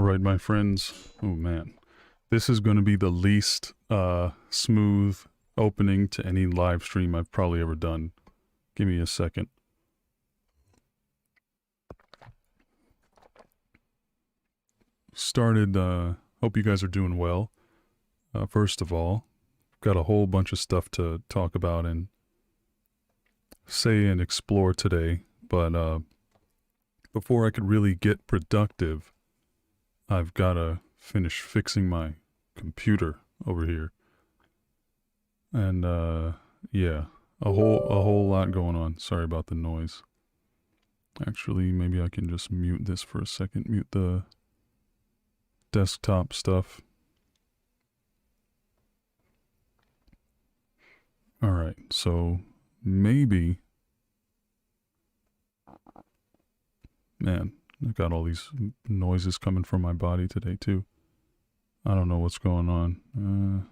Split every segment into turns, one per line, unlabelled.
All right, my friends. Oh man, this is going to be the least smooth opening to any live stream I've probably ever done. Give me a second. Started. Hope you guys are doing well. First of all, got a whole bunch of stuff to talk about and say and explore today. But before I could really get productive, I've got to finish fixing my computer over here. And yeah, a whole lot going on. Sorry about the noise. Actually, maybe I can just mute this for a second. Mute the desktop stuff. All right. So maybe, man, I got all these noises coming from my body today too. I don't know what's going on.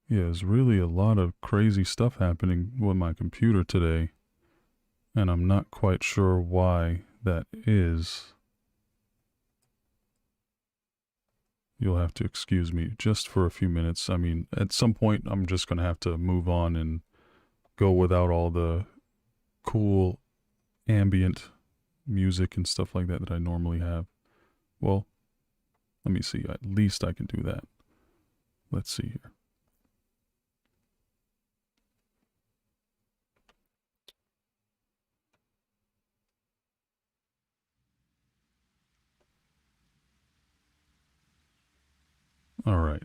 Yeah, there's really a lot of crazy stuff happening with my computer today, and I'm not quite sure why that is. You'll have to excuse me just for a few minutes. I mean, at some point, I'm just going to have to move on and go without all the cool ambient music and stuff like that that I normally have. Well, let me see. At least I can do that. Let's see here. All right.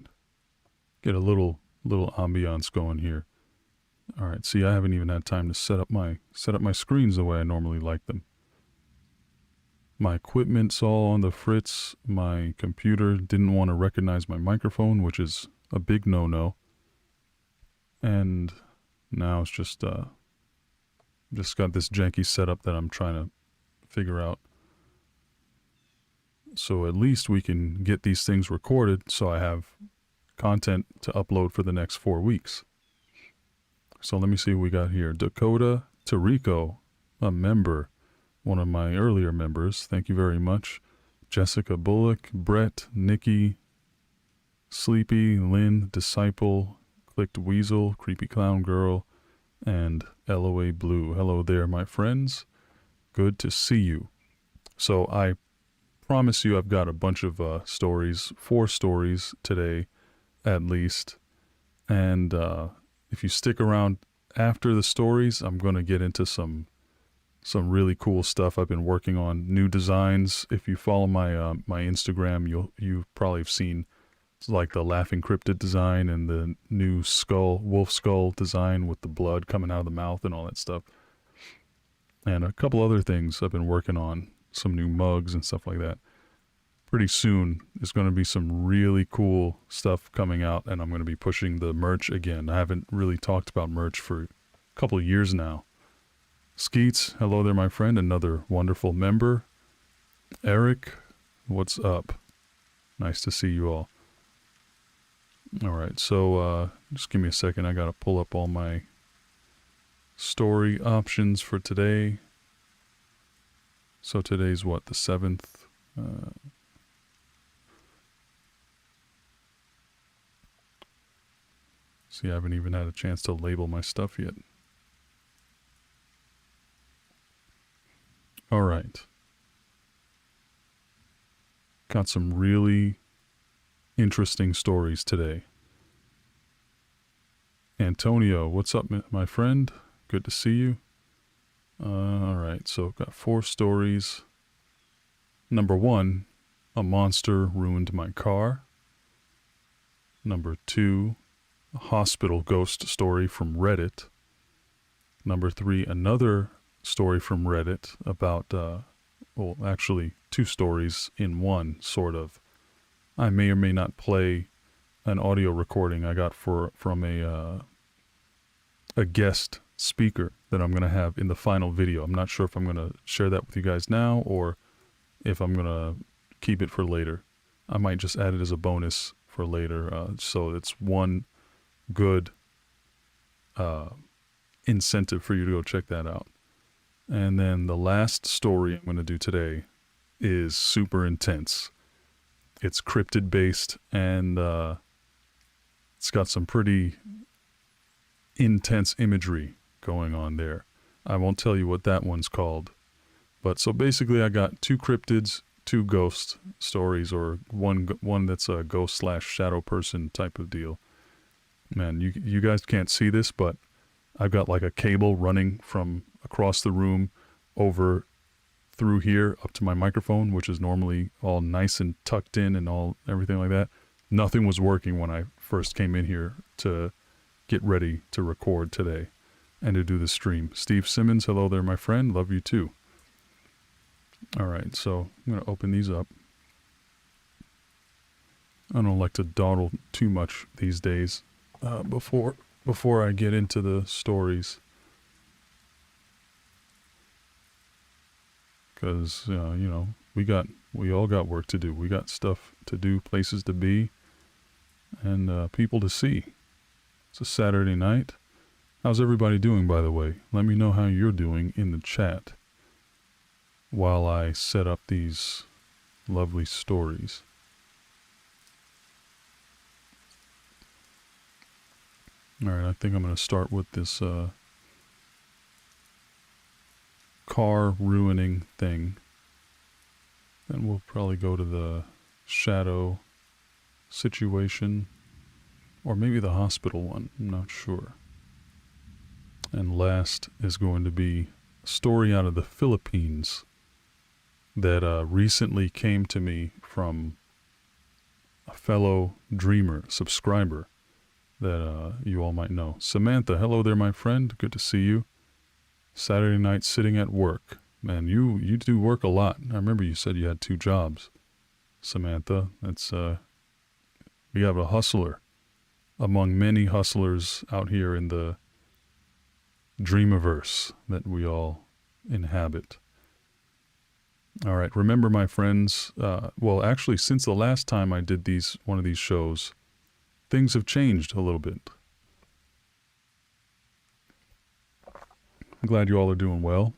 Get a little ambiance going here. All right. See, I haven't even had time to set up my screens the way I normally like them. My equipment's all on the fritz. My computer didn't want to recognize my microphone, which is a big no-no. And now it's just got this janky setup that I'm trying to figure out. So at least we can get these things recorded so I have content to upload for the next 4 weeks. So let me see what we got here. Dakota Tarico, a member, one of my earlier members. Thank you very much. Jessica Bullock, Brett, Nikki, Sleepy, Lynn, Disciple, Clicked Weasel, Creepy Clown Girl, and LOA Blue. Hello there, my friends. Good to see you. So I promise you I've got a bunch of stories, 4 stories today at least. And if you stick around after the stories, I'm going to get into some really cool stuff I've been working on, new designs. If you follow my my Instagram, you probably have seen like the laughing cryptid design and the new wolf skull design with the blood coming out of the mouth and all that stuff. And a couple other things I've been working on, some new mugs and stuff like that. Pretty soon there's going to be some really cool stuff coming out, and I'm going to be pushing the merch again. I haven't really talked about merch for a couple of years now. Skeets, hello there, my friend, another wonderful member. Eric, what's up? Nice to see you all. All right, so just give me a second. I got to pull up all my story options for today. So today's what, the 7th? See, I haven't even had a chance to label my stuff yet. All right. Got some really interesting stories today. Antonio, what's up, my friend? Good to see you. All right, so got 4 stories. Number 1, a monster ruined my car. Number 2, a hospital ghost story from Reddit. Number 3, another story from Reddit about, well, actually 2 stories in one, sort of. I may or may not play an audio recording I got from a guest speaker that I'm going to have in the final video. I'm not sure if I'm going to share that with you guys now or if I'm going to keep it for later. I might just add it as a bonus for later. So it's one good incentive for you to go check that out. And then the last story I'm going to do today is super intense. It's cryptid based, and it's got some pretty intense imagery going on there. I won't tell you what that one's called. But so basically I got 2 cryptids, 2 ghost stories, or one that's a ghost slash shadow person type of deal. Man, you guys can't see this, but I've got like a cable running from across the room over through here up to my microphone, which is normally all nice and tucked in and all everything like that. Nothing was working when I first came in here to get ready to record today and to do the stream. Steve Simmons, hello there, my friend. Love you too. All right, so I'm going to open these up. I don't like to dawdle too much these days before I get into the stories. Because, we all got work to do. We got stuff to do, places to be, and people to see. It's a Saturday night. How's everybody doing, by the way? Let me know how you're doing in the chat while I set up these lovely stories. All right, I think I'm going to start with this car ruining thing. Then we'll probably go to the shadow situation, or maybe the hospital one. I'm not sure. And last is going to be a story out of the Philippines that recently came to me from a fellow dreamer, subscriber that you all might know. Samantha, hello there, my friend. Good to see you. Saturday night sitting at work. Man, you do work a lot. I remember you said you had 2 jobs, Samantha. That's we have a hustler among many hustlers out here in the dreamiverse that we all inhabit. All right, remember, my friends, well, actually, since the last time I did one of these shows, things have changed a little bit. I'm glad you all are doing well.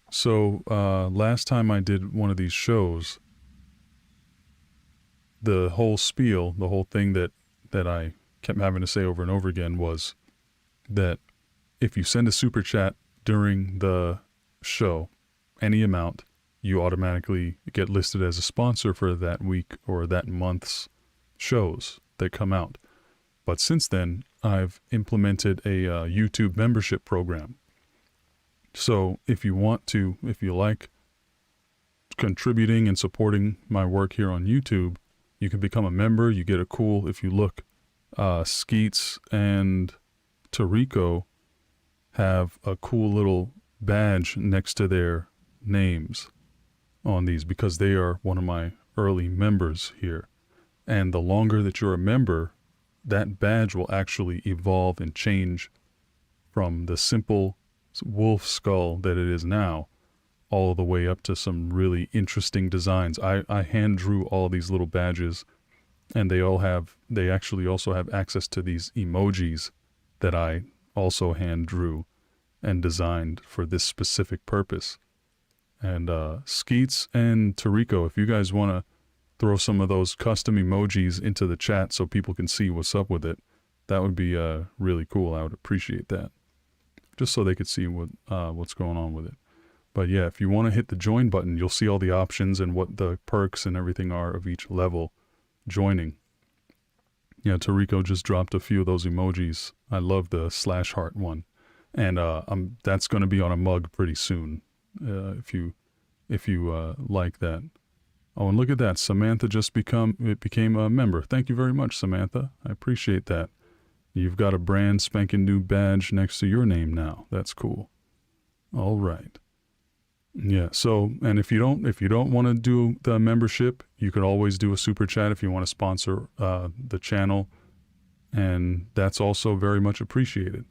So, last time I did one of these shows, the whole spiel, the whole thing that I kept having to say over and over again was that if you send a super chat during the show, any amount, you automatically get listed as a sponsor for that week or that month's shows that come out. But since then, I've implemented a YouTube membership program. So if you like contributing and supporting my work here on YouTube, you can become a member. You get a cool, if you look, Skeets and Tariko have a cool little badge next to their names on these because they are one of my early members here. And the longer that you're a member, that badge will actually evolve and change from the simple wolf skull that it is now all the way up to some really interesting designs. I hand drew all these little badges, and they actually also have access to these emojis that I also hand drew and designed for this specific purpose. And Skeets and Tariko, if you guys want to throw some of those custom emojis into the chat so people can see what's up with it, that would be really cool. I would appreciate that, just so they could see what's going on with it. But yeah, if you want to hit the join button, you'll see all the options and what the perks and everything are of each level joining. Yeah, Tariko just dropped a few of those emojis. I love the /heart one, and that's going to be on a mug pretty soon. If you like that. Oh, and look at that, Samantha became a member. Thank you very much, Samantha. I appreciate that. You've got a brand spanking new badge next to your name now. That's cool. All right. Yeah. So, and if you don't want to do the membership, you could always do a super chat if you want to sponsor the channel, and that's also very much appreciated.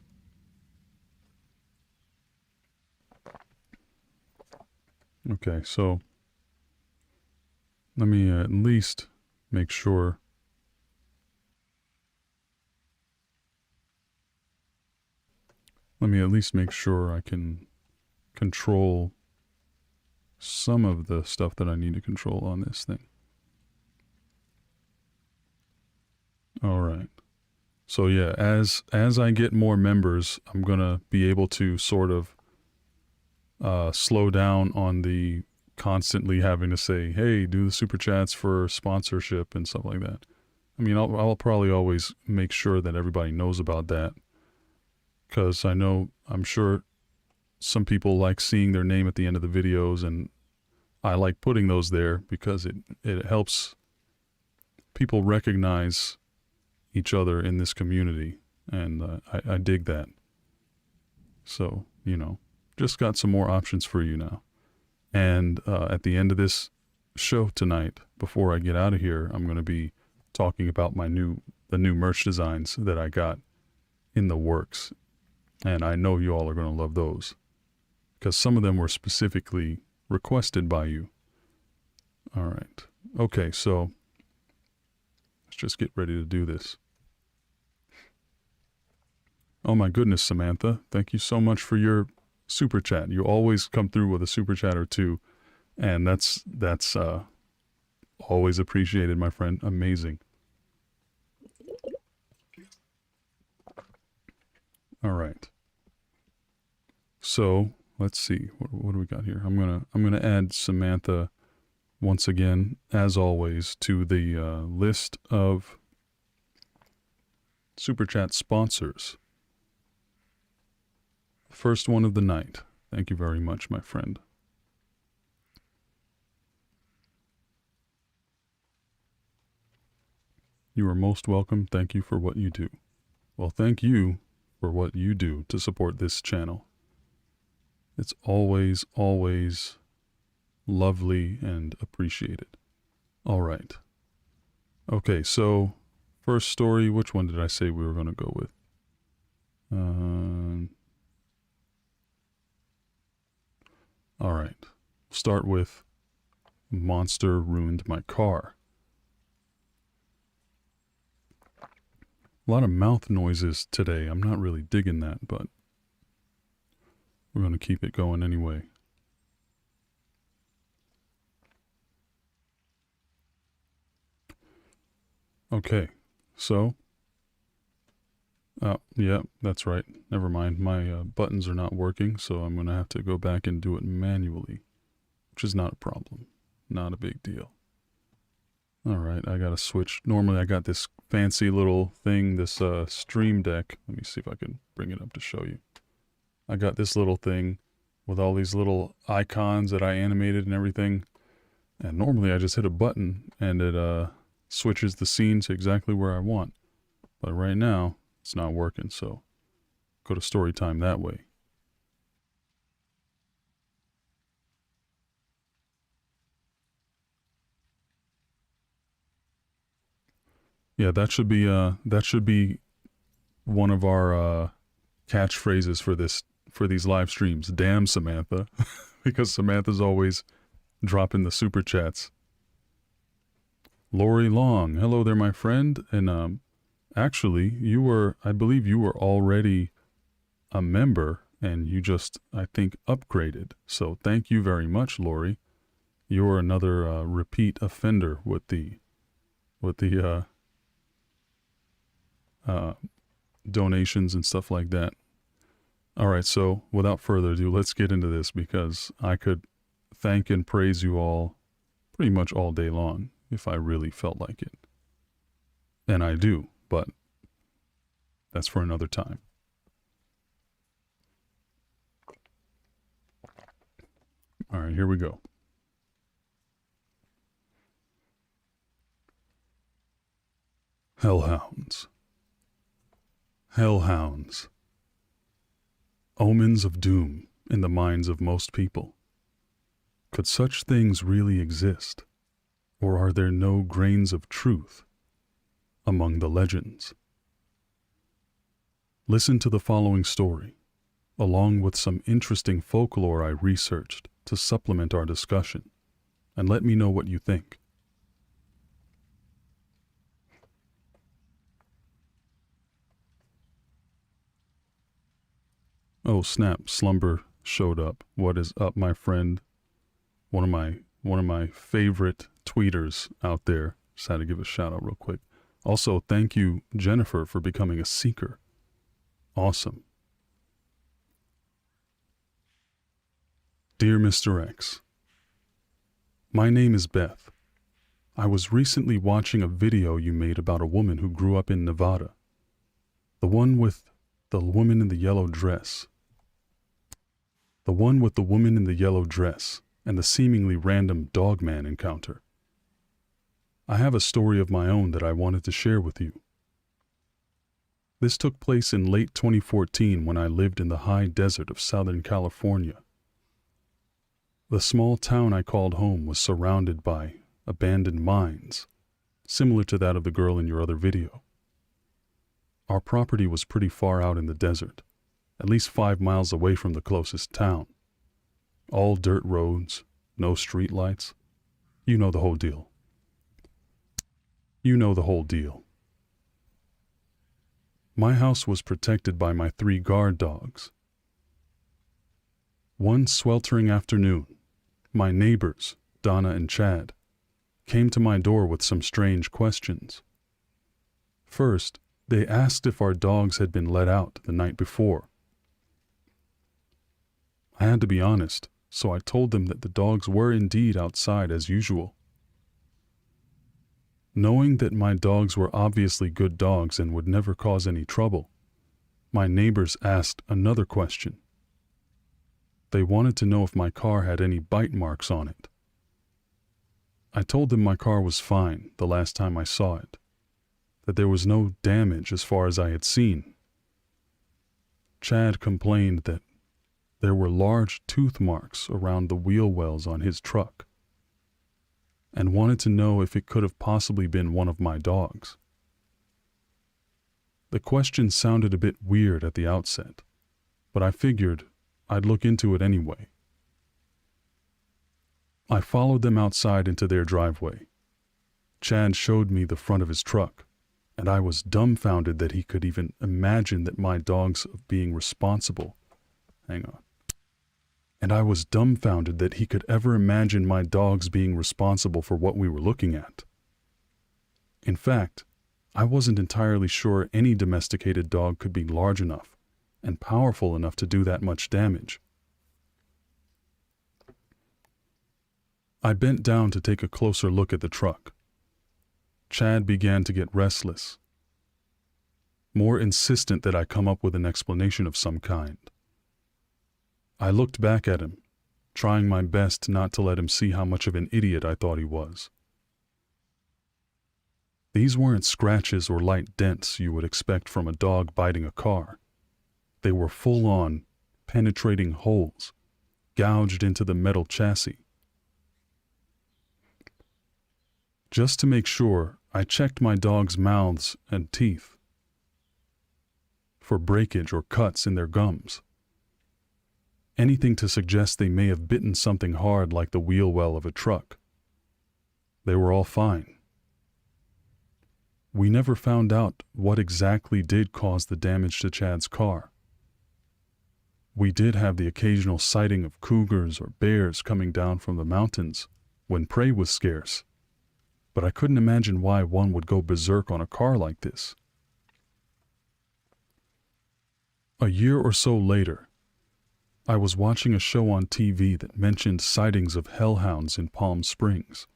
Okay, so let me at least make sure. Let me at least make sure I can control some of the stuff that I need to control on this thing. All right. So yeah, as I get more members, I'm gonna be able to sort of slow down on the constantly having to say, "Hey, do the super chats for sponsorship" and stuff like that. I mean, I'll probably always make sure that everybody knows about that, because I'm sure some people like seeing their name at the end of the videos, and I like putting those there because it helps people recognize each other in this community, and I dig that. So, just got some more options for you now. And at the end of this show tonight, before I get out of here, I'm going to be talking about the new merch designs that I got in the works. And I know you all are going to love those, because some of them were specifically requested by you. All right. Okay, so let's just get ready to do this. Oh my goodness, Samantha. Thank you so much for your super chat. You always come through with a super chat or two, and that's always appreciated, my friend. Amazing. All right. So let's see. What do we got here? I'm gonna add Samantha once again, as always, to the list of super chat sponsors. First one of the night. Thank you very much, my friend. You are most welcome. Thank you for what you do. Well, thank you for what you do to support this channel. It's always, always lovely and appreciated. All right. Okay, so first story, which one did I say we were going to go with? All right. Start with Monster Ruined My Car. A lot of mouth noises today. I'm not really digging that, but we're going to keep it going anyway. Okay, so, yeah, that's right. Never mind. My buttons are not working, so I'm going to have to go back and do it manually, which is not a problem. Not a big deal. All right, I got to switch. Normally, I got this fancy little thing, this Stream Deck. Let me see if I can bring it up to show you. I got this little thing with all these little icons that I animated and everything. And normally, I just hit a button, and it switches the scene to exactly where I want. But right now, it's not working, so go to story time that way. Yeah, that should be one of our catchphrases for these live streams. Damn, Samantha, because Samantha's always dropping the super chats. Lori Long, hello there, my friend. And actually, I believe you were already a member, and you just, I think, upgraded. So thank you very much, Lori. You're another repeat offender with the donations and stuff like that. All right, so without further ado, let's get into this, because I could thank and praise you all pretty much all day long if I really felt like it. And I do, but that's for another time. All right, here we go. Hellhounds. Hellhounds. Omens of doom in the minds of most people. Could such things really exist? Or are there no grains of truth among the legends? Listen to the following story, along with some interesting folklore I researched to supplement our discussion, and let me know what you think. Oh snap, Slumber showed up. What is up, my friend? One of my favorite tweeters out there. Just had to give a shout out real quick. Also, thank you, Jennifer, for becoming a seeker. Awesome. Dear Mr. X, my name is Beth. I was recently watching a video you made about a woman who grew up in Nevada. The one with the woman in the yellow dress. The one with the woman in the yellow dress and the seemingly random dogman encounter. I have a story of my own that I wanted to share with you. This took place in late 2014 when I lived in the high desert of Southern California. The small town I called home was surrounded by abandoned mines, similar to that of the girl in your other video. Our property was pretty far out in the desert, at least 5 miles away from the closest town. All dirt roads, no street lights. You know the whole deal. My house was protected by my 3 guard dogs. One sweltering afternoon, my neighbors, Donna and Chad, came to my door with some strange questions. First, they asked if our dogs had been let out the night before. I had to be honest, so I told them that the dogs were indeed outside as usual. Knowing that my dogs were obviously good dogs and would never cause any trouble, my neighbors asked another question. They wanted to know if my car had any bite marks on it. I told them my car was fine the last time I saw it, that there was no damage as far as I had seen. Chad complained that there were large tooth marks around the wheel wells on his truck, and wanted to know if it could have possibly been one of my dogs. The question sounded a bit weird at the outset, but I figured I'd look into it anyway. I followed them outside into their driveway. Chad showed me the front of his truck, and I was dumbfounded that he could even imagine that my dogs being responsible. And I was dumbfounded that he could ever imagine my dogs being responsible for what we were looking at. In fact, I wasn't entirely sure any domesticated dog could be large enough and powerful enough to do that much damage. I bent down to take a closer look at the truck. Chad began to get restless, more insistent that I come up with an explanation of some kind. I looked back at him, trying my best not to let him see how much of an idiot I thought he was. These weren't scratches or light dents you would expect from a dog biting a car. They were full-on, penetrating holes, gouged into the metal chassis. Just to make sure, I checked my dogs' mouths and teeth for breakage or cuts in their gums. Anything to suggest they may have bitten something hard like the wheel well of a truck. They were all fine. We never found out what exactly did cause the damage to Chad's car. We did have the occasional sighting of cougars or bears coming down from the mountains when prey was scarce, but I couldn't imagine why one would go berserk on a car like this. A year or so later, I was watching a show on TV that mentioned sightings of hellhounds in Palm Springs,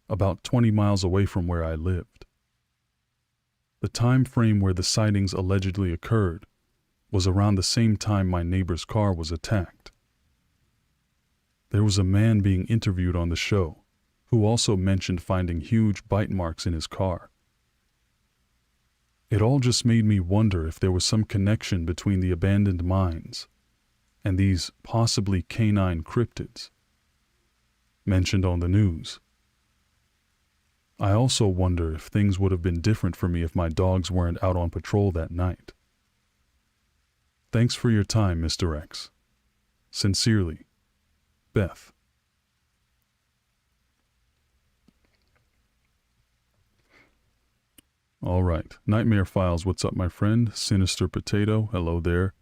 about 20 miles away from where I lived. The time frame where the sightings allegedly occurred was around the same time my neighbor's car was attacked. There was a man being interviewed on the show who also mentioned finding huge bite marks in his car. It all just made me wonder if there was some connection between the abandoned mines and these possibly canine cryptids mentioned on the news. I also wonder if things would have been different for me if my dogs weren't out on patrol that night. Thanks for your time, Mr. X. Sincerely, Beth. All right. Nightmare Files, what's up, my friend? Sinister Potato, hello there.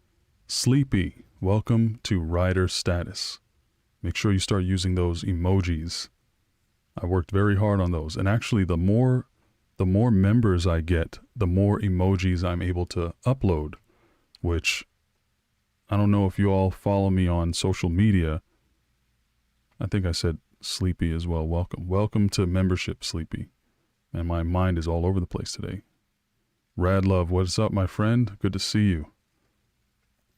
Sleepy, welcome to Rider Status. make sure you start using those emojis. I worked very hard on those. And actually, the more members I get, the more emojis I'm able to upload, which I don't know if you all follow me on social media. I think I said Sleepy as well. Welcome to membership, Sleepy. And my mind is all over the place today. Rad Love, what's up, my friend? Good to see you.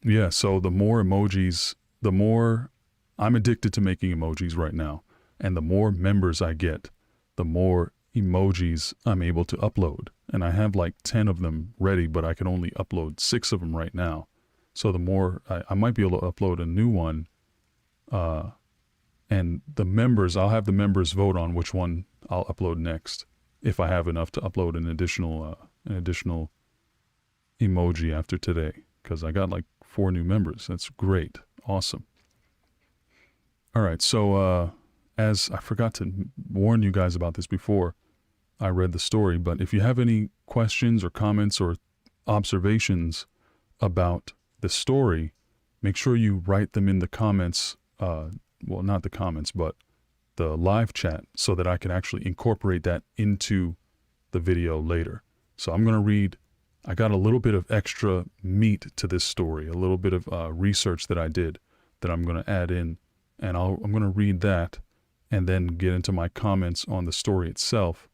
Yeah, so the more emojis, the more I'm addicted to making emojis right now. And the more members I get, the more emojis I'm able to upload. And I have like 10 of them ready, but I can only upload 6 of them right now. So the more, I might be able to upload a new one. And the members, I'll have the members vote on which one I'll upload next, if I have enough to upload an additional emoji after today, because I got like 4 new members. That's great. Awesome. All right. So, as I forgot to warn you guys about this before I read the story, but if you have any questions or comments or observations about the story, make sure you write them in the comments, well, not the comments, but the live chat, so that I can actually incorporate that into the video later. So I'm going to read, I got a little bit of extra meat to this story, a little bit of research that I did that I'm going to add in, and I'm going to read that and then get into my comments on the story itself.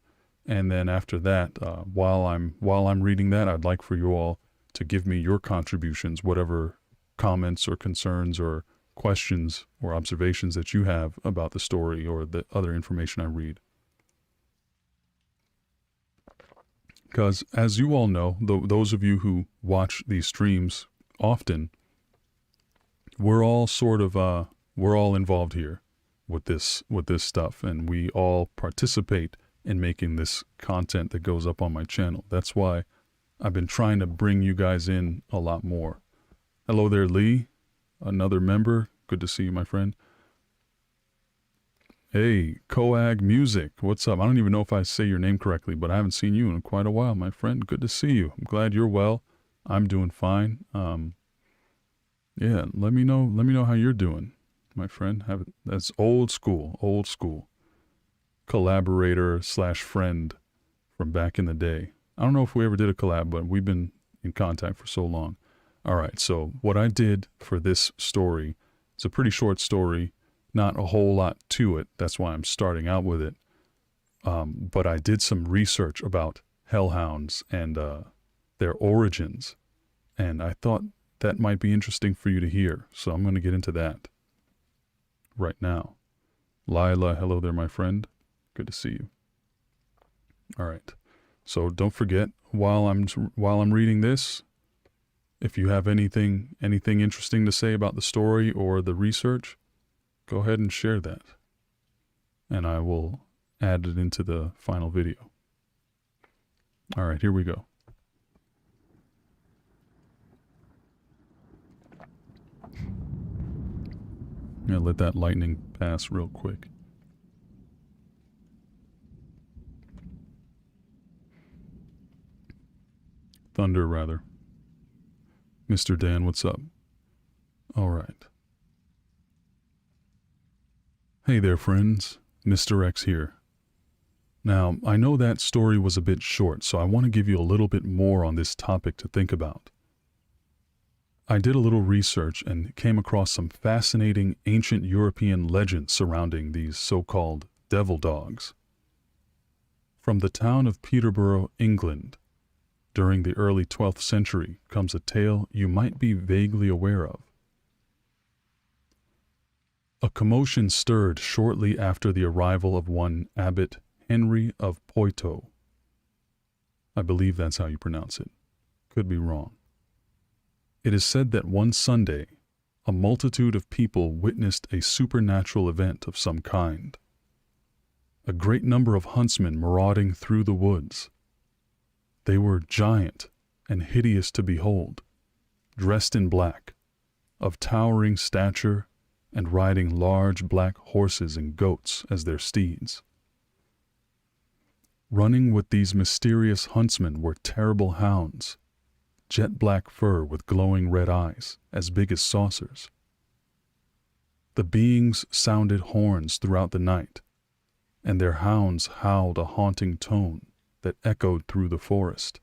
And then after that, while I'm reading that, I'd like for you all to give me your contributions, whatever comments or concerns or questions or observations that you have about the story or the other information I read. Because as you all know, those of you who watch these streams often, we're all involved here with this stuff, and we all participate in making this content that goes up on my channel. That's why I've been trying to bring you guys in a lot more. Hello there, Lee, another member. Good to see you, my friend. Hey, Coag Music, what's up? I don't even know if I say your name correctly, but I haven't seen you in quite a while, my friend. Good to see you. I'm glad you're well. I'm doing fine. Yeah, let me know how you're doing, my friend. That's old school collaborator / friend from back in the day. I don't know if we ever did a collab, but we've been in contact for so long. All right, so what I did for this story, it's a pretty short story, not a whole lot to it. That's why I'm starting out with it. But I did some research about hellhounds and their origins, and I thought that might be interesting for you to hear. So I'm going to get into that right now. Lila, hello there, my friend. Good to see you. All right. So don't forget, while I'm reading this, if you have anything interesting to say about the story or the research, go ahead and share that, and I will add it into the final video. All right, here we go. I'm gonna let that lightning pass real quick. Thunder, rather. Mr. Dan, what's up? All right. Hey there, friends. Mr. X here. Now, I know that story was a bit short, so I want to give you a little bit more on this topic to think about. I did a little research and came across some fascinating ancient European legends surrounding these so-called devil dogs. From the town of Peterborough, England, during the early 12th century comes a tale you might be vaguely aware of. A commotion stirred shortly after the arrival of one Abbot Henry of Poitou. I believe that's how you pronounce it. Could be wrong. It is said that one Sunday, a multitude of people witnessed a supernatural event of some kind. A great number of huntsmen marauding through the woods. They were giant and hideous to behold, dressed in black, of towering stature, and riding large black horses and goats as their steeds. Running with these mysterious huntsmen were terrible hounds, jet black fur with glowing red eyes, as big as saucers. The beings sounded horns throughout the night, and their hounds howled a haunting tone that echoed through the forest.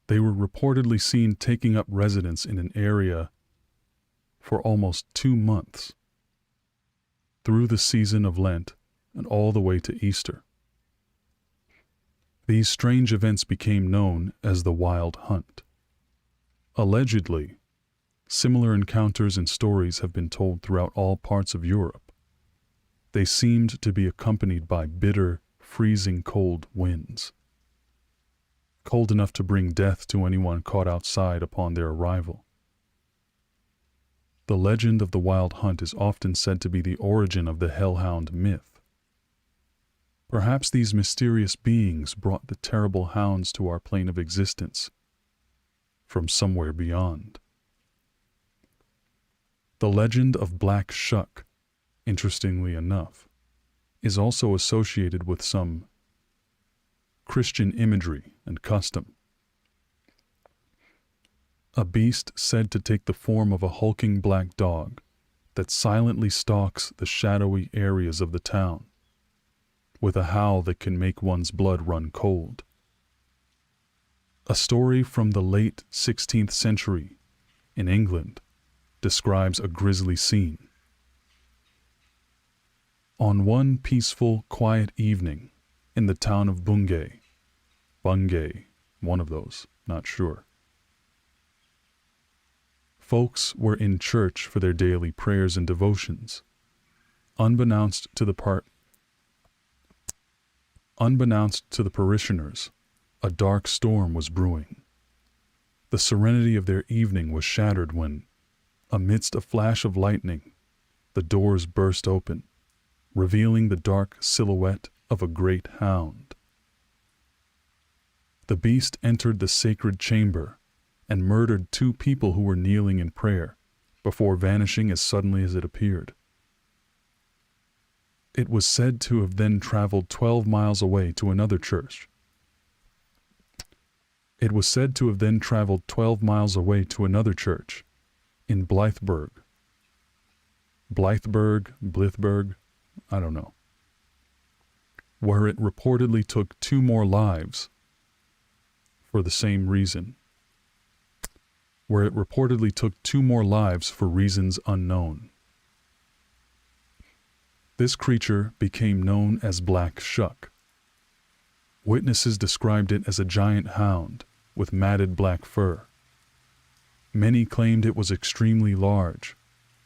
They were reportedly seen taking up residence in an area for almost 2 months, through the season of Lent and all the way to Easter. These strange events became known as the Wild Hunt. Allegedly, similar encounters and stories have been told throughout all parts of Europe. They seemed to be accompanied by bitter, freezing cold winds, cold enough to bring death to anyone caught outside upon their arrival. The legend of the Wild Hunt is often said to be the origin of the hellhound myth. Perhaps these mysterious beings brought the terrible hounds to our plane of existence from somewhere beyond. The legend of Black Shuck, interestingly enough, is also associated with some Christian imagery and custom. A beast said to take the form of a hulking black dog that silently stalks the shadowy areas of the town, with a howl that can make one's blood run cold. A story from the late 16th century in England describes a grisly scene. On one peaceful, quiet evening in the town of Bungay, one of those, not sure, folks were in church for their daily prayers and devotions. Unbeknownst to the parishioners, a dark storm was brewing. The serenity of their evening was shattered when, amidst a flash of lightning, the doors burst open, revealing the dark silhouette of a great hound. The beast entered the sacred chamber and murdered 2 people who were kneeling in prayer before vanishing as suddenly as it appeared. It was said to have then traveled 12 miles away to another church. In Blythburgh, I don't know, where it reportedly took 2 more lives for the same reason, for reasons unknown. This creature became known as Black Shuck. Witnesses described it as a giant hound with matted black fur. Many claimed it was extremely large,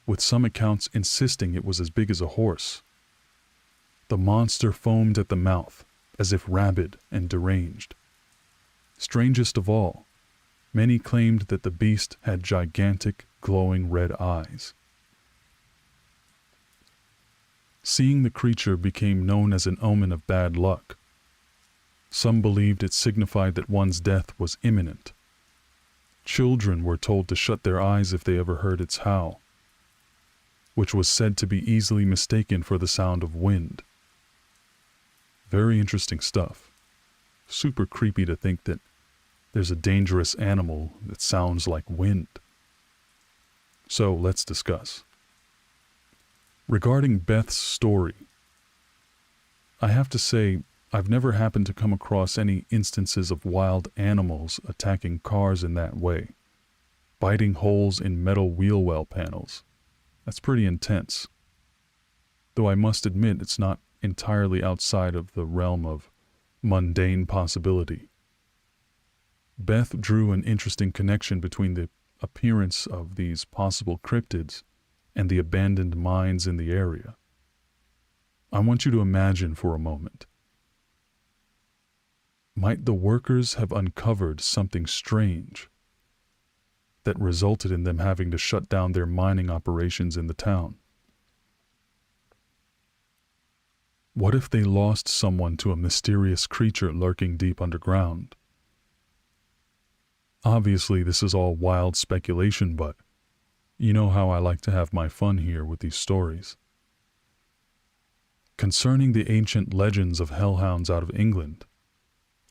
with some accounts insisting it was as big as a horse. The monster foamed at the mouth, as if rabid and deranged. Strangest of all, many claimed that the beast had gigantic, glowing red eyes. Seeing the creature became known as an omen of bad luck. Some believed it signified that one's death was imminent. Children were told to shut their eyes if they ever heard its howl, which was said to be easily mistaken for the sound of wind. Very interesting stuff. Super creepy to think that there's a dangerous animal that sounds like wind. So let's discuss. Regarding Beth's story, I have to say I've never happened to come across any instances of wild animals attacking cars in that way, biting holes in metal wheel well panels. That's pretty intense. Though I must admit it's not entirely outside of the realm of mundane possibility. Beth drew an interesting connection between the appearance of these possible cryptids and the abandoned mines in the area. I want you to imagine for a moment. Might the workers have uncovered something strange that resulted in them having to shut down their mining operations in the town? What if they lost someone to a mysterious creature lurking deep underground? Obviously, this is all wild speculation, but you know how I like to have my fun here with these stories. Concerning the ancient legends of hellhounds out of England,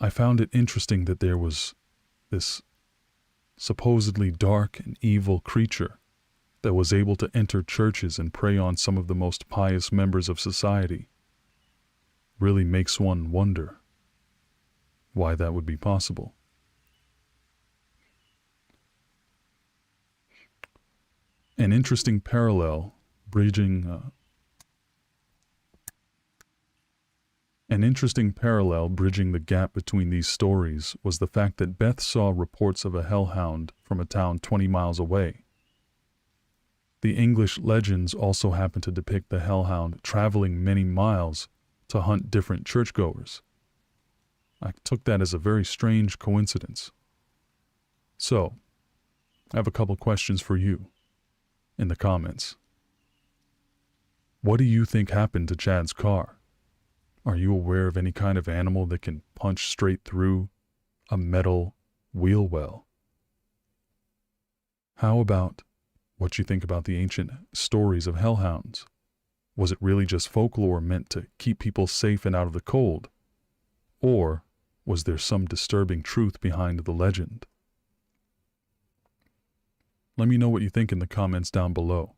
I found it interesting that there was this supposedly dark and evil creature that was able to enter churches and prey on some of the most pious members of society really makes one wonder why that would be possible. An interesting parallel bridging the gap between these stories was the fact that Beth saw reports of a hellhound from a town 20 miles away. The English legends also happen to depict the hellhound traveling many miles to hunt different churchgoers. I took that as a very strange coincidence. So, I have a couple questions for you in the comments. What do you think happened to Chad's car? Are you aware of any kind of animal that can punch straight through a metal wheel well? How about what you think about the ancient stories of hellhounds? Was it really just folklore meant to keep people safe and out of the cold? Or was there some disturbing truth behind the legend? Let me know what you think in the comments down below.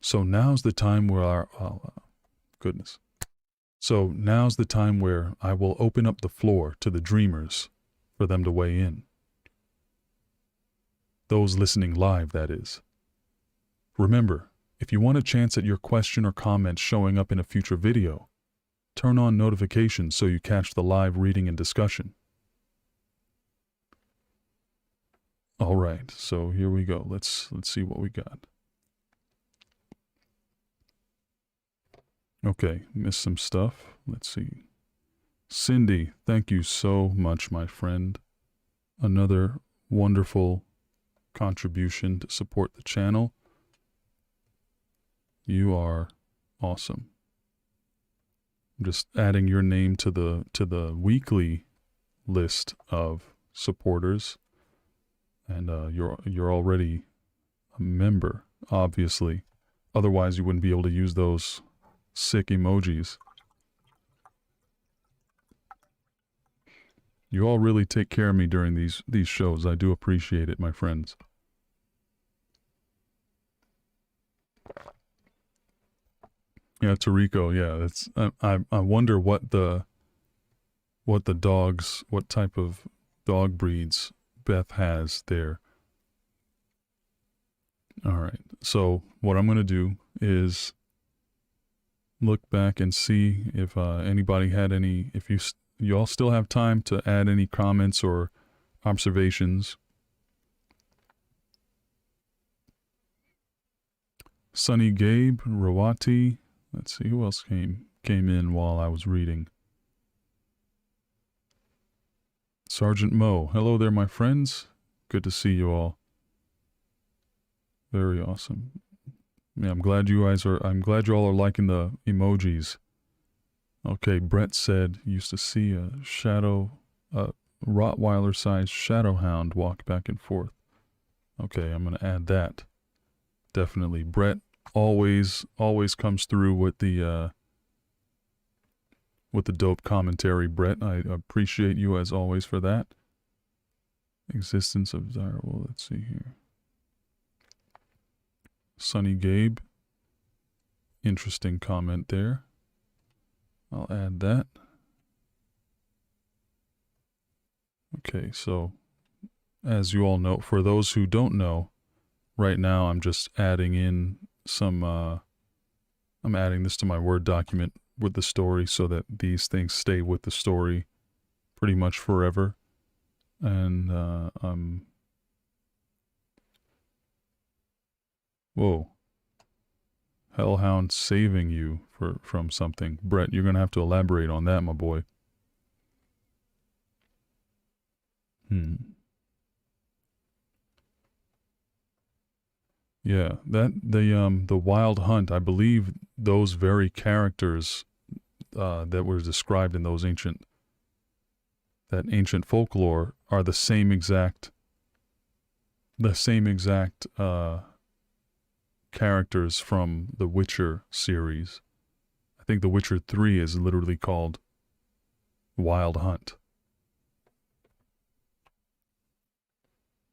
So now's the time where now's the time where I will open up the floor to the dreamers for them to weigh in. Those listening live, that is. Remember, if you want a chance at your question or comment showing up in a future video, turn on notifications so you catch the live reading and discussion. All right, so here we go. Let's see what we got. Okay, missed some stuff. Let's see. Cindy, thank you so much, my friend. Another wonderful contribution to support the channel. You are awesome. I'm just adding your name to the weekly list of supporters. And you're already a member, obviously. Otherwise, you wouldn't be able to use those sick emojis. You all really take care of me during these shows. I do appreciate it, my friends. Yeah, Tarico. Yeah, that's. I wonder what type of dog breeds Beth has there. All right. So what I'm going to do is look back and see if anybody had any, if you all still have time to add any comments or observations. Sunny Gabe, Rawati. Let's see who else came in while I was reading. Sergeant Mo. Hello there, my friends. Good to see you all. Very awesome. Yeah, I'm glad you all are liking the emojis. Okay, Brett said used to see a Rottweiler-sized shadow hound walk back and forth. Okay, I'm going to add that. Definitely. Brett always comes through with the dope commentary, Brett. I appreciate you as always for that. Existence of desirable. Let's see here. Sunny Gabe. Interesting comment there. I'll add that. Okay, so as you all know, for those who don't know, right now I'm just adding in some, I'm adding this to my Word document with the story so that these things stay with the story pretty much forever. And, whoa. Hellhound saving you from something. Brett, you're going to have to elaborate on that, my boy. Yeah, the Wild Hunt, I believe those very characters that were described in those ancient folklore are the same exact characters from the Witcher series. I think The Witcher 3 is literally called Wild Hunt.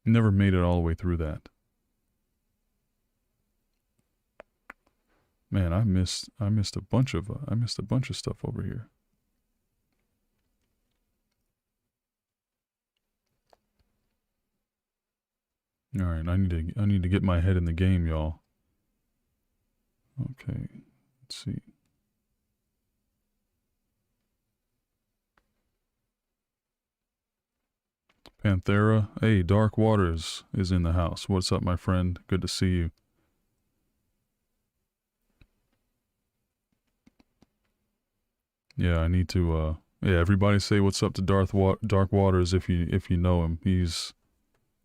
Never made it all the way through that. Man, I missed a bunch of stuff over here. All right, I need to get my head in the game, y'all. Okay, let's see. Panthera, hey, Dark Waters is in the house. What's up, my friend? Good to see you. Yeah, I need to. Yeah, everybody say what's up to Dark Waters if you know him. He's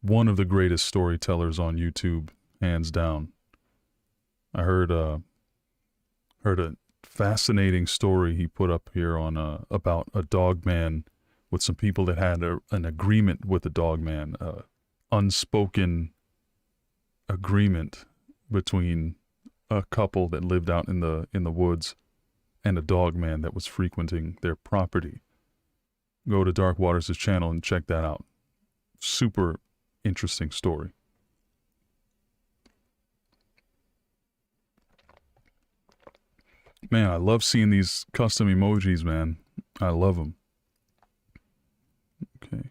one of the greatest storytellers on YouTube, hands down. I heard a fascinating story he put up here on about a dog man with some people that had an agreement with the dog man, unspoken agreement between a couple that lived out in the woods and a dog man that was frequenting their property. Go to Dark Waters' channel and check that out. Super interesting story. Man, I love seeing these custom emojis, man. I love them. Okay.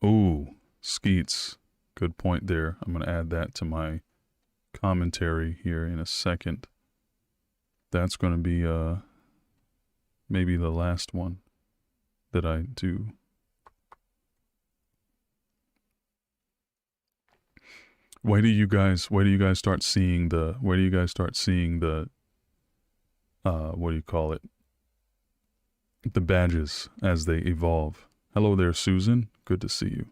Ooh, Skeets. Good point there. I'm going to add that to my commentary here in a second. That's going to be maybe the last one that I do. Where do you guys start seeing the what do you call it? The badges as they evolve. Hello there, Susan. Good to see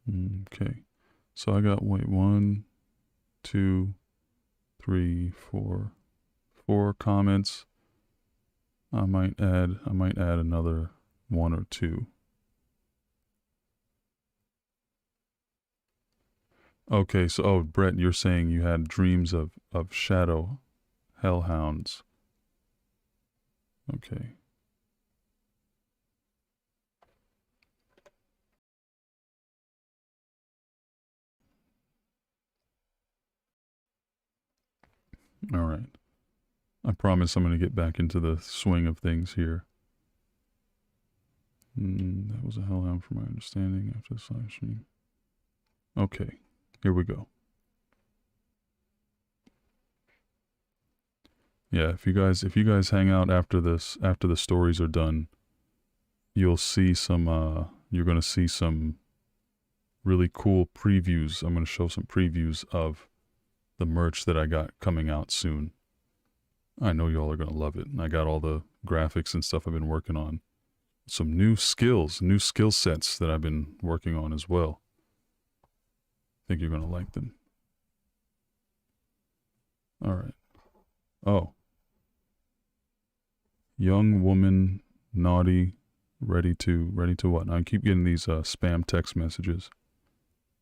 you. Okay. So I got, wait, 1, 2, 3, 4 comments. I might add another 1 or 2. Okay, so, oh, Brett, you're saying you had dreams of shadow hellhounds. Okay. All right. I promise I'm going to get back into the swing of things here. That was a hellhound from my understanding after the live stream. Okay, here we go. Yeah, if you guys hang out after the stories are done, you'll see some you're going to see some really cool previews. I'm going to show some previews of the merch that I got coming out soon. I know y'all are going to love it. I got all the graphics and stuff I've been working on. Some new skill sets that I've been working on as well. I think you're going to like them. All right. Oh. Young woman, naughty, ready to what? I keep getting these spam text messages.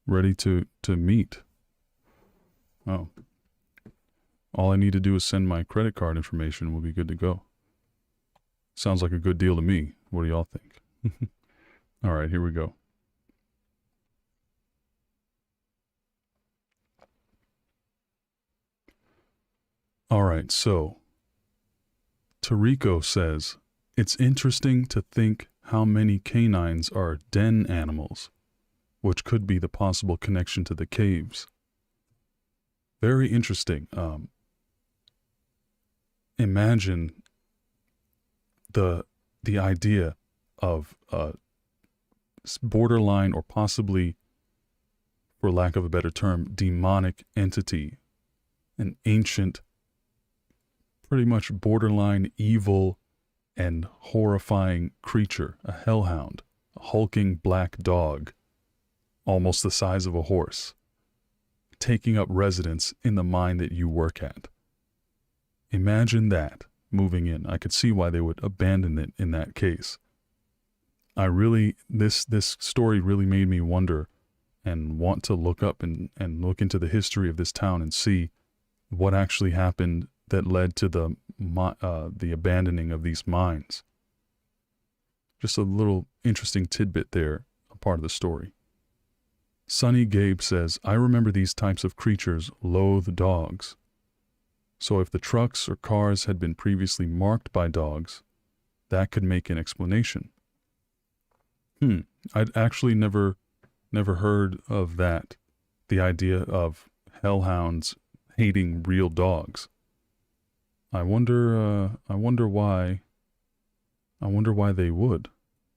Ready to meet. Oh. All I need to do is send my credit card information. We'll be good to go. Sounds like a good deal to me. What do y'all think? All right, here we go. All right, so Tariko says, it's interesting to think how many canines are den animals, which could be the possible connection to the caves. Very interesting. Imagine the idea of a borderline, or possibly, for lack of a better term, demonic entity, an ancient, pretty much borderline evil and horrifying creature, a hellhound, a hulking black dog, almost the size of a horse, taking up residence in the mine that you work at. Imagine that moving in. I could see why they would abandon it in that case. This story really made me wonder and want to look up and look into the history of this town and see what actually happened that led to the abandoning of these mines. Just a little interesting tidbit there, a part of the story. Sunny Gabe says, I remember these types of creatures loathe dogs. So if the trucks or cars had been previously marked by dogs, that could make an explanation. I'd actually never heard of that. The idea of hellhounds hating real dogs. I wonder why they would.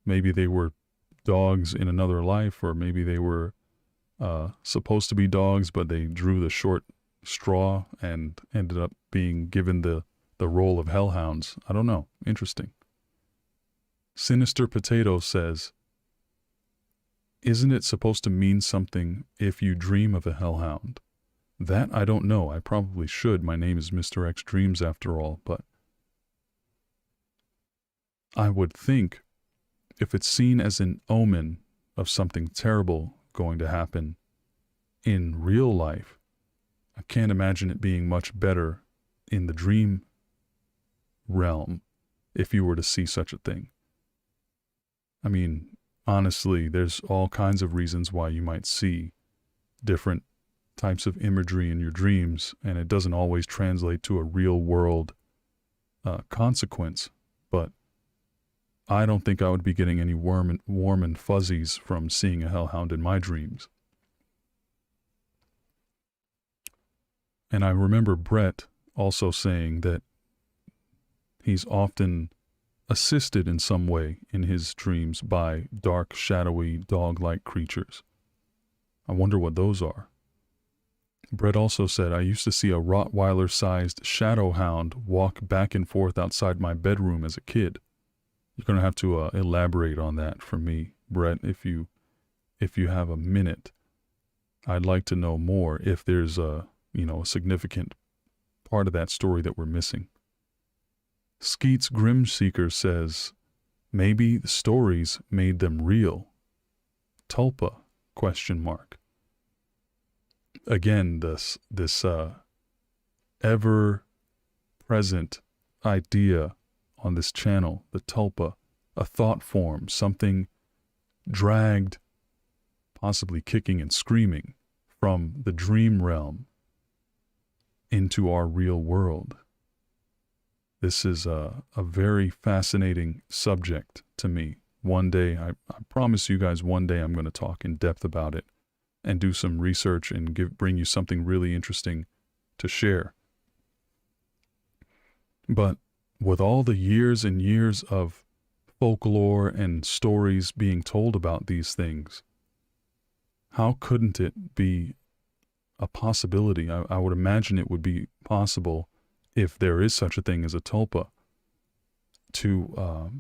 Maybe they were dogs in another life, or maybe they were supposed to be dogs, but they drew the short straw and ended up being given the role of hellhounds. I don't know. Interesting. Sinister Potato says, isn't it supposed to mean something if you dream of a hellhound? That I don't know. I probably should. My name is Mr. X Dreams after all, but I would think if it's seen as an omen of something terrible going to happen in real life, I can't imagine it being much better in the dream realm if you were to see such a thing. I mean, honestly, there's all kinds of reasons why you might see different types of imagery in your dreams, and it doesn't always translate to a real world consequence. But I don't think I would be getting any warm and fuzzies from seeing a hellhound in my dreams. And I remember Brett also saying that he's often assisted in some way in his dreams by dark, shadowy, dog-like creatures. I wonder what those are. Brett also said, I used to see a Rottweiler-sized shadow hound walk back and forth outside my bedroom as a kid. You're going to have to elaborate on that for me, Brett, if you have a minute. I'd like to know more if there's a significant part of that story that we're missing. Skeets Grimseeker says, maybe the stories made them real. Tulpa, ? Again, this ever-present idea on this channel, the tulpa, a thought form, something dragged, possibly kicking and screaming, from the dream realm into our real world. This is a very fascinating subject to me. One day, I promise you guys, one day I'm going to talk in depth about it and do some research and bring you something really interesting to share. But with all the years and years of folklore and stories being told about these things, how couldn't it be a possibility? I would imagine it would be possible, if there is such a thing as a tulpa, to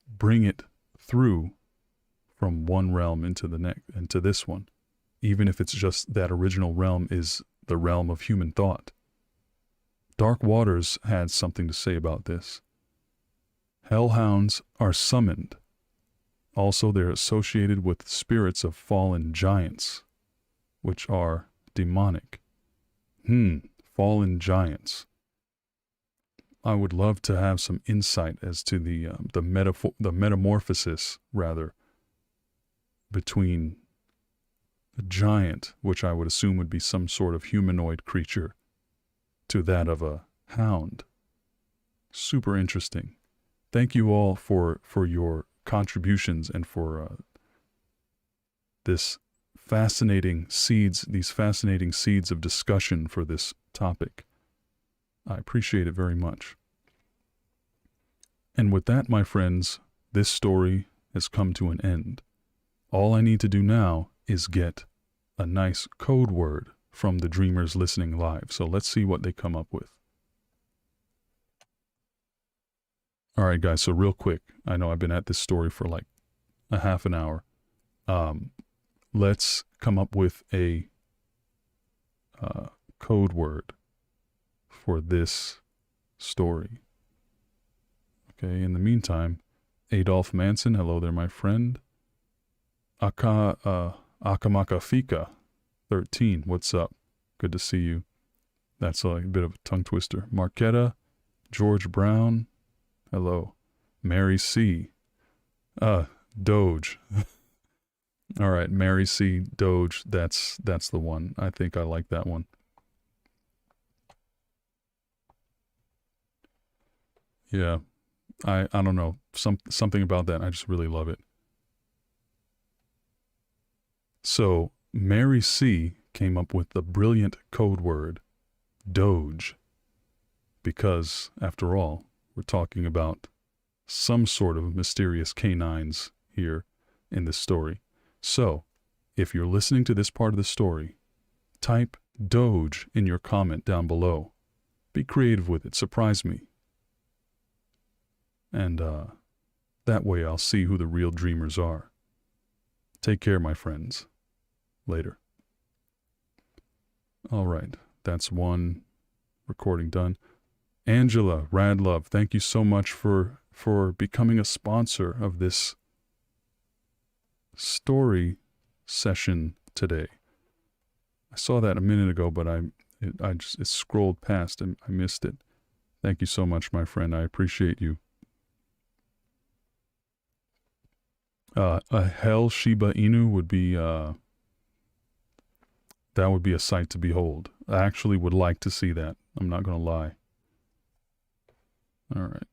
bring it through from one realm into the next, into this one, even if it's just that original realm is the realm of human thought. Dark Waters had something to say about this. Hellhounds are summoned. Also, they're associated with spirits of fallen giants, which are demonic. Fallen giants. I would love to have some insight as to the metamorphosis, rather, between a giant, which I would assume would be some sort of humanoid creature, to that of a hound. Super interesting. Thank you all for your contributions and for these fascinating seeds of discussion for this topic. I appreciate it very much. And with that, my friends, this story has come to an end. All I need to do now is get a nice code word from the dreamers listening live. So let's see what they come up with. All right, guys, so real quick, I know I've been at this story for like a half an hour. Let's come up with a code word for this story. Okay, in the meantime, Adolph Manson, hello there, my friend. Akamakafika 13, what's up? Good to see you. That's a bit of a tongue twister. Marquetta, George Brown, hello. Mary C. Doge. All right, Mary C. Doge. That's the one. I think I like that one. Yeah, I don't know, something about that. I just really love it. So Mary C. came up with the brilliant code word Doge, because after all, we're talking about some sort of mysterious canines here in this story. So, if you're listening to this part of the story, type Doge in your comment down below. Be creative with it. Surprise me. And that way I'll see who the real dreamers are. Take care, my friends. Later. All right. That's one recording done. Angela Radlove, thank you so much for becoming a sponsor of this story session today. I saw that a minute ago, but it scrolled past and I missed it. Thank you so much, my friend. I appreciate you. A hell Shiba Inu would be that would be a sight to behold. I actually would like to see that. I'm not gonna lie. All right.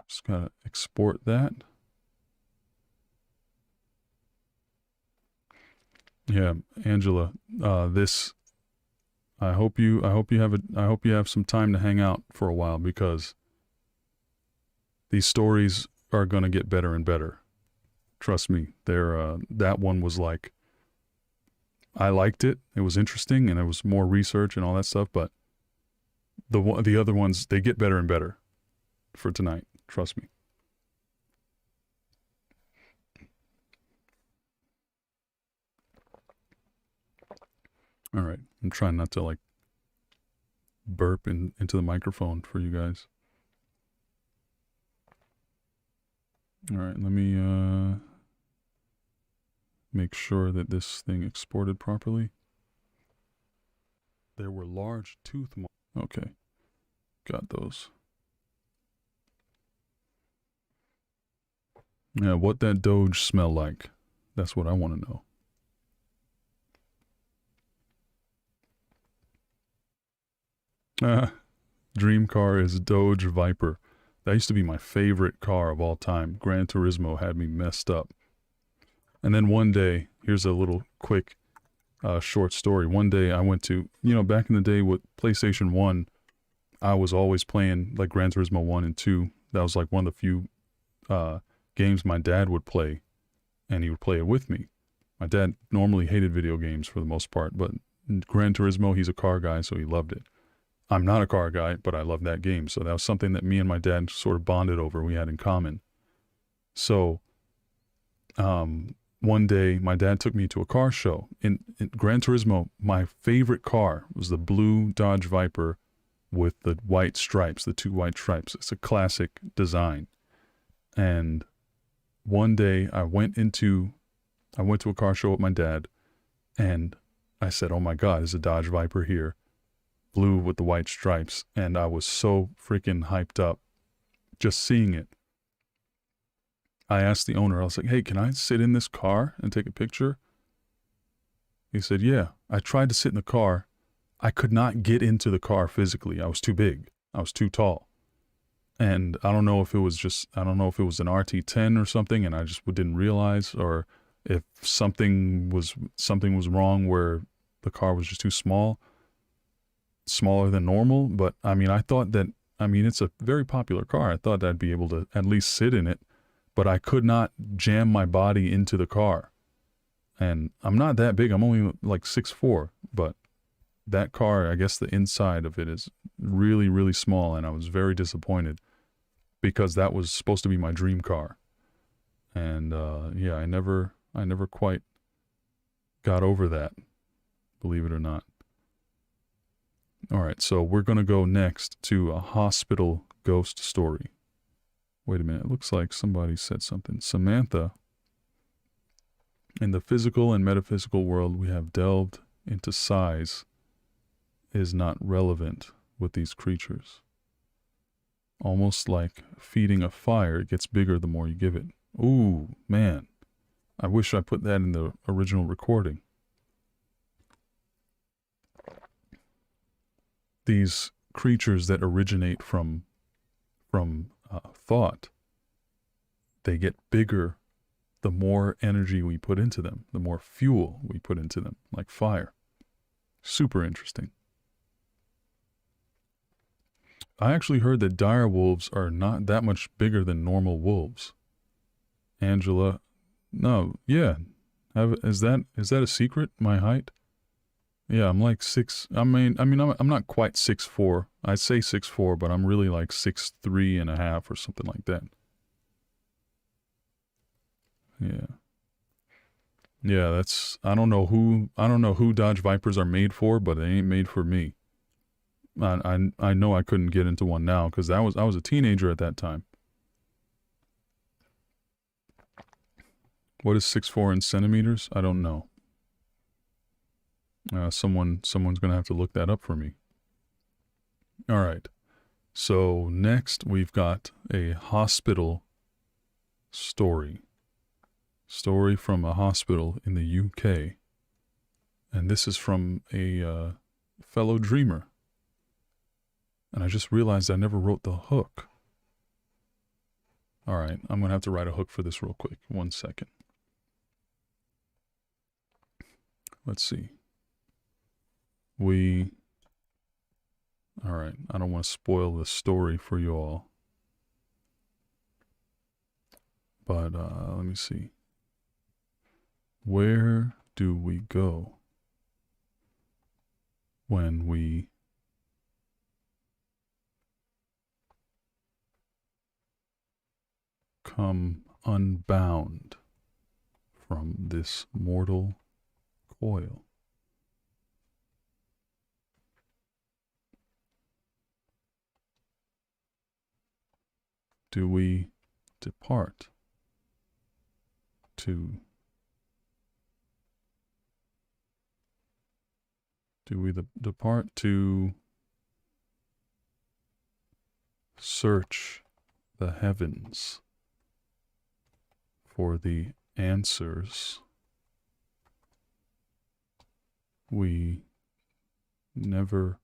Just gotta export that. Yeah, Angela. This. I hope you have some time to hang out for a while, because these stories are gonna get better and better. Trust me. That one was like, I liked it. It was interesting, and it was more research and all that stuff. But the other ones, they get better and better for tonight. Trust me. All right. I'm trying not to like burp into the microphone for you guys. All right. Let me make sure that this thing exported properly. There were large tooth marks. Okay. Got those. Yeah, what that Doge smell like? That's what I want to know. Dream car is Doge Viper. That used to be my favorite car of all time. Gran Turismo had me messed up. And then one day, here's a little quick short story. One day I went to, back in the day with PlayStation 1, I was always playing like Gran Turismo 1 and 2. That was like one of the few games my dad would play, and he would play it with me. My dad normally hated video games for the most part, but Gran Turismo, he's a car guy, so he loved it. I'm not a car guy, but I love that game. So that was something that me and my dad sort of bonded over. We had in common. So one day my dad took me to a car show. In Gran Turismo, my favorite car was the blue Dodge Viper with the white stripes, the two white stripes. It's a classic design. And one day I went to a car show with my dad, and I said, oh my God, there's a Dodge Viper here, blue with the white stripes. And I was so freaking hyped up just seeing it. I asked the owner, I was like, hey, can I sit in this car and take a picture? He said, yeah. I tried to sit in the car. I could not get into the car physically. I was too big. I was too tall. And I don't know if it was an RT10 or something, and I just didn't realize, or if something was wrong where the car was just too small, smaller than normal. But I mean, it's a very popular car. I thought I'd be able to at least sit in it, but I could not jam my body into the car. And I'm not that big. I'm only like 6'4", but that car, I guess the inside of it is really, really small, and I was very disappointed because that was supposed to be my dream car. And yeah, I never quite got over that, believe it or not. All right, so we're going to go next to a hospital ghost story. Wait a minute, it looks like somebody said something. Samantha, in the physical and metaphysical world we have delved into size is not relevant with these creatures. Almost like feeding a fire. It gets bigger the more you give it. Ooh, man. I wish I put that in the original recording. These creatures that originate from thought, they get bigger the more energy we put into them, the more fuel we put into them, like fire. Super interesting. I actually heard that dire wolves are not that much bigger than normal wolves. Angela, no, yeah. Is that a secret? My height? Yeah, I'm like 6. I'm not quite 6'4". I say 6'4", but I'm really like 6'3.5" or something like that. Yeah. Yeah, I don't know who Dodge Vipers are made for, but they ain't made for me. I know I couldn't get into one now because I was a teenager at that time. What is 6'4" in centimeters? I don't know. Someone's gonna have to look that up for me. All right. So next we've got a hospital story. Story from a hospital in the UK. And this is from a fellow dreamer. And I just realized I never wrote the hook. All right, I'm going to have to write a hook for this real quick. 1 second. Let's see. All right, I don't want to spoil the story for you all. But let me see. Where do we go when we come unbound from this mortal coil? Do we depart to depart to search the heavens for the answers we never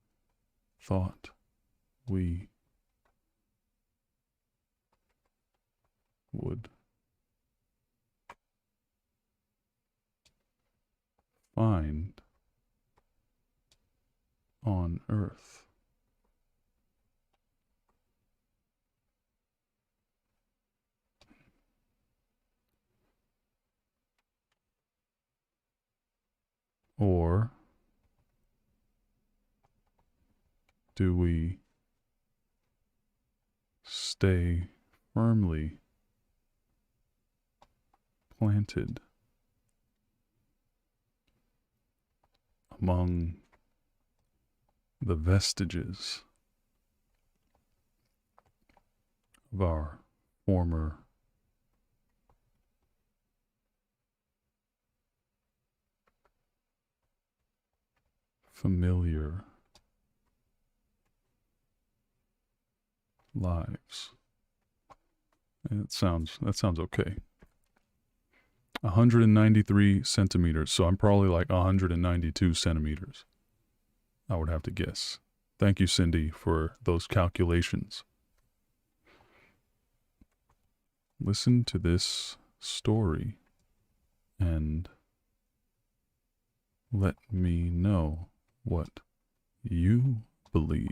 thought we would find on earth? Or do we stay firmly planted among the vestiges of our former familiar lives? That sounds okay. 193 centimeters, so I'm probably like 192 centimeters, I would have to guess. Thank you, Cindy, for those calculations. Listen to this story and let me know what you believe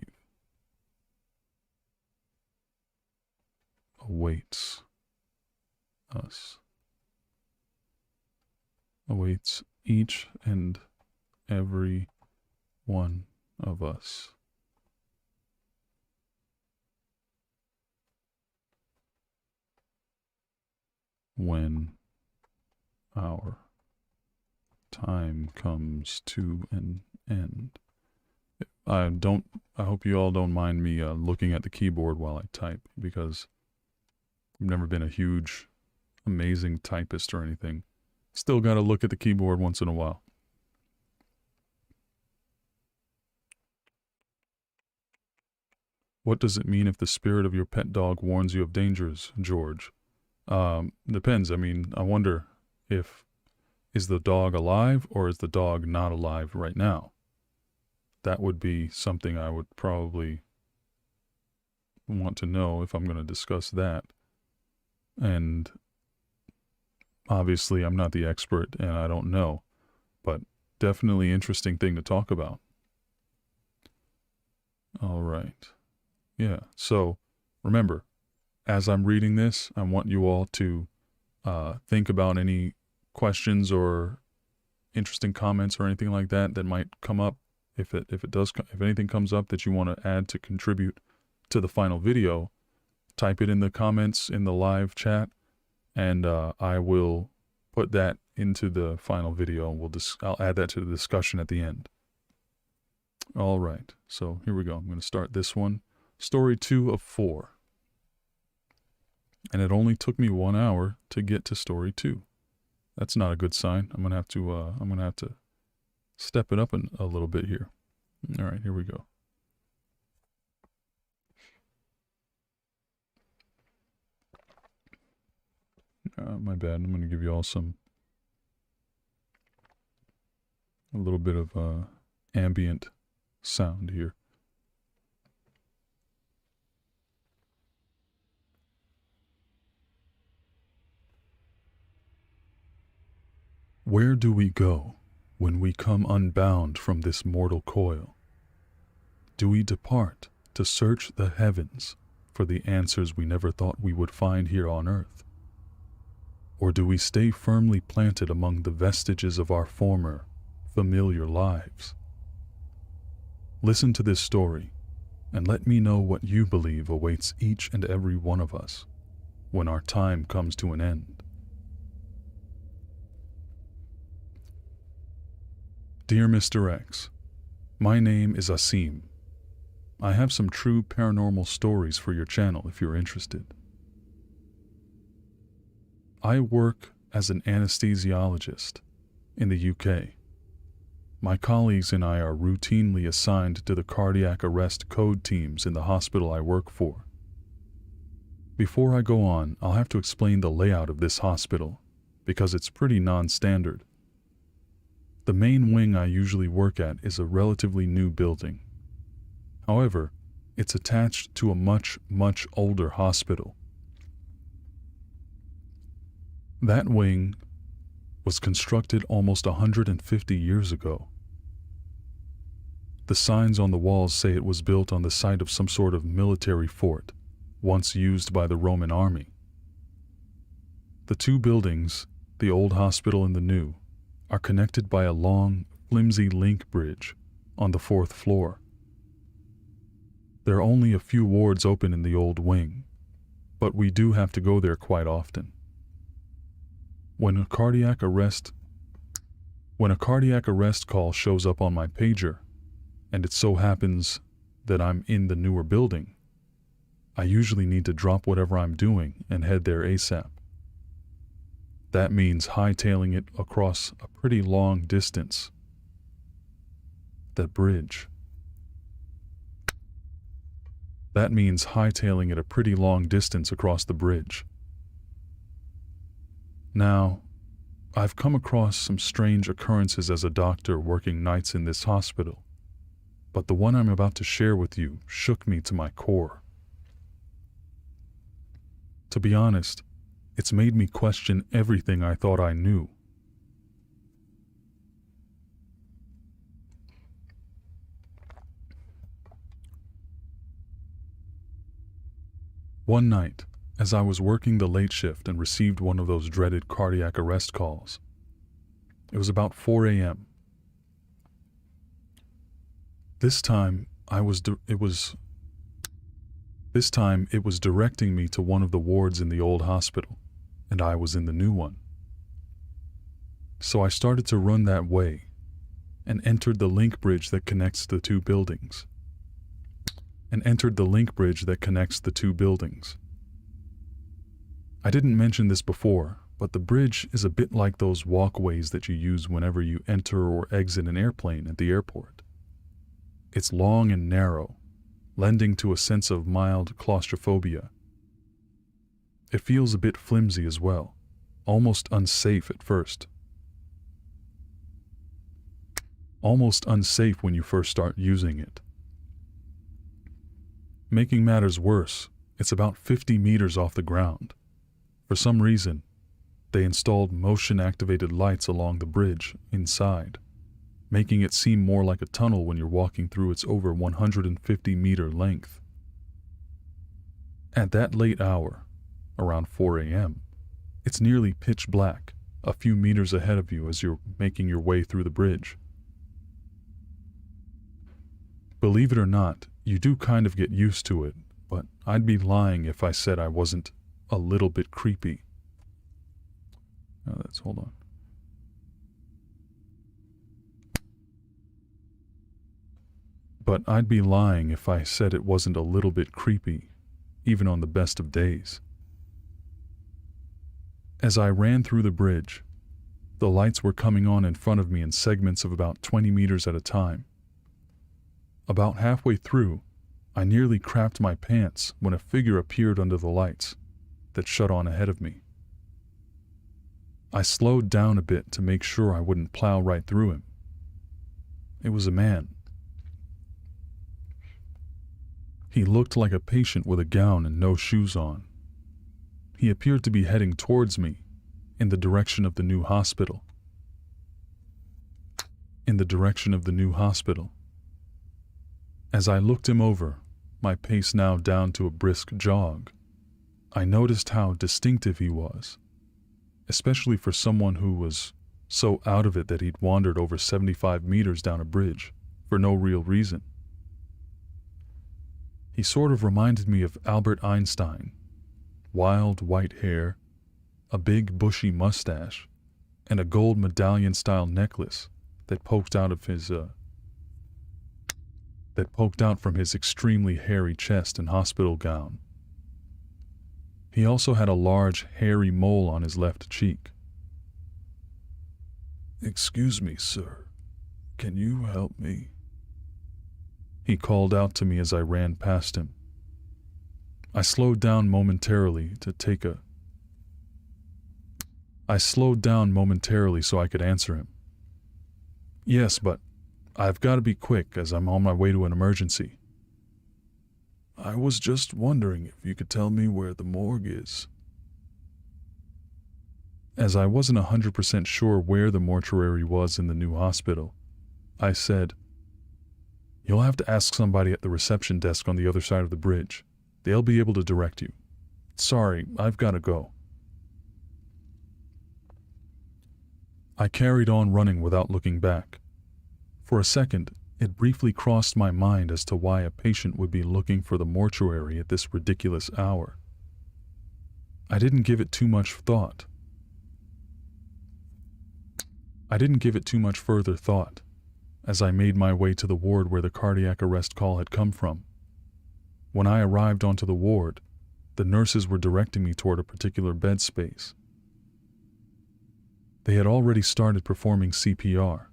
awaits us. Awaits each and every one of us when our time comes to an end. I hope you all don't mind me looking at the keyboard while I type, because I've never been a huge, amazing typist or anything. Still got to look at the keyboard once in a while. What does it mean if the spirit of your pet dog warns you of dangers, George? Depends. I mean, I wonder is the dog alive or is the dog not alive right now? That would be something I would probably want to know if I'm going to discuss that. And obviously, I'm not the expert and I don't know, but definitely interesting thing to talk about. All right. Yeah. So remember, as I'm reading this, I want you all to think about any questions or interesting comments or anything like that that might come up. If anything comes up that you want to add to contribute to the final video, type it in the comments in the live chat, and I will put that into the final video. I'll add that to the discussion at the end. All right, so here we go. I'm going to start this one. Story 2 of 4. And it only took me 1 hour to get to story 2. That's not a good sign. I'm gonna have to step it up a little bit here. All right, here we go. My bad. I'm gonna give you all a little bit of ambient sound here. Where do we go when we come unbound from this mortal coil? Do we depart to search the heavens for the answers we never thought we would find here on earth? Or do we stay firmly planted among the vestiges of our former, familiar lives? Listen to this story and let me know what you believe awaits each and every one of us when our time comes to an end. Dear Mr. X, my name is Asim. I have some true paranormal stories for your channel if you're interested. I work as an anesthesiologist in the UK. My colleagues and I are routinely assigned to the cardiac arrest code teams in the hospital I work for. Before I go on, I'll have to explain the layout of this hospital because it's pretty non-standard. The main wing I usually work at is a relatively new building. However, it's attached to a much, much older hospital. That wing was constructed almost 150 years ago. The signs on the walls say it was built on the site of some sort of military fort, once used by the Roman army. The two buildings, the old hospital and the new, are connected by a long, flimsy link bridge on the 4th floor. There are only a few wards open in the old wing, but we do have to go there quite often. When a cardiac arrest call shows up on my pager, and it so happens that I'm in the newer building, I usually need to drop whatever I'm doing and head there ASAP. That means hightailing it across a pretty long distance. That bridge. That means hightailing it a pretty long distance across the bridge. Now, I've come across some strange occurrences as a doctor working nights in this hospital, but the one I'm about to share with you shook me to my core. To be honest, it's made me question everything I thought I knew. One night, as I was working the late shift and received one of those dreaded cardiac arrest calls, it was about 4 a.m. This time it was directing me to one of the wards in the old hospital, and I was in the new one. So I started to run that way and entered the link bridge that connects the two buildings. I didn't mention this before, but the bridge is a bit like those walkways that you use whenever you enter or exit an airplane at the airport. It's long and narrow, lending to a sense of mild claustrophobia. It feels a bit flimsy as well, almost unsafe at first. Almost unsafe when you first start using it. Making matters worse, it's about 50 meters off the ground. For some reason, they installed motion-activated lights along the bridge inside, making it seem more like a tunnel when you're walking through its over 150-meter length. At that late hour, around 4 a.m., it's nearly pitch black, a few meters ahead of you as you're making your way through the bridge. Believe it or not, you do kind of get used to it, but I'd be lying if I said I wasn't a little bit creepy. Hold on. But I'd be lying if I said it wasn't a little bit creepy, even on the best of days. As I ran through the bridge, the lights were coming on in front of me in segments of about 20 meters at a time. About halfway through, I nearly crapped my pants when a figure appeared under the lights that shut on ahead of me. I slowed down a bit to make sure I wouldn't plow right through him. It was a man. He looked like a patient with a gown and no shoes on. He appeared to be heading towards me, in the direction of the new hospital. As I looked him over, my pace now down to a brisk jog, I noticed how distinctive he was, especially for someone who was so out of it that he'd wandered over 75 meters down a bridge for no real reason. He sort of reminded me of Albert Einstein. Wild white hair, a big bushy mustache, and a gold medallion-style necklace that poked out from his extremely hairy chest and hospital gown. He also had a large, hairy mole on his left cheek. "Excuse me, sir. Can you help me?" He called out to me as I ran past him. I slowed down momentarily so I could answer him. "Yes, but I've got to be quick as I'm on my way to an emergency." "I was just wondering if you could tell me where the morgue is." As I wasn't 100% sure where the mortuary was in the new hospital, I said, "You'll have to ask somebody at the reception desk on the other side of the bridge. They'll be able to direct you. Sorry, I've got to go." I carried on running without looking back. For a second, it briefly crossed my mind as to why a patient would be looking for the mortuary at this ridiculous hour. I didn't give it too much further thought, as I made my way to the ward where the cardiac arrest call had come from. When I arrived onto the ward, the nurses were directing me toward a particular bed space. They had already started performing CPR.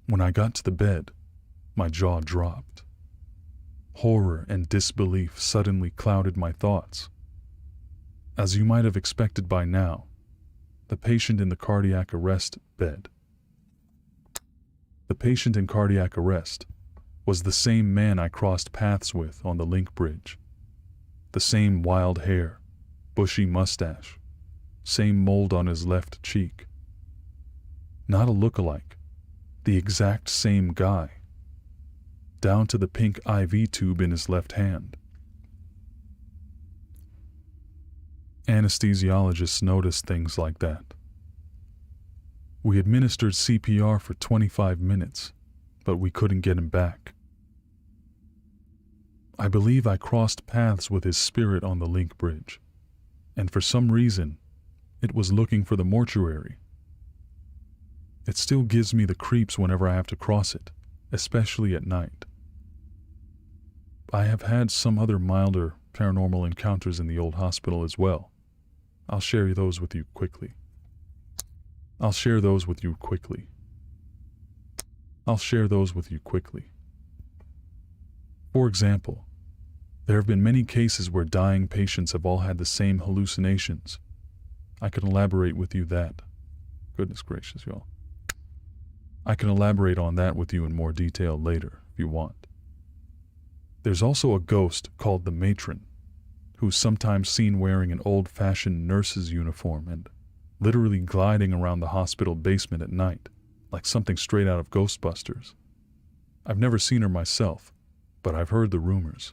When I got to the bed, my jaw dropped. Horror and disbelief suddenly clouded my thoughts. As you might have expected by now, the patient in cardiac arrest was the same man I crossed paths with on the link bridge. The same wild hair, bushy mustache, same mold on his left cheek. Not a look-alike, the exact same guy, down to the pink IV tube in his left hand. Anesthesiologists notice things like that. We administered CPR for 25 minutes, but we couldn't get him back. I believe I crossed paths with his spirit on the link bridge, and for some reason, it was looking for the mortuary. It still gives me the creeps whenever I have to cross it, especially at night. I have had some other milder paranormal encounters in the old hospital as well. I'll share those with you quickly. For example, there have been many cases where dying patients have all had the same hallucinations. I can elaborate with you that. Goodness gracious, y'all. I can elaborate on that with you in more detail later, if you want. There's also a ghost called the matron, who's sometimes seen wearing an old-fashioned nurse's uniform and literally gliding around the hospital basement at night, like something straight out of Ghostbusters. I've never seen her myself, but I've heard the rumors.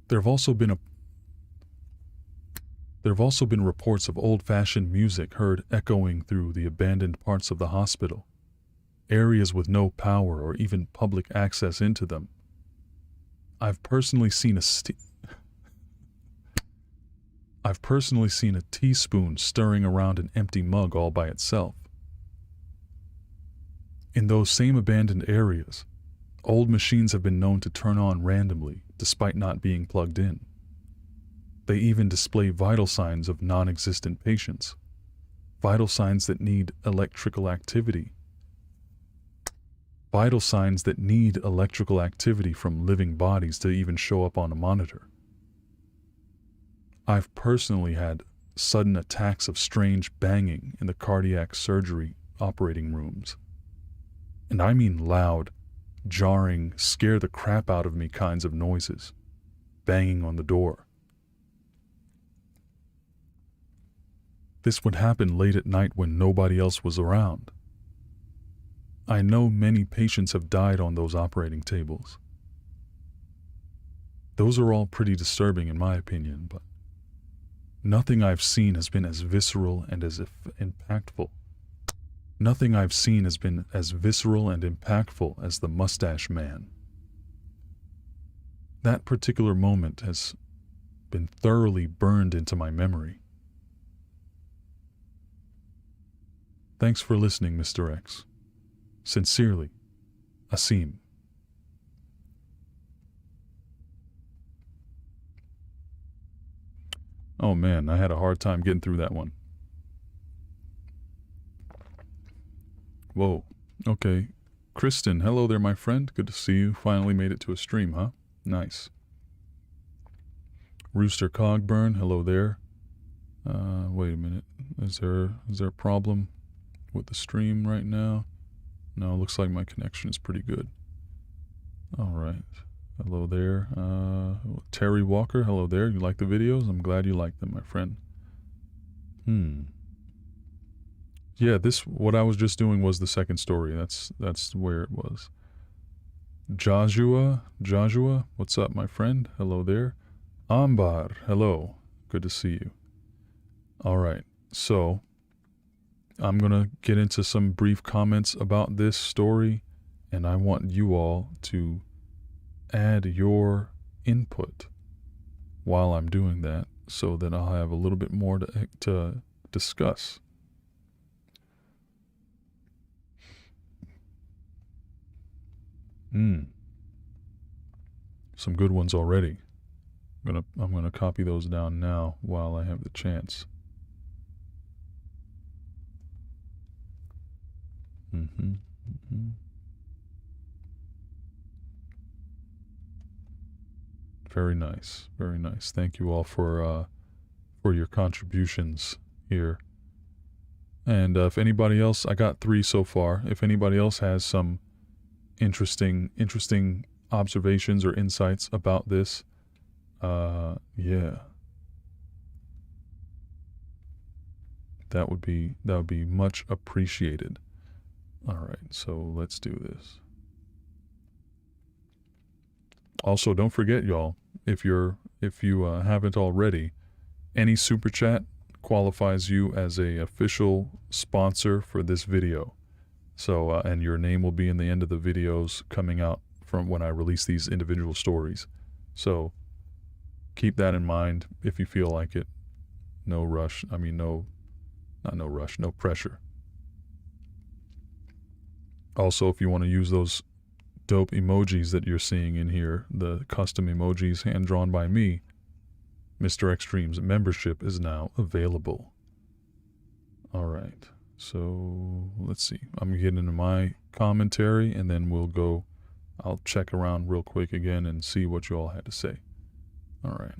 There have also been reports of old-fashioned music heard echoing through the abandoned parts of the hospital, areas with no power or even public access into them. I've personally seen a teaspoon stirring around an empty mug all by itself. In those same abandoned areas, old machines have been known to turn on randomly despite not being plugged in. They even display vital signs of non-existent patients, vital signs that need electrical activity from living bodies to even show up on a monitor. I've personally had sudden attacks of strange banging in the cardiac surgery operating rooms. And I mean loud, jarring, scare the crap out of me kinds of noises, banging on the door. This would happen late at night when nobody else was around. I know many patients have died on those operating tables. Those are all pretty disturbing in my opinion, but nothing I've seen has been as visceral and as impactful. Nothing I've seen has been as visceral and impactful as the mustache man. That particular moment has been thoroughly burned into my memory. Thanks for listening, Mr. X. Sincerely, Asim. Oh man, I had a hard time getting through that one. Whoa. Okay. Kristen, hello there, my friend. Good to see you. Finally made it to a stream, huh? Nice. Rooster Cogburn, hello there. Wait a minute. Is there a problem with the stream right now? No, it looks like my connection is pretty good. All right. Hello there. Terry Walker, hello there. You like the videos? I'm glad you like them, my friend. Yeah, what I was just doing was the second story. That's where it was. Joshua, what's up, my friend? Hello there. Ambar, hello. Good to see you. All right, so I'm going to get into some brief comments about this story, and I want you all to add your input while I'm doing that so that I'll have a little bit more to discuss. Some good ones already. I'm gonna copy those down now while I have the chance. Very nice, very nice. Thank you all for your contributions here. And if anybody else, I got 3 so far. If anybody else has some interesting observations or insights about this, yeah, that would be much appreciated. All right, so let's do this. Also, don't forget, y'all, if you haven't already, any super chat qualifies you as a official sponsor for this video. So, and your name will be in the end of the videos coming out from when I release these individual stories. So, keep that in mind if you feel like it. No rush. I mean, no pressure. Also, if you want to use those dope emojis that you're seeing in here, the custom emojis hand-drawn by me, Mr. Extreme's membership is now available. All right. So let's see. I'm getting into my commentary, and then we'll go I'll check around real quick again and see what you all had to say. All right.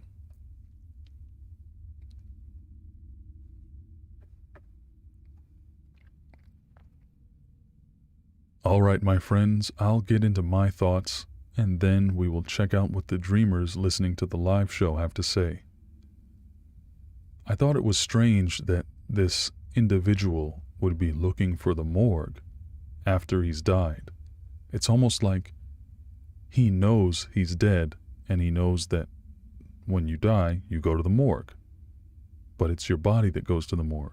All right, my friends, I'll get into my thoughts, and then we will check out what the dreamers listening to the live show have to say. I thought it was strange that this individual would be looking for the morgue after he's died. It's almost like he knows he's dead, and he knows that when you die, you go to the morgue. But it's your body that goes to the morgue.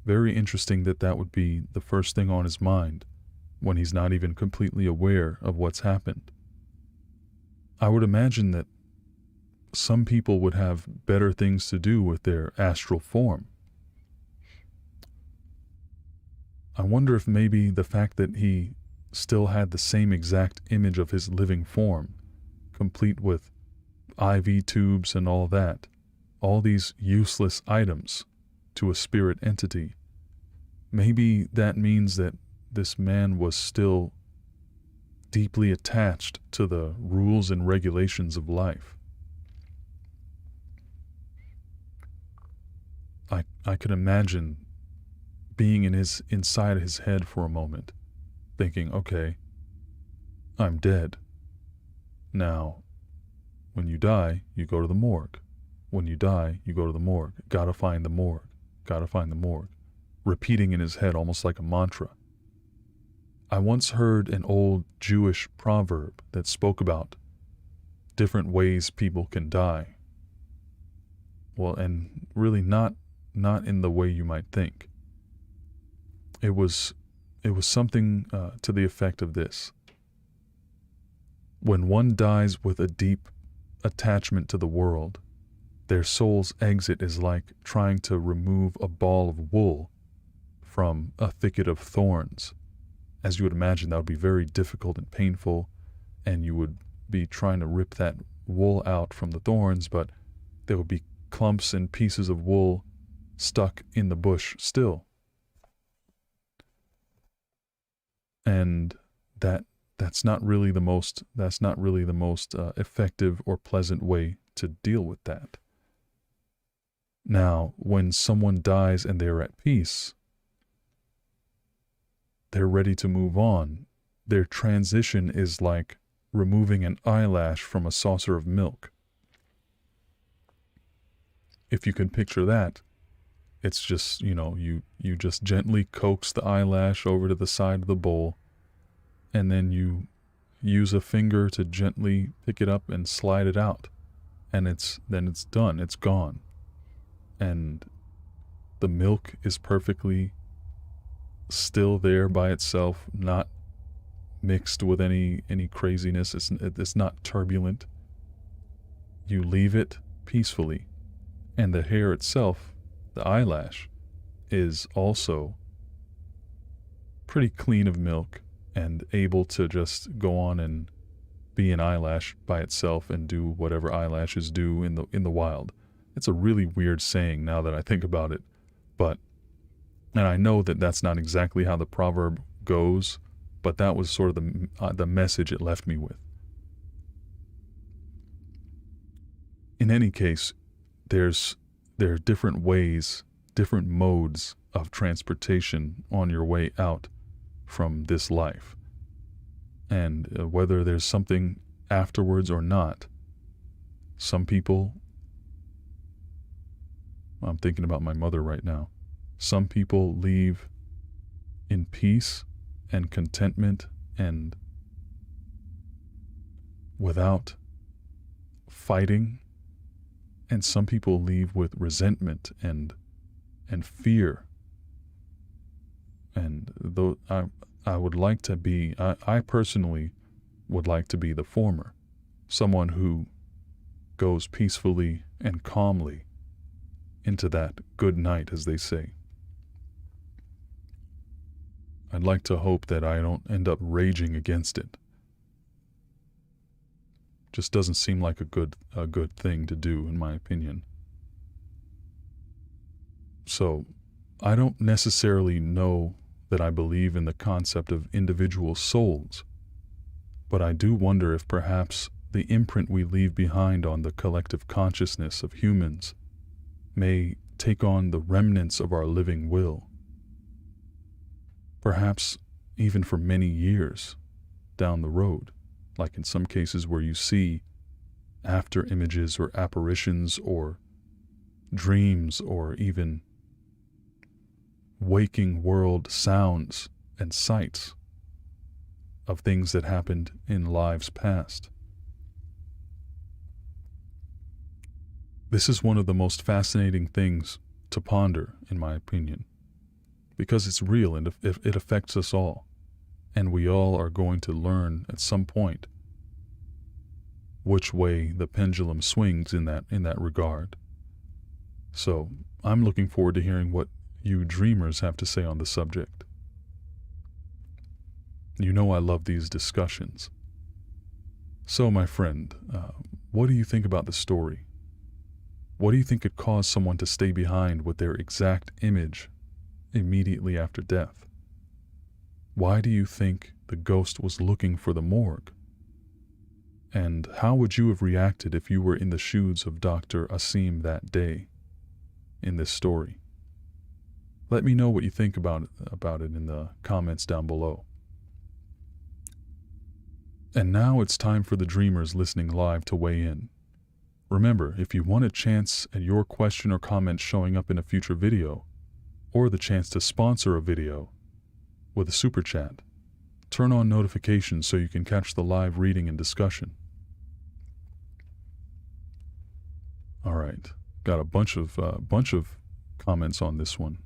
Very interesting that that would be the first thing on his mind when he's not even completely aware of what's happened. I would imagine that some people would have better things to do with their astral form. I wonder if maybe the fact that he still had the same exact image of his living form, complete with IV tubes and all that, all these useless items to a spirit entity, maybe that means that this man was still deeply attached to the rules and regulations of life. I could imagine being inside his head for a moment, thinking, okay, I'm dead. Now, when you die, you go to the morgue. When you die, you go to the morgue. Gotta find the morgue. Gotta find the morgue. Repeating in his head almost like a mantra. I once heard an old Jewish proverb that spoke about different ways people can die. Well, and really not in the way you might think. It was something to the effect of this. When one dies with a deep attachment to the world, their soul's exit is like trying to remove a ball of wool from a thicket of thorns. As you would imagine, that would be very difficult and painful, and you would be trying to rip that wool out from the thorns, but there would be clumps and pieces of wool stuck in the bush still. And that's not really the most effective or pleasant way to deal with that. Now, when someone dies and they're at peace, they're ready to move on. Their transition is like removing an eyelash from a saucer of milk. If you can picture that, it's just, you just gently coax the eyelash over to the side of the bowl, and then you use a finger to gently pick it up and slide it out. And then it's done, it's gone. And the milk is perfectly still there by itself, not mixed with any craziness. It's not turbulent. You leave it peacefully, and the hair itself, the eyelash, is also pretty clean of milk and able to just go on and be an eyelash by itself and do whatever eyelashes do in the wild. It's a really weird saying now that I think about it, and I know that that's not exactly how the proverb goes, but that was sort of the message it left me with. In any case, there are different ways, different modes of transportation on your way out from this life. And whether there's something afterwards or not, some people, I'm thinking about my mother right now, some people leave in peace and contentment and without fighting, and some people leave with resentment and fear. And though I would like to be, I personally would like to be the former, someone who goes peacefully and calmly into that good night, as they say. I'd like to hope that I don't end up raging against it. Just doesn't seem like a good thing to do, in my opinion. So, I don't necessarily know that I believe in the concept of individual souls, But I do wonder if perhaps the imprint we leave behind on the collective consciousness of humans may take on the remnants of our living will. Perhaps even for many years down the road, like in some cases where you see after images or apparitions or dreams or even waking world sounds and sights of things that happened in lives past. This is one of the most fascinating things to ponder, in my opinion, because it's real and it affects us all, and we all are going to learn at some point which way the pendulum swings in that regard. So I'm looking forward to hearing what you dreamers have to say on the subject. You know I love these discussions. So, my friend, what do you think about the story? What do you think could cause someone to stay behind with their exact image immediately after death? Why do you think the ghost was looking for the morgue? And how would you have reacted if you were in the shoes of Dr. Asim that day in this story? Let me know what you think about it in the comments down below. And now it's time for the dreamers listening live to weigh in. Remember, if you want a chance at your question or comment showing up in a future video, or the chance to sponsor a video with a super chat, turn on notifications so you can catch the live reading and discussion. All right, got a bunch of comments on this one.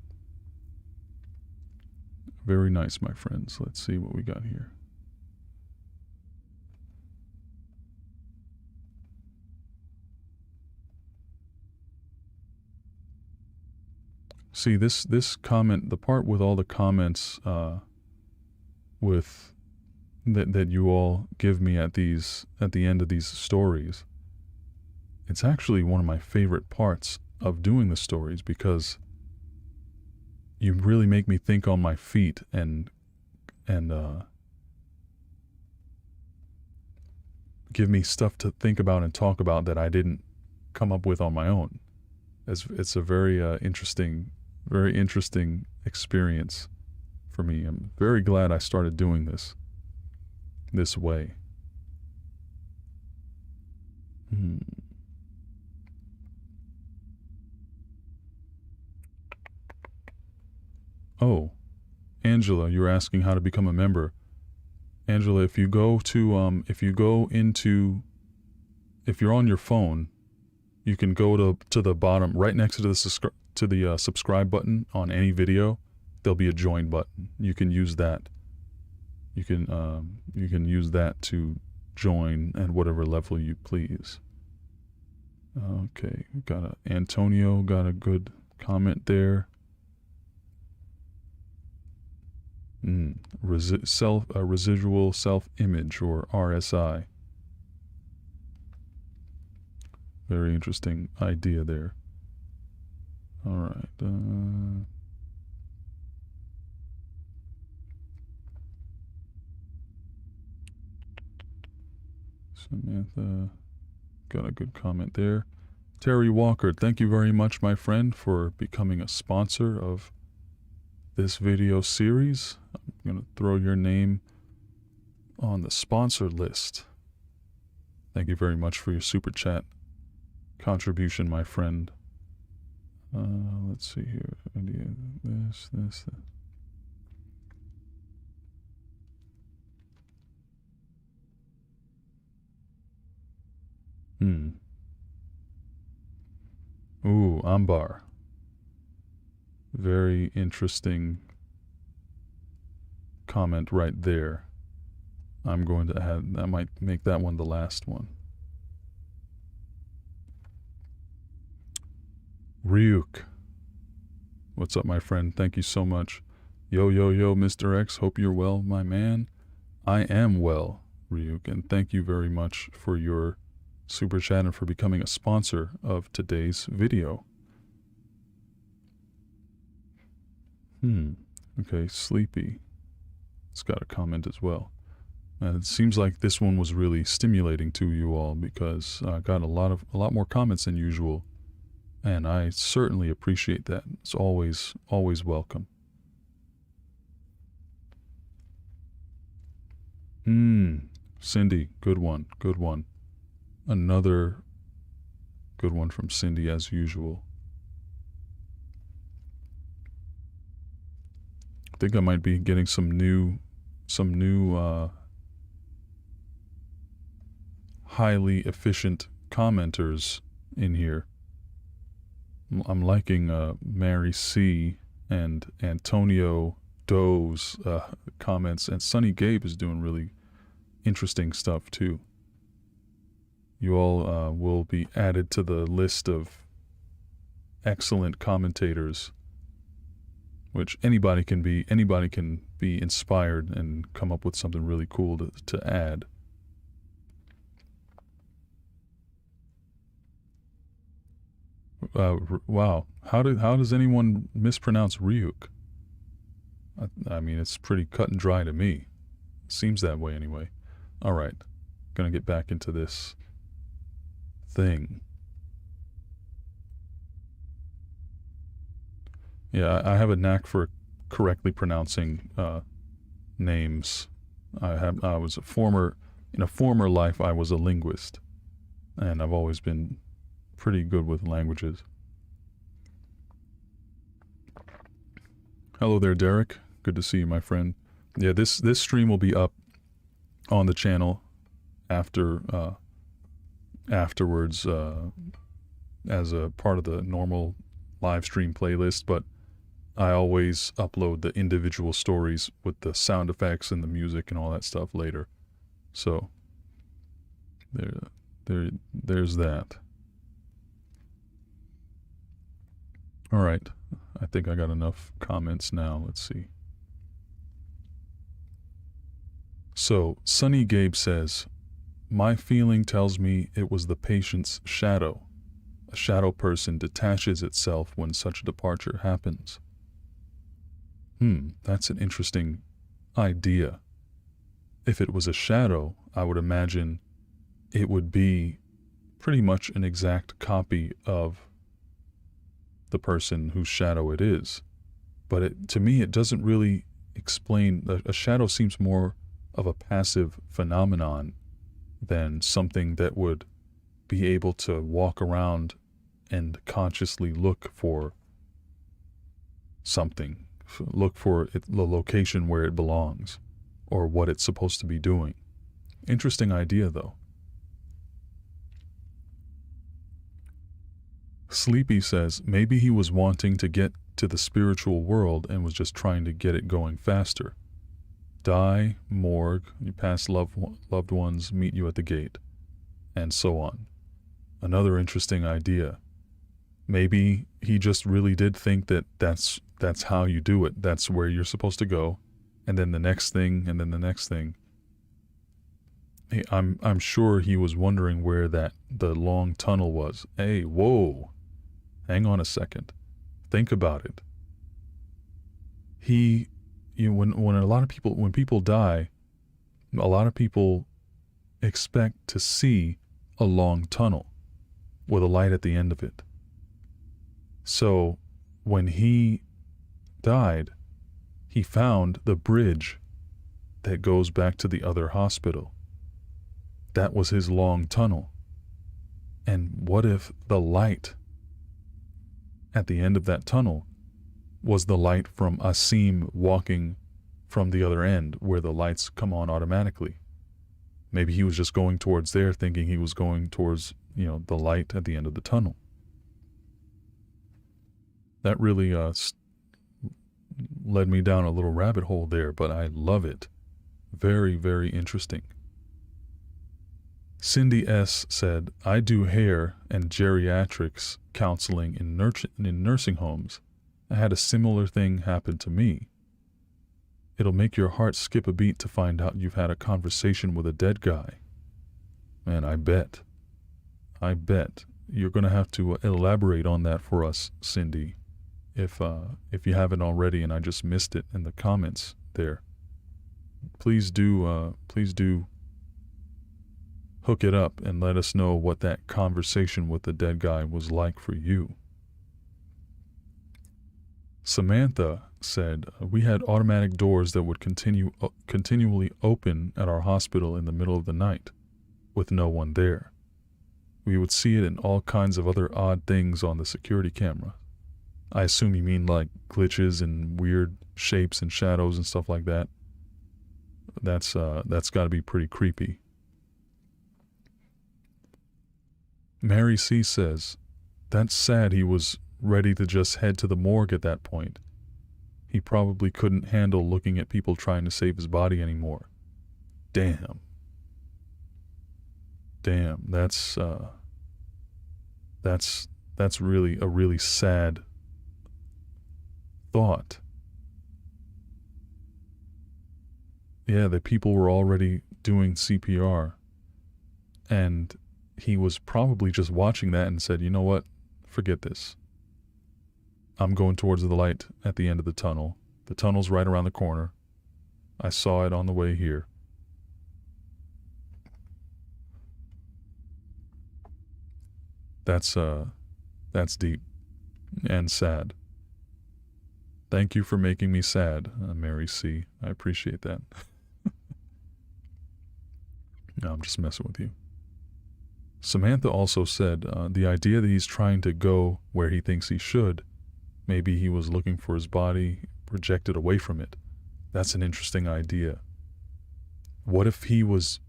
Very nice, my friends. Let's see what we got here. See, this comment, the part with all the comments with that you all give me at the end of these stories, it's actually one of my favorite parts of doing the stories, because you really make me think on my feet and give me stuff to think about and talk about that I didn't come up with on my own. It's a very interesting experience for me. I'm very glad I started doing this way. Oh, Angela, you're asking how to become a member. Angela, if you're on your phone, you can go to the bottom, right next to the subscribe button on any video. There'll be a join button. You can use that. You can use that to join at whatever level you please. Okay, Antonio got a good comment there. Residual self-image, or RSI. Very interesting idea there. All right. Samantha got a good comment there. Terry Walker, thank you very much, my friend, for becoming a sponsor of this video series. I'm going to throw your name on the sponsor list. Thank you very much for your super chat contribution, my friend. Let's see here. This. Ooh, Ambar. Very interesting comment right there. I'm going to add, I might make that one the last one. Ryuk. What's up, my friend? Thank you so much. Yo, Mr. X. Hope you're well, my man. I am well, Ryuk, and thank you very much for your super chat and for becoming a sponsor of today's video. Okay, Sleepy. It's got a comment as well. And it seems like this one was really stimulating to you all because I got a lot more comments than usual, and I certainly appreciate that. It's always welcome. Cindy, good one. Another good one from Cindy as usual. I think I might be getting some new highly efficient commenters in here. I'm liking Mary C and Antonio Doe's comments, and Sunny Gabe is doing really interesting stuff too. You all will be added to the list of excellent commentators, which anybody can be inspired and come up with something really cool to add. Wow, how does anyone mispronounce Ryuk? I mean, it's pretty cut and dry to me. Seems that way anyway. All right, gonna get back into this thing. Yeah, I have a knack for correctly pronouncing names. In a former life, I was a linguist, and I've always been pretty good with languages. Hello there, Derek. Good to see you, my friend. Yeah, this stream will be up on the channel afterwards as a part of the normal live stream playlist, but I always upload the individual stories with the sound effects and the music and all that stuff later. So there's that. All right. I think I got enough comments now. Let's see. So, Sunny Gabe says, my feeling tells me it was the patient's shadow. A shadow person detaches itself when such a departure happens. That's an interesting idea. If it was a shadow, I would imagine it would be pretty much an exact copy of the person whose shadow it is. But to me, it doesn't really explain. A shadow seems more of a passive phenomenon than something that would be able to walk around and consciously look for something, look for the location where it belongs or what it's supposed to be doing. Interesting idea, though. Sleepy says, maybe he was wanting to get to the spiritual world and was just trying to get it going faster. Die, morgue, you pass loved ones, meet you at the gate, and so on. Another interesting idea. Maybe he just really did think that that's how you do it. That's where you're supposed to go, and then the next thing, and then the next thing. I'm sure he was wondering where the long tunnel was. Hey, whoa. Hang on a second. Think about it. When people die, a lot of people expect to see a long tunnel with a light at the end of it. So when he died, he found the bridge that goes back to the other hospital. That was his long tunnel. And what if the light at the end of that tunnel was the light from Asim walking from the other end where the lights come on automatically? Maybe he was just going towards there thinking he was going towards, the light at the end of the tunnel. That really led me down a little rabbit hole there, but I love it. Very, very interesting. Cindy S. said, I do hair and geriatrics counseling in nursing homes. I had a similar thing happen to me. It'll make your heart skip a beat to find out you've had a conversation with a dead guy. Man, I bet. You're going to have to elaborate on that for us, Cindy, if you haven't already and I just missed it in the comments there. please do hook it up and let us know what that conversation with the dead guy was like for you. Samantha said, we had automatic doors that would continually open at our hospital in the middle of the night, with no one there. We would see it in all kinds of other odd things on the security camera. I assume you mean like glitches and weird shapes and shadows and stuff like that. That's got to be pretty creepy. Mary C. says, that's sad he was ready to just head to the morgue at that point. He probably couldn't handle looking at people trying to save his body anymore. Damn. That's really a really sad thought. Yeah, the people were already doing CPR, and he was probably just watching that and said, you know what, forget this. I'm going towards the light at the end of the tunnel. The tunnel's right around the corner. I saw it on the way here. That's deep and sad. Thank you for making me sad, Mary C. I appreciate that. No, I'm just messing with you. Samantha also said, the idea that he's trying to go where he thinks he should, maybe he was looking for his body projected away from it. That's an interesting idea. What if he was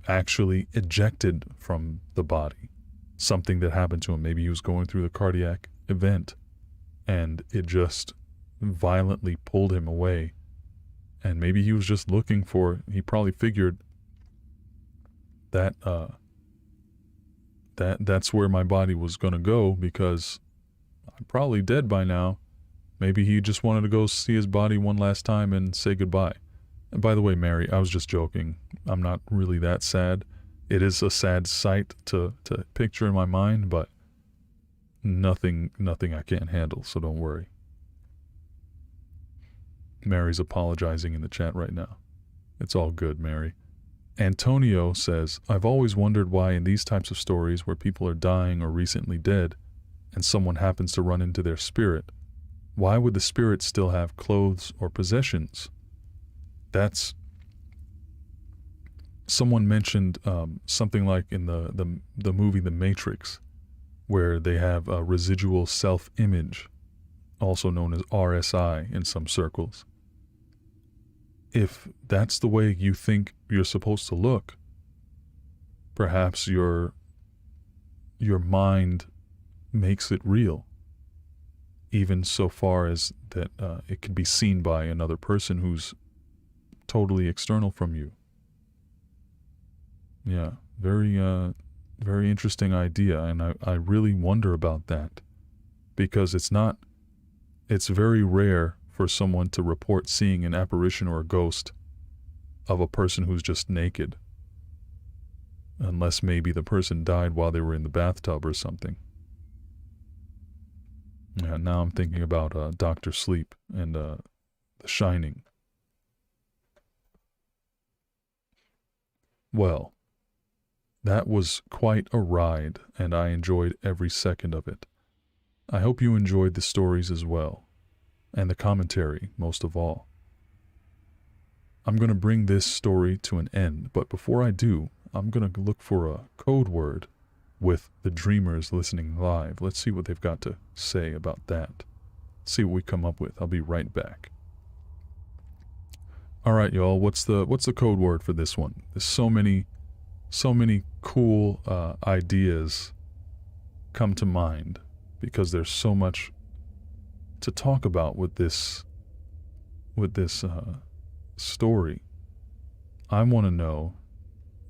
actually ejected from the body? Something that happened to him. Maybe he was going through the cardiac event and it just violently pulled him away. And maybe he was just looking for, he probably figured that that's where my body was going to go because I'm probably dead by now. Maybe he just wanted to go see his body one last time and say goodbye. And by the way, Mary, I was just joking. I'm not really that sad. It is a sad sight to picture in my mind, but nothing I can't handle, so don't worry. Mary's apologizing in the chat right now. It's all good, Mary. Antonio says, I've always wondered why in these types of stories where people are dying or recently dead and someone happens to run into their spirit, why would the spirit still have clothes or possessions? That's... Someone mentioned something like in the movie The Matrix, where they have a residual self-image, also known as RSI in some circles. If that's the way you think you're supposed to look, perhaps your mind makes it real, even so far as that it can be seen by another person who's totally external from you. Yeah, very interesting idea, and I really wonder about that, because it's very rare for someone to report seeing an apparition or a ghost of a person who's just naked, unless maybe the person died while they were in the bathtub or something. Yeah, now I'm thinking about Dr. Sleep and The Shining. Well, that was quite a ride, and I enjoyed every second of it. I hope you enjoyed the stories as well, and the commentary most of all. I'm going to bring this story to an end, but before I do, I'm going to look for a code word with the dreamers listening live. Let's see what they've got to say about that. See what we come up with. I'll be right back. All right, y'all. What's the code word for this one? There's so many cool ideas come to mind because there's so much to talk about with this story. I want to know,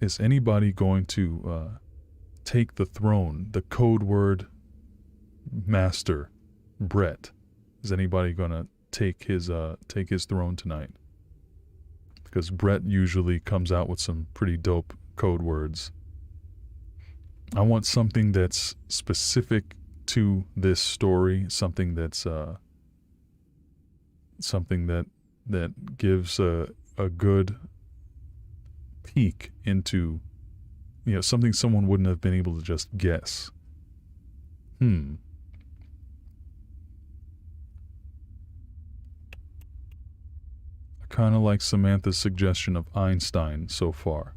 is anybody going to take the throne, the code word master, Brett? Is anybody going to take his throne tonight? Because Brett usually comes out with some pretty dope code words. I want something that's specific to this story, something that's something that gives a good peek into, something someone wouldn't have been able to just guess. I kind of like Samantha's suggestion of Einstein so far.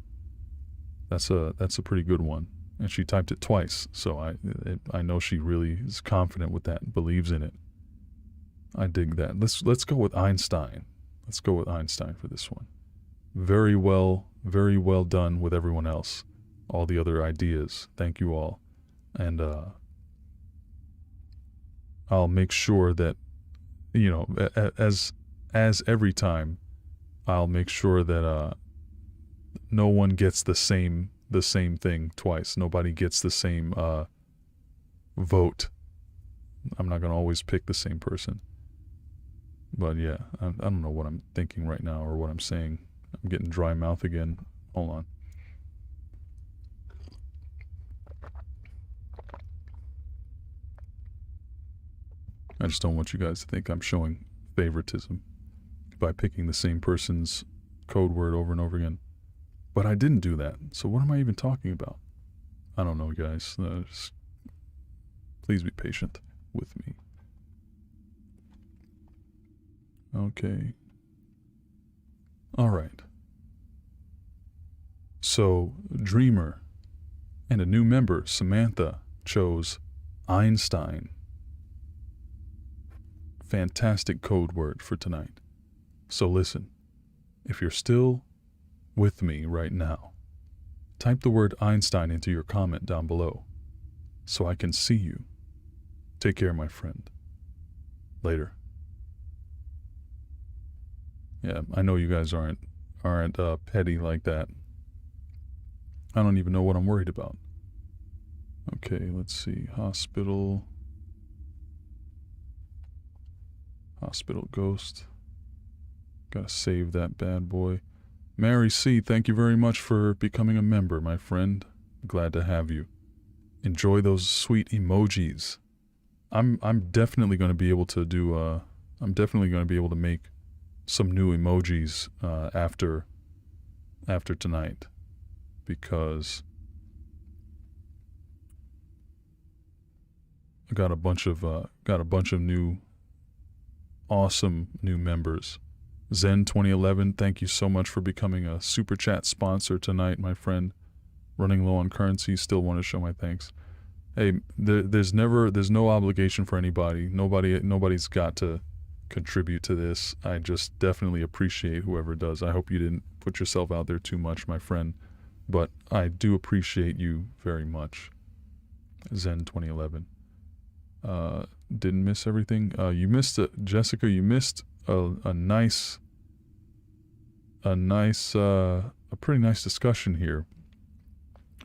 That's a pretty good one. And she typed it twice, so I know she really is confident with that, believes in it. I dig that. Let's go with Einstein. Let's go with Einstein for this one. Very well done with everyone else. All the other ideas. Thank you all. And I'll make sure that, as every time, I'll make sure that no one gets the same thing twice. Nobody gets the same vote. I'm not gonna always pick the same person. But yeah, I don't know what I'm thinking right now or what I'm saying. I'm getting dry mouth again. Hold on. I just don't want you guys to think I'm showing favoritism by picking the same person's code word over and over again. But I didn't do that. So what am I even talking about? I don't know, guys. Just please be patient with me. Okay. All right. So, Dreamer and a new member, Samantha, chose Einstein. Fantastic code word for tonight. So listen, if you're still with me right now, type the word Einstein into your comment down below so I can see you. Take care, my friend. Later. Yeah, I know you guys aren't petty like that. I don't even know what I'm worried about. Okay, let's see. Hospital ghost. Gotta save that bad boy. Mary C., thank you very much for becoming a member, my friend. Glad to have you. Enjoy those sweet emojis. I'm definitely going to be able to do. I'm definitely going to be able to make some new emojis after tonight, because I got a bunch of new awesome new members. Zen 2011, thank you so much for becoming a super chat sponsor tonight, my friend. Running low on currency, still want to show my thanks. Hey, there's no obligation for anybody. Nobody's got to contribute to this. I just definitely appreciate whoever does. I hope you didn't put yourself out there too much, my friend, but I do appreciate you very much. Zen 2011. Didn't miss everything. You missed Jessica. You missed a pretty nice discussion here.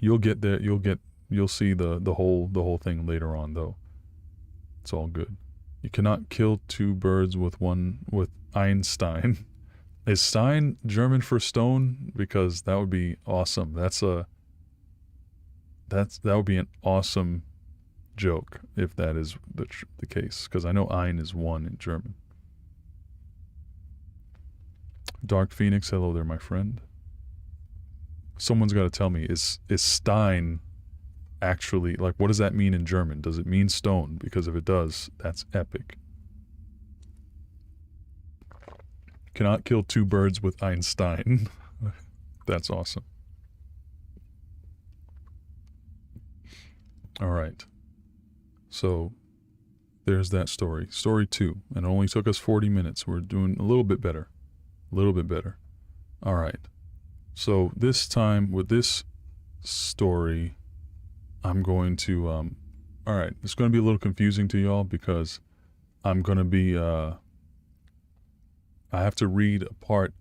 You'll get there. You'll see the whole thing later on, though. It's all good. You cannot kill two birds with Einstein. Is Stein German for stone? Because that would be awesome. That would be an awesome joke if that is the case, because I know Ein is one in German. Dark Phoenix, hello there, my friend. Someone's got to tell me, is Stein actually, like, what does that mean in German? Does it mean stone? Because if it does, that's epic. Cannot kill two birds with Einstein. That's awesome. All right. So there's that story. Story 2. And it only took us 40 minutes. We're doing a little bit better. A little bit better. All right. So this time with this story, I'm going to, all right, it's going to be a little confusing to y'all because I'm going to be, I have to read a part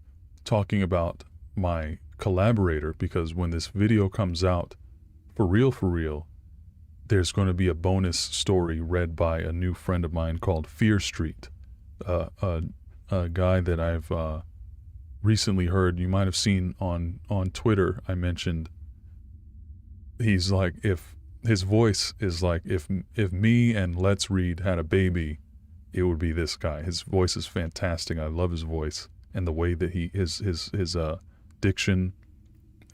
talking about my collaborator, because when this video comes out, for real, there's going to be a bonus story read by a new friend of mine called Fear Street, a guy that I've recently heard. You might have seen on Twitter. I mentioned he's like, if his voice is like, if me and Let's Read had a baby, it would be this guy. His voice is fantastic. I love his voice and the way that his diction,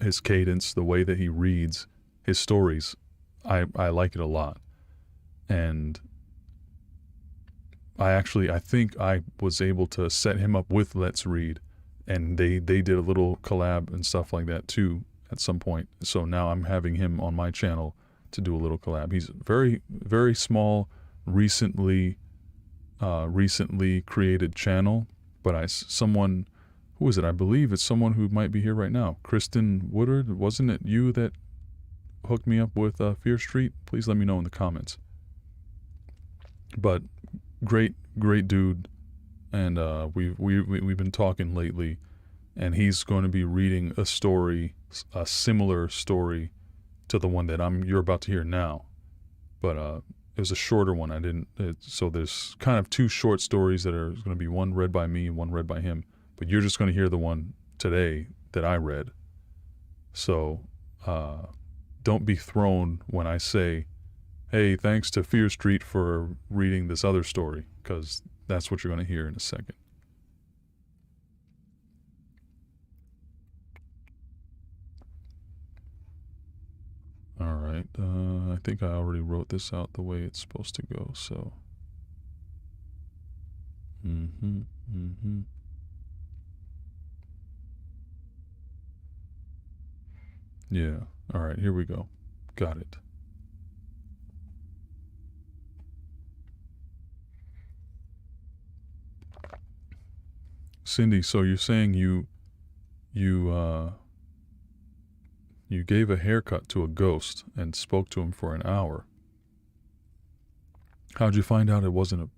his cadence, the way that he reads his stories, I like it a lot. And I think I was able to set him up with Let's Read, and they did a little collab and stuff like that too at some point. So now I'm having him on my channel to do a little collab. He's very, very small, recently created channel, but someone, who is it? I believe it's someone who might be here right now. Kristen Woodard, wasn't it you that hooked me up with Fear Street? Please let me know in the comments. But great dude, and we've been talking lately, and he's going to be reading a story, a similar story to the one that you're about to hear now, but it was a shorter one. So there's kind of two short stories that are going to be one read by me and one read by him, but you're just going to hear the one today that I read. So don't be thrown when I say, hey, thanks to Fear Street for reading this other story, because that's what you're going to hear in a second. All right, I think I already wrote this out the way it's supposed to go, so. Yeah, all right, here we go. Got it. Cindy, so you're saying you gave a haircut to a ghost and spoke to him for an hour. How'd you find out it wasn't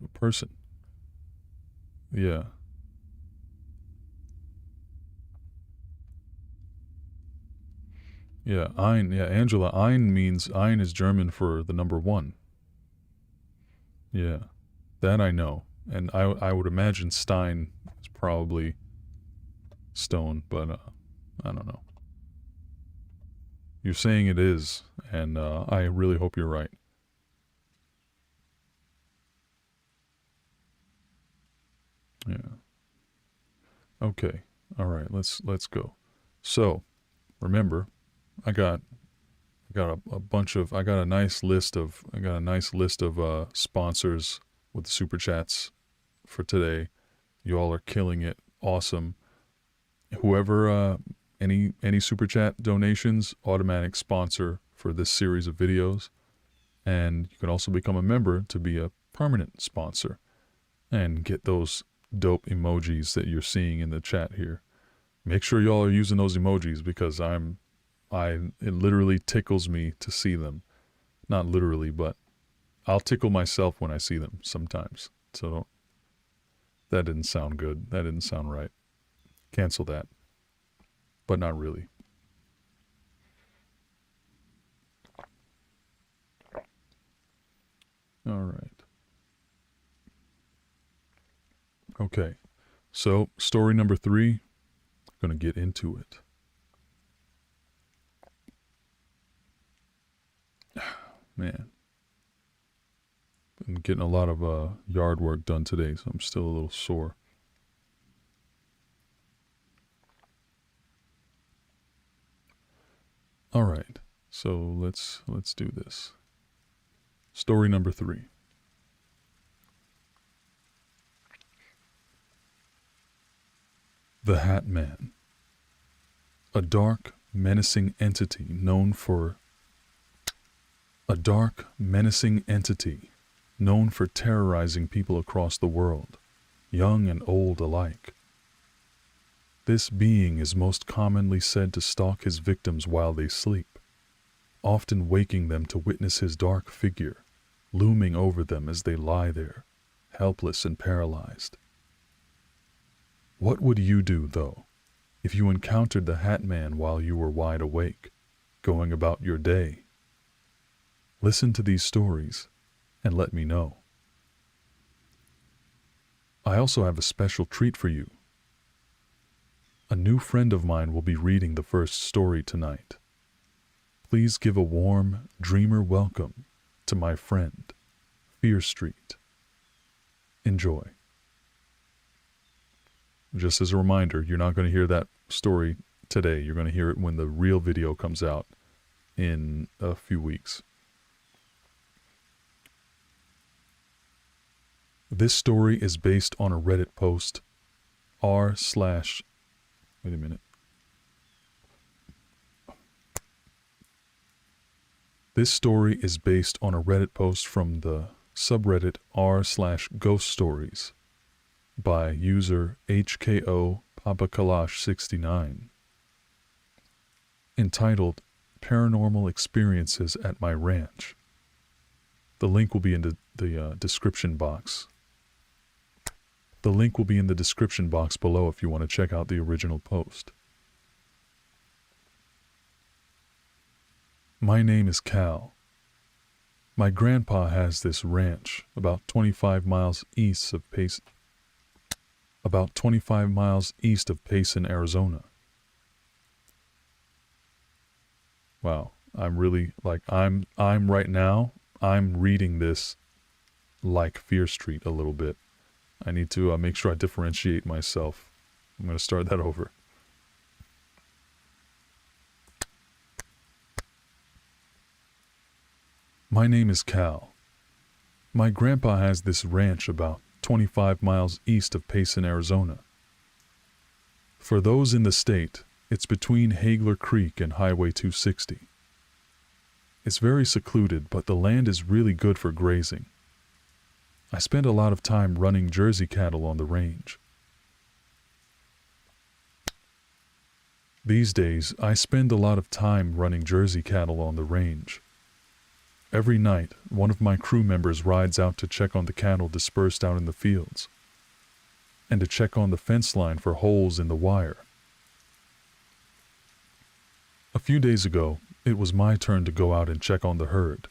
a person? Yeah. Yeah, Ein, yeah, Angela, Ein is German for the number 1. Yeah, that I know. And I would imagine Stein is probably stone, but I don't know. You're saying it is, and I really hope you're right. Yeah. Okay. All right. Let's go. So, remember, I got a nice list of sponsors with the super chats for today. You all are killing it. Awesome. Whoever any super chat donations, automatic sponsor for this series of videos. And you can also become a member to be a permanent sponsor and get those dope emojis that you're seeing in the chat here. Make sure y'all are using those emojis, because it literally tickles me to see them. Not literally, but I'll tickle myself when I see them sometimes. So that didn't sound good. That didn't sound right. Cancel that. But not really. All right. Okay. So, story number 3, going to get into it. Man. Been getting a lot of yard work done today, so I'm still a little sore. All right. So, let's do this. Story number 3. The Hat Man. A dark, menacing entity known for terrorizing people across the world, young and old alike. This being is most commonly said to stalk his victims while they sleep, often waking them to witness his dark figure, looming over them as they lie there, helpless and paralyzed. What would you do, though, if you encountered the Hat Man while you were wide awake, going about your day? Listen to these stories and let me know. I also have a special treat for you. A new friend of mine will be reading the first story tonight. Please give a warm, dreamer welcome to my friend, Fear Street. Enjoy. Just as a reminder, you're not going to hear that story today. You're going to hear it when the real video comes out in a few weeks. This story is based on a Reddit post r slash, wait a minute. This story is based on a Reddit post from the subreddit r/ghost stories by user HKO Papakalash69, entitled Paranormal Experiences at My Ranch. The link will be in the description box. The link will be in the description box below if you want to check out the original post. My name is Cal. My grandpa has this ranch about 25 miles east of Payson, Arizona. Wow, I'm really I'm right now, I'm reading this like Fear Street a little bit. I need to make sure I differentiate myself. I'm going to start that over. My name is Cal. My grandpa has this ranch about 25 miles east of Payson, Arizona. For those in the state, it's between Hagler Creek and Highway 260. It's very secluded, but the land is really good for grazing. I spend a lot of time running Jersey cattle on the range. These days, I spend a lot of time running Jersey cattle on the range. Every night, one of my crew members rides out to check on the cattle dispersed out in the fields, and to check on the fence line for holes in the wire. A few days ago, it was my turn to go out and check on the herd.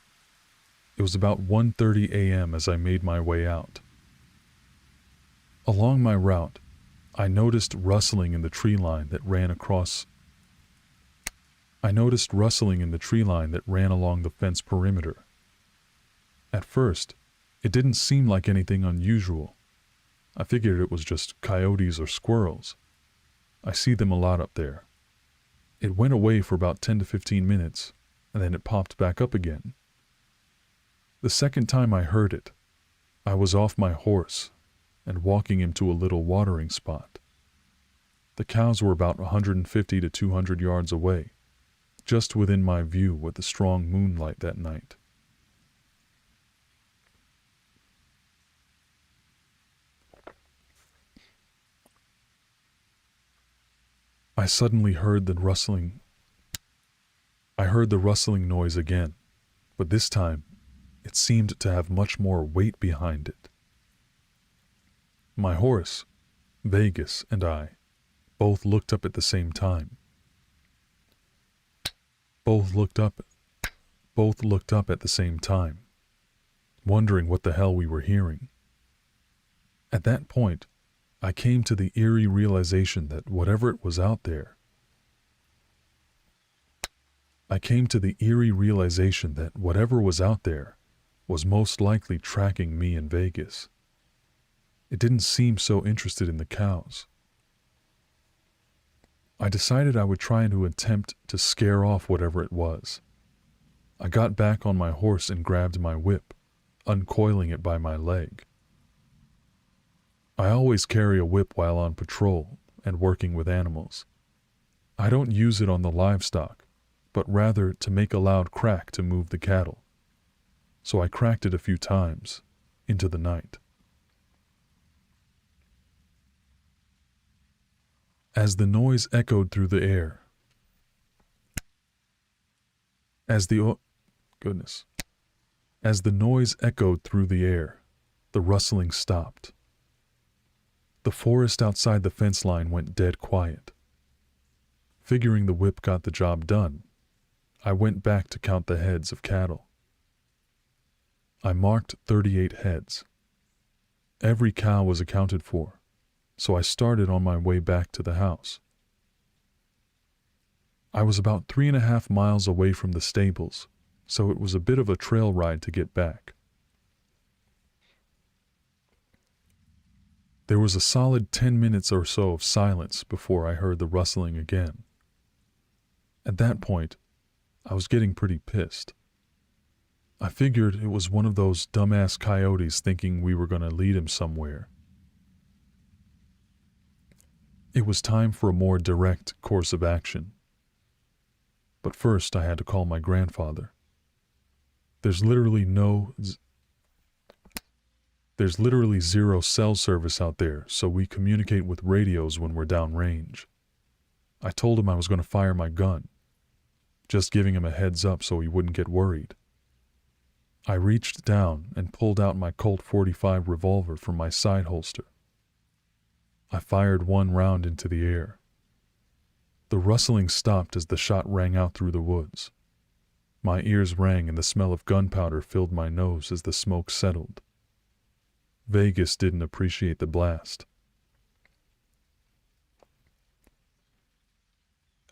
It was about 1:30 a.m. as I made my way out. Along my route, I noticed rustling in the tree line that ran along the fence perimeter. At first, it didn't seem like anything unusual. I figured it was just coyotes or squirrels. I see them a lot up there. It went away for about 10 to 15 minutes, and then it popped back up again. The second time I heard it, I was off my horse and walking him to a little watering spot. The cows were about 150 to 200 yards away, just within my view with the strong moonlight that night. I suddenly heard the rustling. I heard the rustling noise again, but this time it seemed to have much more weight behind it. My horse, Vegas, and I both looked up at the same time. Both looked up at the same time, wondering what the hell we were hearing. At that point, I came to the eerie realization that whatever it was out there, was most likely tracking me in Vegas. It didn't seem so interested in the cows. I decided I would try to attempt to scare off whatever it was. I got back on my horse and grabbed my whip, uncoiling it by my leg. I always carry a whip while on patrol and working with animals. I don't use it on the livestock, but rather to make a loud crack to move the cattle. So I cracked it a few times into the night. As the noise echoed through the air, the rustling stopped. The forest outside the fence line went dead quiet. Figuring the whip got the job done, I went back to count the heads of cattle. I marked 38 heads. Every cow was accounted for, so I started on my way back to the house. I was about 3.5 miles away from the stables, so it was a bit of a trail ride to get back. There was a solid 10 minutes or so of silence before I heard the rustling again. At that point, I was getting pretty pissed. I figured it was one of those dumbass coyotes thinking we were going to lead him somewhere. It was time for a more direct course of action. But first I had to call my grandfather. There's literally zero cell service out there, so we communicate with radios when we're downrange. I told him I was going to fire my gun, just giving him a heads up so he wouldn't get worried. I reached down and pulled out my Colt 45 revolver from my side holster. I fired one round into the air. The rustling stopped as the shot rang out through the woods. My ears rang and the smell of gunpowder filled my nose as the smoke settled. Vegas didn't appreciate the blast.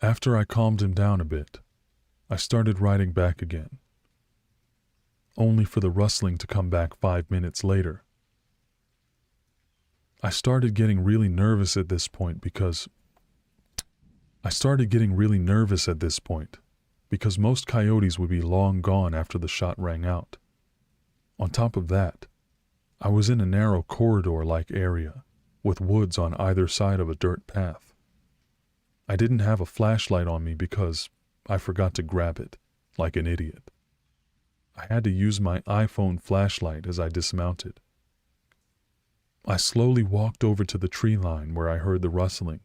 After I calmed him down a bit, I started riding back again, only for the rustling to come back 5 minutes later. I started getting really nervous at this point because most coyotes would be long gone after the shot rang out. On top of that, I was in a narrow corridor-like area with woods on either side of a dirt path. I didn't have a flashlight on me because I forgot to grab it, like an idiot. I had to use my iPhone flashlight as I dismounted. I slowly walked over to the tree line where I heard the rustling.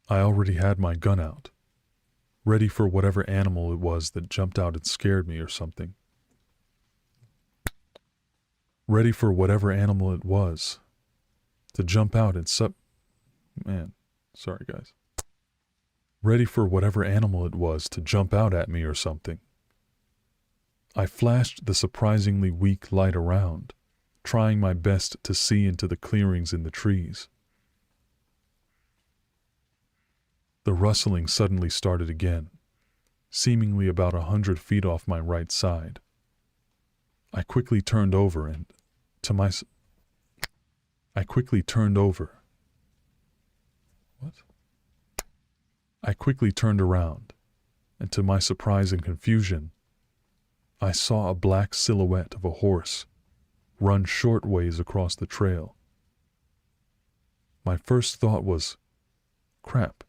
I already had my gun out, ready for whatever animal it was that jumped out and scared me or something. Ready for whatever animal it was to jump out and Ready for whatever animal it was to jump out at me or something. I flashed the surprisingly weak light around, trying my best to see into the clearings in the trees. The rustling suddenly started again, seemingly about 100 feet off my right side. I quickly turned over and, I quickly turned around, and to my surprise and confusion, I saw a black silhouette of a horse run short ways across the trail. My first thought was, crap,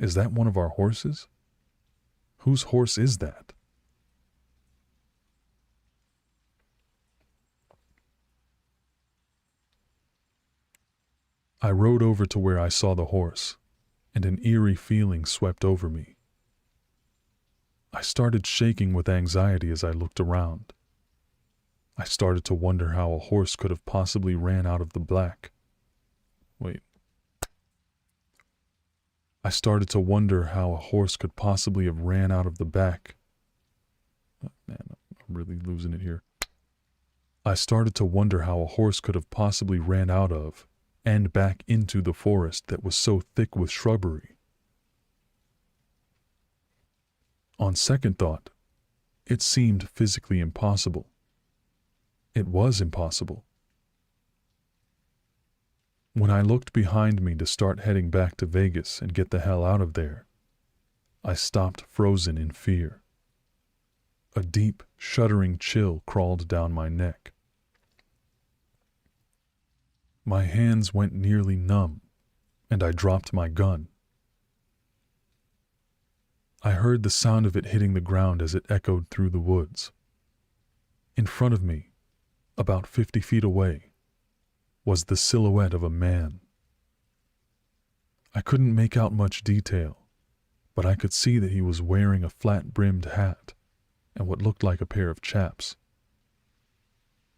is that one of our horses? Whose horse is that? I rode over to where I saw the horse, and an eerie feeling swept over me. I started shaking with anxiety as I looked around. I started to wonder how a horse could have possibly ran out of the black. I started to wonder how a horse could possibly have ran out of the back. Oh, man, I'm really losing it here. I started to wonder how a horse could have possibly ran out of and back into the forest that was so thick with shrubbery. On second thought, it seemed physically impossible. It was impossible. When I looked behind me to start heading back to Vegas and get the hell out of there, I stopped frozen in fear. A deep, shuddering chill crawled down my neck. My hands went nearly numb, and I dropped my gun. I heard the sound of it hitting the ground as it echoed through the woods. In front of me, about 50 feet away, was the silhouette of a man. I couldn't make out much detail, but I could see that he was wearing a flat-brimmed hat and what looked like a pair of chaps.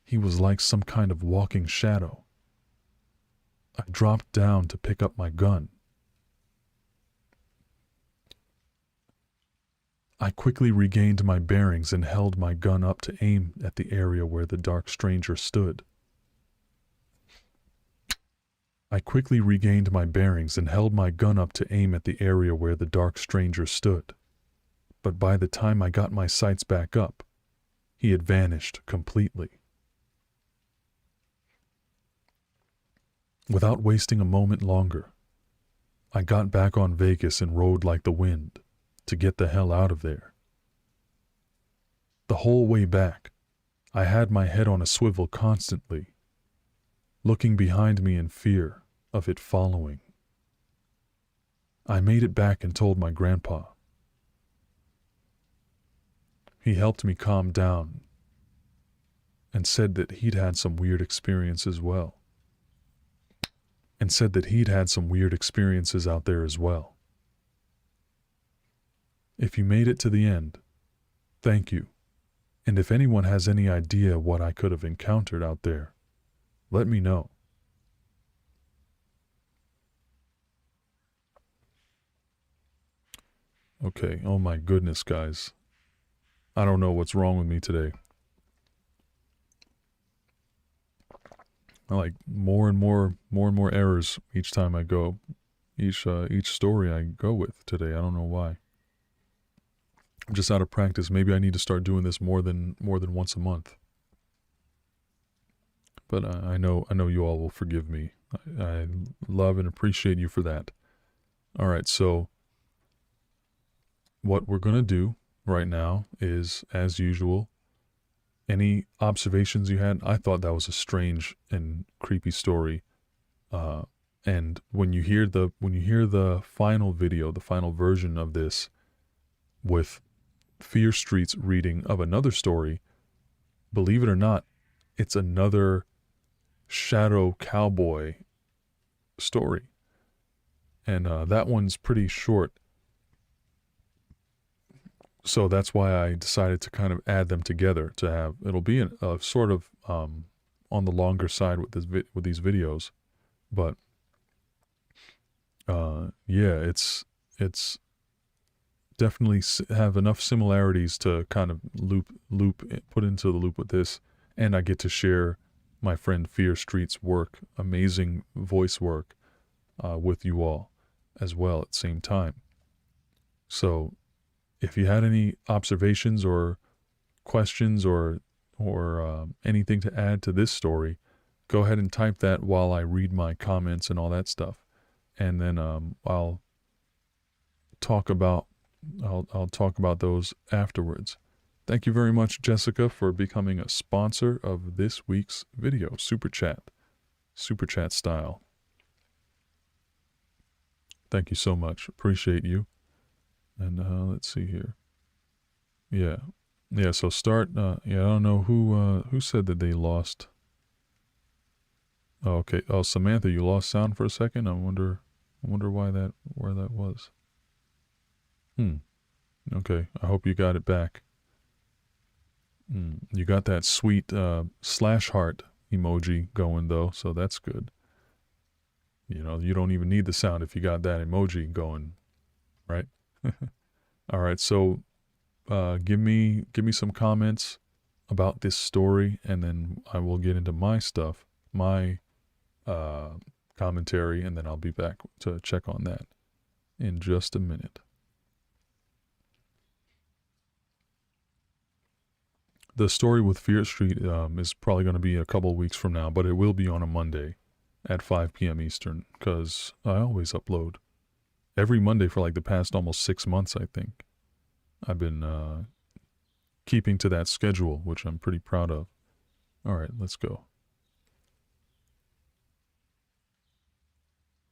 He was like some kind of walking shadow. I dropped down to pick up my gun. I quickly regained my bearings and held my gun up to aim at the area where the dark stranger stood. But by the time I got my sights back up, he had vanished completely. Without wasting a moment longer, I got back on Vegas and rode like the wind to get the hell out of there. The whole way back, I had my head on a swivel constantly, looking behind me in fear of it following. I made it back and told my grandpa. He helped me calm down and said that he'd had some weird experiences out there as well. If you made it to the end, thank you. And if anyone has any idea what I could have encountered out there, let me know. Okay, oh my goodness, guys. I don't know what's wrong with me today. I like more and more errors each time I go. Each story I go with today. I don't know why. I'm just out of practice. Maybe I need to start doing this more than once a month. But I know you all will forgive me. I love and appreciate you for that. All right, so what we're gonna do right now is, as usual, any observations you had. I thought that was a strange and creepy story. And when you hear the final video, the final version of this, with Fear Street's reading of another story, believe it or not, it's another shadow cowboy story. And that one's pretty short. So that's why I decided to kind of add them together to have, it'll be a sort of on the longer side with these videos. But yeah, it's definitely have enough similarities to kind of put into the loop with this. And I get to share my friend Fear Street's work, amazing voice work, with you all as well at the same time. So if you had any observations or questions or anything to add to this story, go ahead and type that while I read my comments and all that stuff. And then I'll talk about those afterwards. Thank you very much, Jessica, for becoming a sponsor of this week's video. Super chat style. Thank you so much. Appreciate you. And let's see here. Yeah. So start. I don't know who said that they lost. Oh, okay. Oh, Samantha, you lost sound for a second. I wonder where that was. Okay. I hope you got it back. You got that sweet slash heart emoji going though, so that's good. You know, you don't even need the sound if you got that emoji going, right? All right. So give me some comments about this story, and then I will get into my stuff, my commentary, and then I'll be back to check on that in just a minute. The story with Fear Street is probably going to be a couple weeks from now, but it will be on a Monday at 5 p.m. Eastern, because I always upload every Monday for like the past almost 6 months, I think. I've been keeping to that schedule, which I'm pretty proud of. All right, let's go.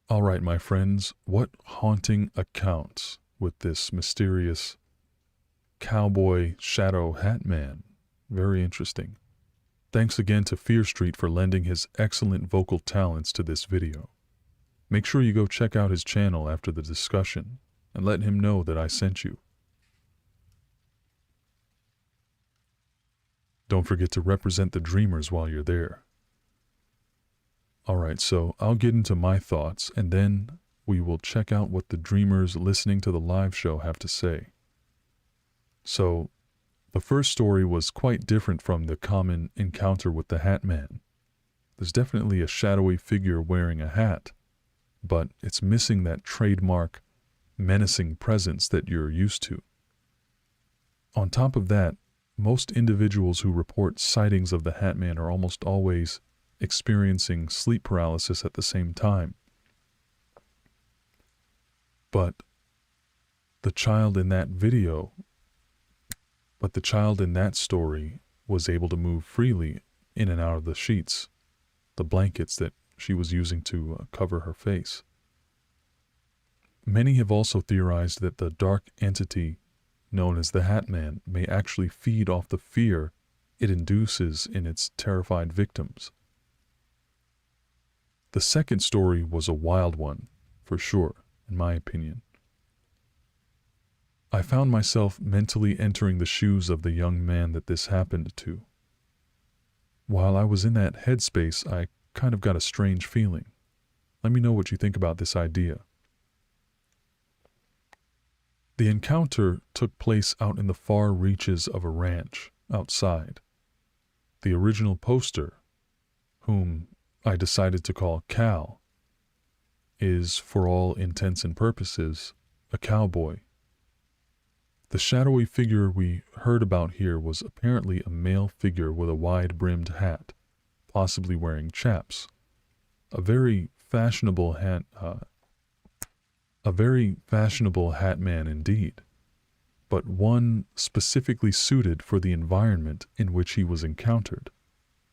All right, my friends, what haunting accounts with this mysterious cowboy shadow hat man? Very interesting. Thanks again to Fear Street for lending his excellent vocal talents to this video. Make sure you go check out his channel after the discussion and let him know that I sent you. Don't forget to represent the dreamers while you're there. Alright, so I'll get into my thoughts, and then we will check out what the dreamers listening to the live show have to say. So, the first story was quite different from the common encounter with the Hat Man. There's definitely a shadowy figure wearing a hat, but it's missing that trademark, menacing presence that you're used to. On top of that, most individuals who report sightings of the Hat Man are almost always experiencing sleep paralysis at the same time. But the child in that video, but the child in that story was able to move freely in and out of the sheets, the blankets that she was using to cover her face. Many have also theorized that the dark entity known as the Hat Man may actually feed off the fear it induces in its terrified victims. The second story was a wild one, for sure, in my opinion. I found myself mentally entering the shoes of the young man that this happened to. While I was in that headspace, I kind of got a strange feeling. Let me know what you think about this idea. The encounter took place out in the far reaches of a ranch outside. The original poster, whom I decided to call Cal, is, for all intents and purposes, a cowboy. The shadowy figure we heard about here was apparently a male figure with a wide-brimmed hat, possibly wearing chaps. A very fashionable hat man indeed, but one specifically suited for the environment in which he was encountered.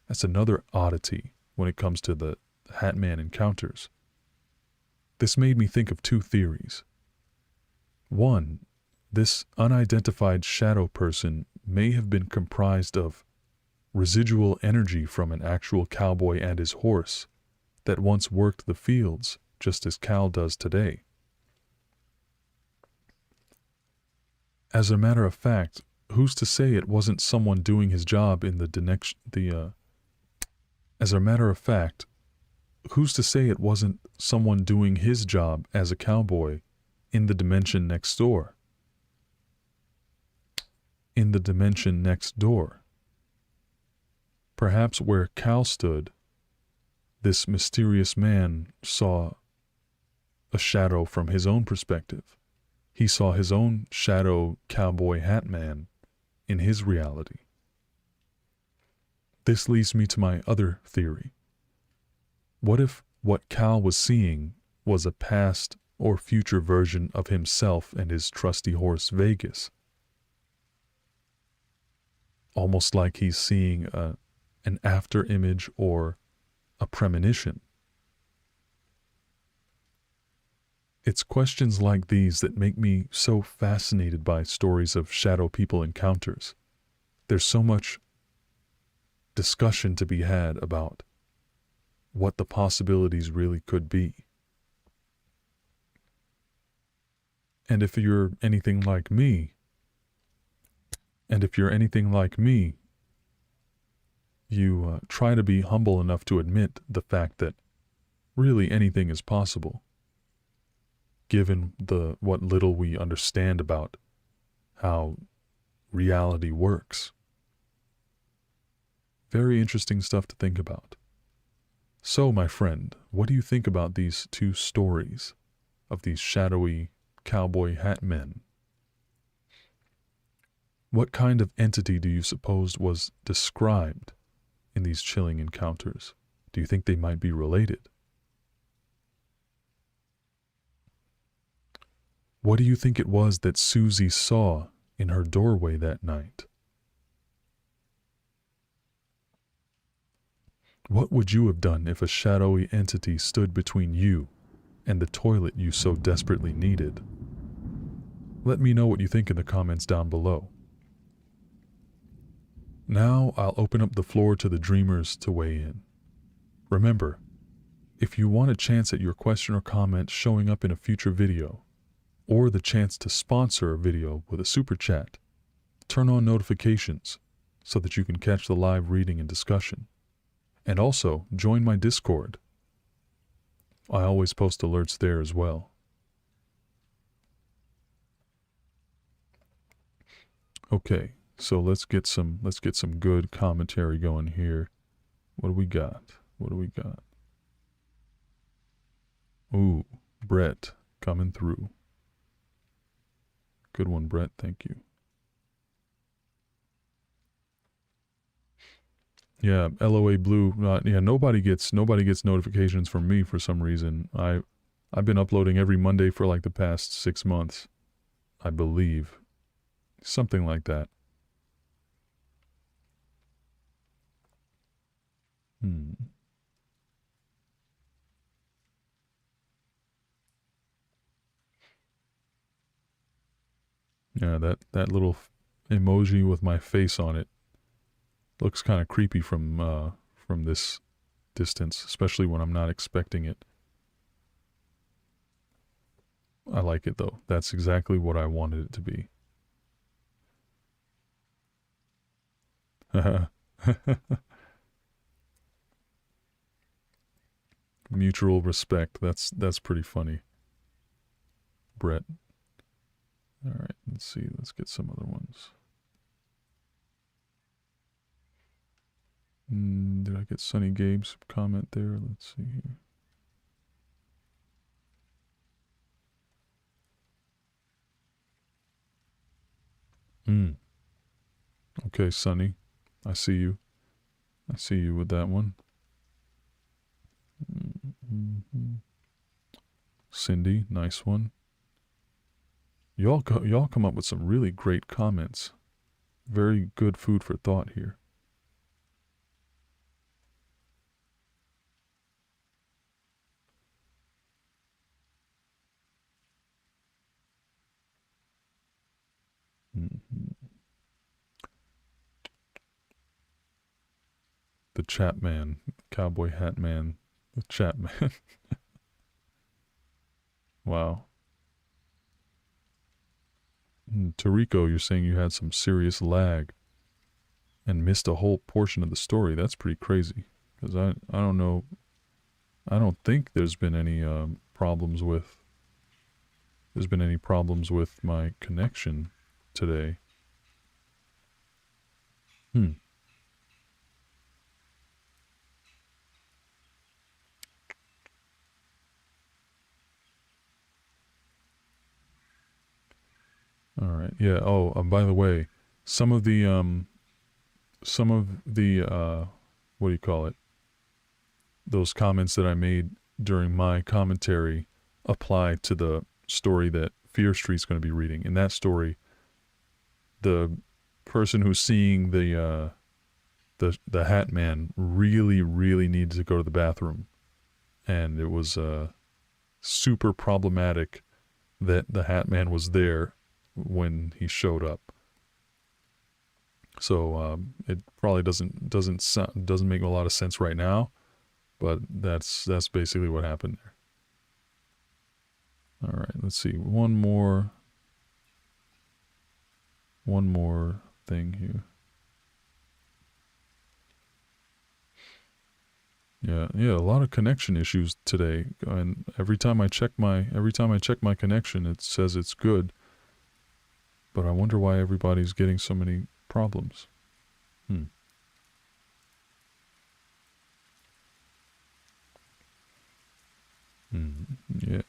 That's another oddity when it comes to the Hat Man encounters. This made me think of two theories. One, this unidentified shadow person may have been comprised of residual energy from an actual cowboy and his horse that once worked the fields just as Cal does today. As a matter of fact, who's to say it wasn't someone doing his job in As a matter of fact, who's to say it wasn't someone doing his job as a cowboy in the dimension next door? In the dimension next door. Perhaps where Cal stood, this mysterious man saw a shadow from his own perspective. He saw his own shadow cowboy hat man in his reality. This leads me to my other theory. What if what Cal was seeing was a past or future version of himself and his trusty horse Vegas? Almost like he's seeing an after image or a premonition. It's questions like these that make me so fascinated by stories of shadow people encounters. There's so much discussion to be had about what the possibilities really could be. And if you're anything like me, you try to be humble enough to admit the fact that really anything is possible, given what little we understand about how reality works. Very interesting stuff to think about. So, my friend, what do you think about these two stories of these shadowy cowboy hat men? What kind of entity do you suppose was described in these chilling encounters? Do you think they might be related? What do you think it was that Susie saw in her doorway that night? What would you have done if a shadowy entity stood between you and the toilet you so desperately needed? Let me know what you think in the comments down below. Now I'll open up the floor to the dreamers to weigh in. Remember, if you want a chance at your question or comment showing up in a future video, or the chance to sponsor a video with a super chat, turn on notifications so that you can catch the live reading and discussion. And also, join my Discord. I always post alerts there as well. Okay, so let's get some good commentary going here. What do we got? Ooh, Brett coming through. Good one, Brett. Thank you. Yeah, LOA Blue. Yeah, nobody gets notifications from me for some reason. I've been uploading every Monday for like the past 6 months, I believe. Something like that. Hmm. Yeah, that little emoji with my face on it looks kind of creepy from this distance, especially when I'm not expecting it. I like it though. That's exactly what I wanted it to be. Mutual respect. That's pretty funny. Brett. All right, let's see. Let's get some other ones. Did I get Sunny Gabe's comment there? Let's see here. Mm. Okay, Sunny. I see you. I see you with that one. Mm-hmm. Cindy, nice one. Y'all come up with some really great comments. Very good food for thought here. Mm-hmm. The Chat Man, Cowboy Hat Man, the Chat Man. Wow. Tariko, you're saying you had some serious lag and missed a whole portion of the story. That's pretty crazy. Because I don't know. I don't think there's been any problems with. There's been any problems with my connection today. Hmm. All right. Yeah. Oh, by the way, some of the what do you call it? Those comments that I made during my commentary apply to the story that Fear Street's going to be reading. In that story, the person who's seeing the Hat Man really needed to go to the bathroom, and it was super problematic that the Hat Man was there when he showed up. So it probably doesn't make a lot of sense right now, but that's basically what happened there. All right, let's see. One more thing here. Yeah, a lot of connection issues today, and every time I check my connection, it says it's good. But I wonder why everybody's getting so many problems. Hmm. Yeah.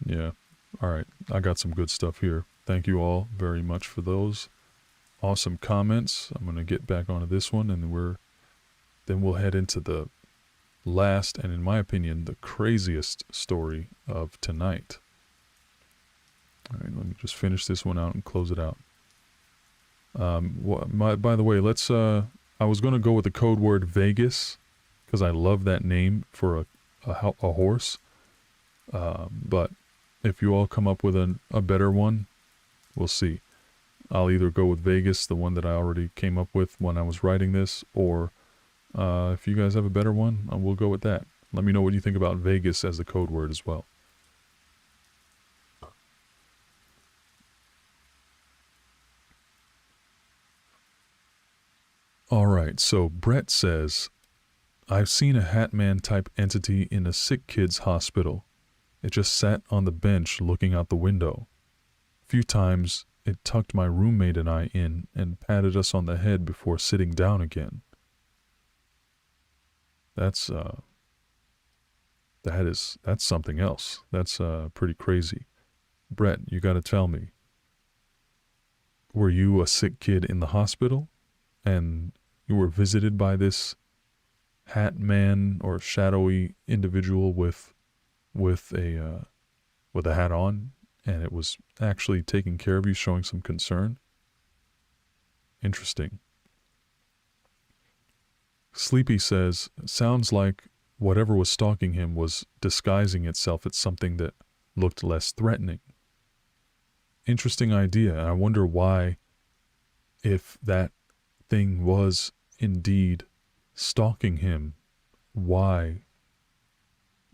Yeah. All right. I got some good stuff here. Thank you all very much for those awesome comments. I'm going to get back onto this one, and then we'll head into the last and, in my opinion, the craziest story of tonight. All right, let me just finish this one out and close it out. By the way, let's. I was going to go with the code word Vegas because I love that name for a horse. But if you all come up with a better one, we'll see. I'll either go with Vegas, the one that I already came up with when I was writing this, or if you guys have a better one, we'll go with that. Let me know what you think about Vegas as the code word as well. All right, so Brett says, I've seen a Hatman type entity in a sick kid's hospital. It just sat on the bench looking out the window. A few times it tucked my roommate and I in and patted us on the head before sitting down again. That's something else. That's pretty crazy. Brett, you got to tell me, were you a sick kid in the hospital? And you were visited by this hat man or shadowy individual with a hat on, and it was actually taking care of you, showing some concern. Interesting. Sleepy says, sounds like whatever was stalking him was disguising itself as something that looked less threatening. Interesting idea. I wonder why, if that thing was indeed stalking him, why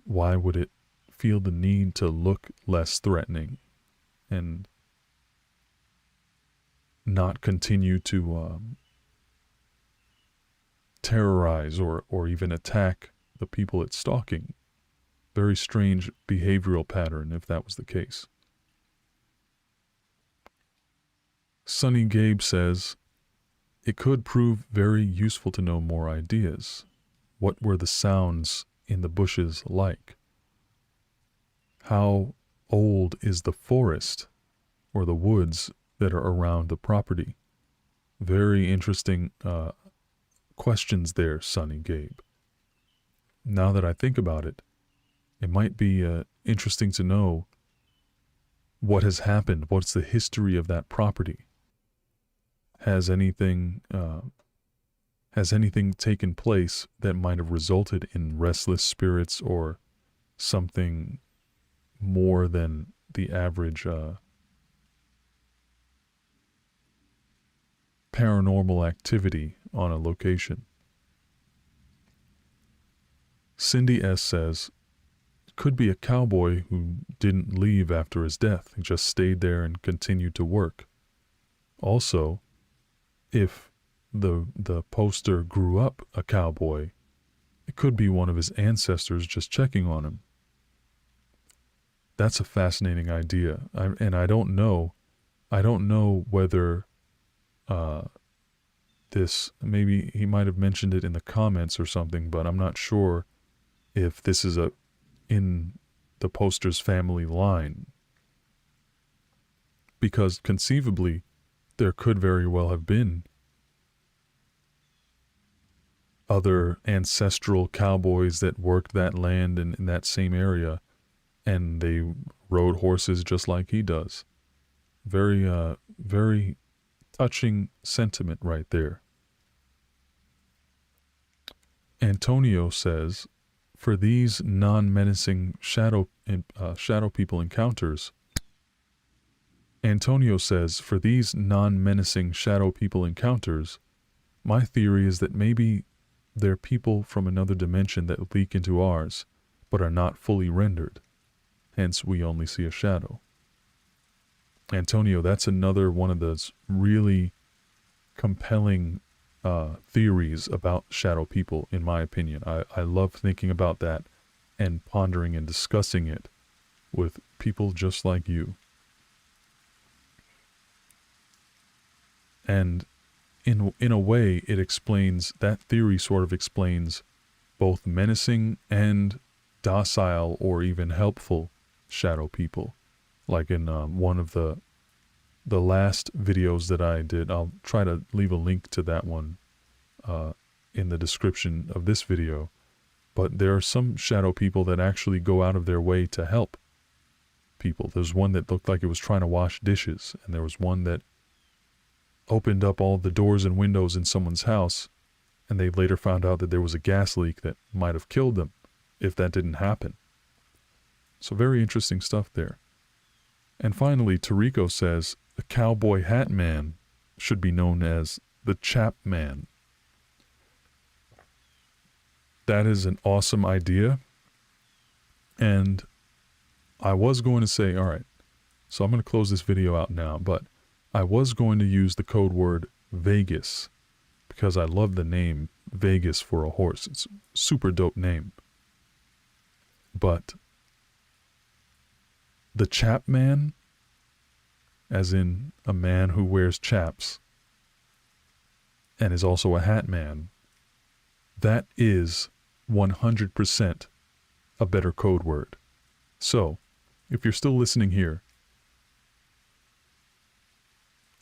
would it feel the need to look less threatening and not continue to terrorize or even attack the people it's stalking? Very strange behavioral pattern if that was the case. Sonny Gabe says, it could prove very useful to know more ideas. What were the sounds in the bushes like? How old is the forest or the woods that are around the property? Very interesting questions there, Sonny Gabe. Now that I think about it, it might be interesting to know what has happened. What's the history of that property? Has anything taken place that might have resulted in restless spirits or something more than the average paranormal activity on a location? Cindy S. says, could be a cowboy who didn't leave after his death. He just stayed there and continued to work. Also, if the poster grew up a cowboy, it could be one of his ancestors just checking on him. That's a fascinating idea. I don't know whether this, maybe he might have mentioned it in the comments or something, but I'm not sure if this is in the poster's family line. Because conceivably, there could very well have been other ancestral cowboys that worked that land in that same area, and they rode horses just like he does. Very, very touching sentiment right there. Antonio says, for these non-menacing shadow people encounters, my theory is that maybe they're people from another dimension that leak into ours, but are not fully rendered. Hence, we only see a shadow. Antonio, that's another one of those really compelling theories about shadow people, in my opinion. I love thinking about that and pondering and discussing it with people just like you. And in a way, that theory sort of explains both menacing and docile or even helpful shadow people. Like in one of the last videos that I did, I'll try to leave a link to that one in the description of this video. But there are some shadow people that actually go out of their way to help people. There's one that looked like it was trying to wash dishes, and there was one that opened up all the doors and windows in someone's house, and they later found out that there was a gas leak that might have killed them if that didn't happen. So very interesting stuff there. And finally, Tariko says, the cowboy hat man should be known as the Chap Man. That is an awesome idea. And I was going to say, all right, so I'm going to close this video out now, but I was going to use the code word Vegas because I love the name Vegas for a horse. It's a super dope name. But the Chap Man, as in a man who wears chaps and is also a hat man, that is 100% a better code word. So, if you're still listening here,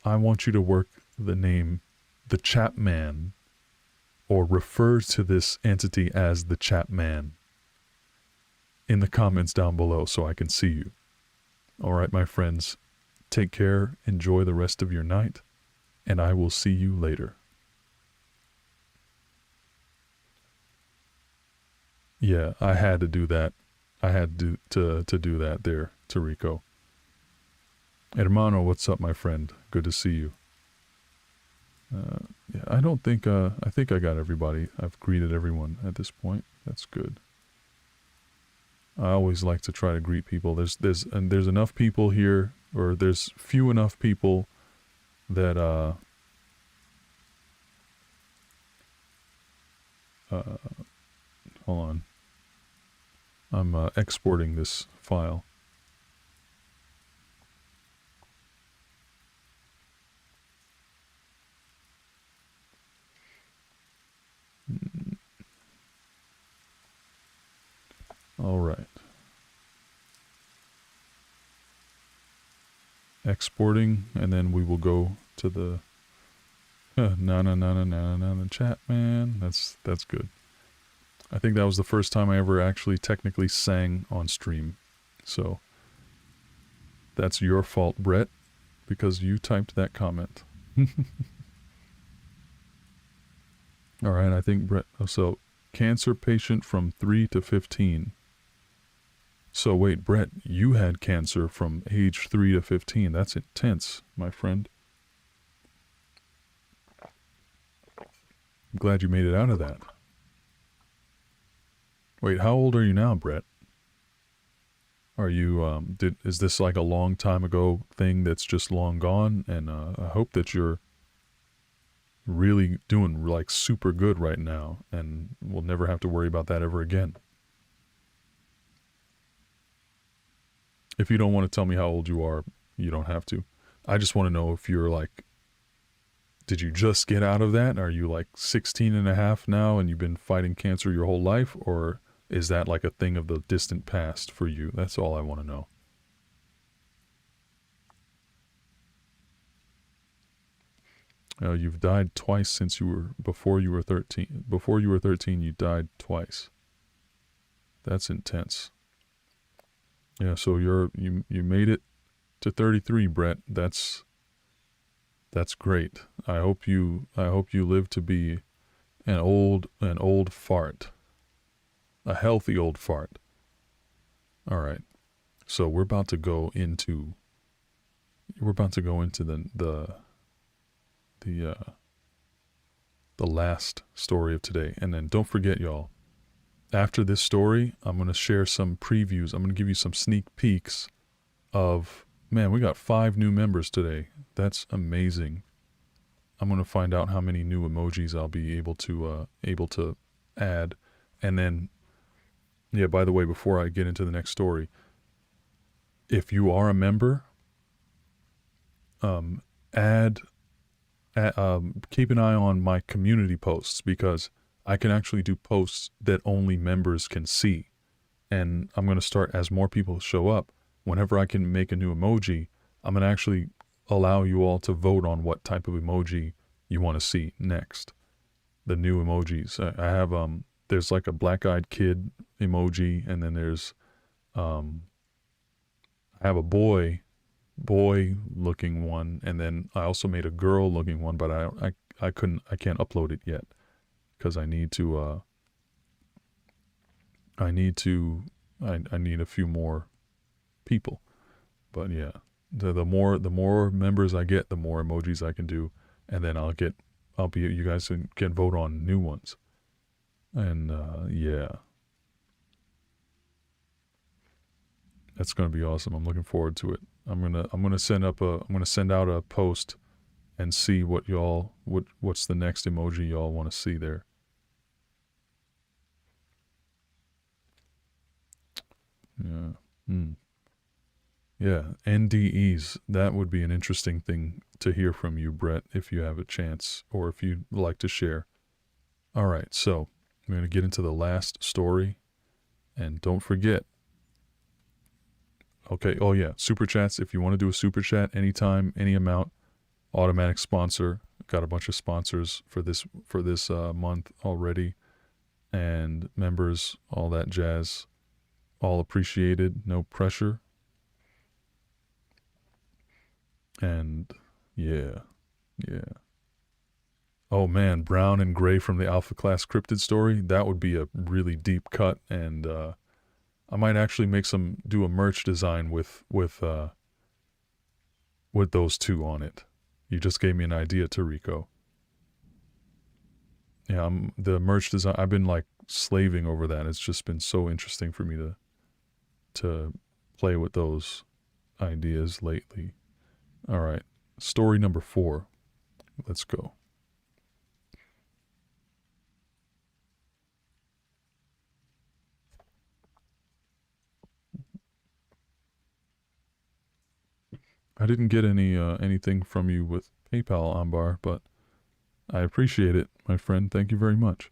I want you to work the name the Chap Man or refer to this entity as the chat man in the comments down below so I can see you. All right, my friends, take care, enjoy the rest of your night, and I will see you later. Yeah, I had to do that. I had to do that there, Tarico. Hermano, what's up, my friend? Good to see you. Yeah, I don't think, I think I got everybody. I've greeted everyone at this point. That's good. I always like to try to greet people. There's enough people here, or there's few enough people that, hold on. I'm exporting this file. All right. Exporting, and then we will go to the na chat man. That's good. I think that was the first time I ever actually technically sang on stream. So that's your fault, Brett, because you typed that comment. All right, I think Brett, so cancer patient from 3 to 15. So wait, Brett, you had cancer from age 3 to 15. That's intense, my friend. I'm glad you made it out of that. Wait, how old are you now, Brett? Are you, is this like a long time ago thing that's just long gone? And I hope that you're really doing like super good right now and we'll never have to worry about that ever again. If you don't want to tell me how old you are, you don't have to. I just want to know if you're like, did you just get out of that? Are you like 16 and a half now and you've been fighting cancer your whole life? Or is that like a thing of the distant past for you? That's all I want to know. You've died twice since before you were 13. Before you were 13, you died twice. That's intense. Yeah, so you made it to 33, Brett. That's great. I hope you live to be an old fart. A healthy old fart. All right. So we're about to go into the last story of today. And then don't forget, y'all, after this story, I'm going to share some previews. I'm going to give you some sneak peeks of, man, we got 5 new members today. That's amazing. I'm going to find out how many new emojis I'll be able to add. And then, yeah, by the way, before I get into the next story, if you are a member, keep an eye on my community posts, because I can actually do posts that only members can see. And I'm going to start, as more people show up, whenever I can make a new emoji, I'm going to actually allow you all to vote on what type of emoji you want to see next. The new emojis. I have, there's like a black-eyed kid emoji, and then there's, I have a boy looking one, and then I also made a girl looking one, but I can't upload it yet because I need a few more people. But yeah, the more members I get, the more emojis I can do, and then you guys can vote on new ones. And yeah, that's gonna be awesome. I'm looking forward to it. I'm gonna send out a post and see what's the next emoji y'all want to see there. Yeah. Yeah, NDEs. That would be an interesting thing to hear from you, Brett, if you have a chance, or if you'd like to share. All right, so I'm going to get into the last story, and don't forget. Okay, oh yeah, super chats. If you want to do a super chat anytime, any amount, automatic sponsor got a bunch of sponsors for this month already, and members, all that jazz, all appreciated, no pressure. And yeah. Oh man, brown and gray from the Alpha Class Cryptid story. That would be a really deep cut, and I might actually do a merch design with those two on it. You just gave me an idea, Tarico. Yeah, the merch design. I've been like slaving over that. It's just been so interesting for me to play with those ideas lately. All right, story number 4. Let's go. I didn't get anything from you with PayPal, Ambar, but I appreciate it, my friend. Thank you very much.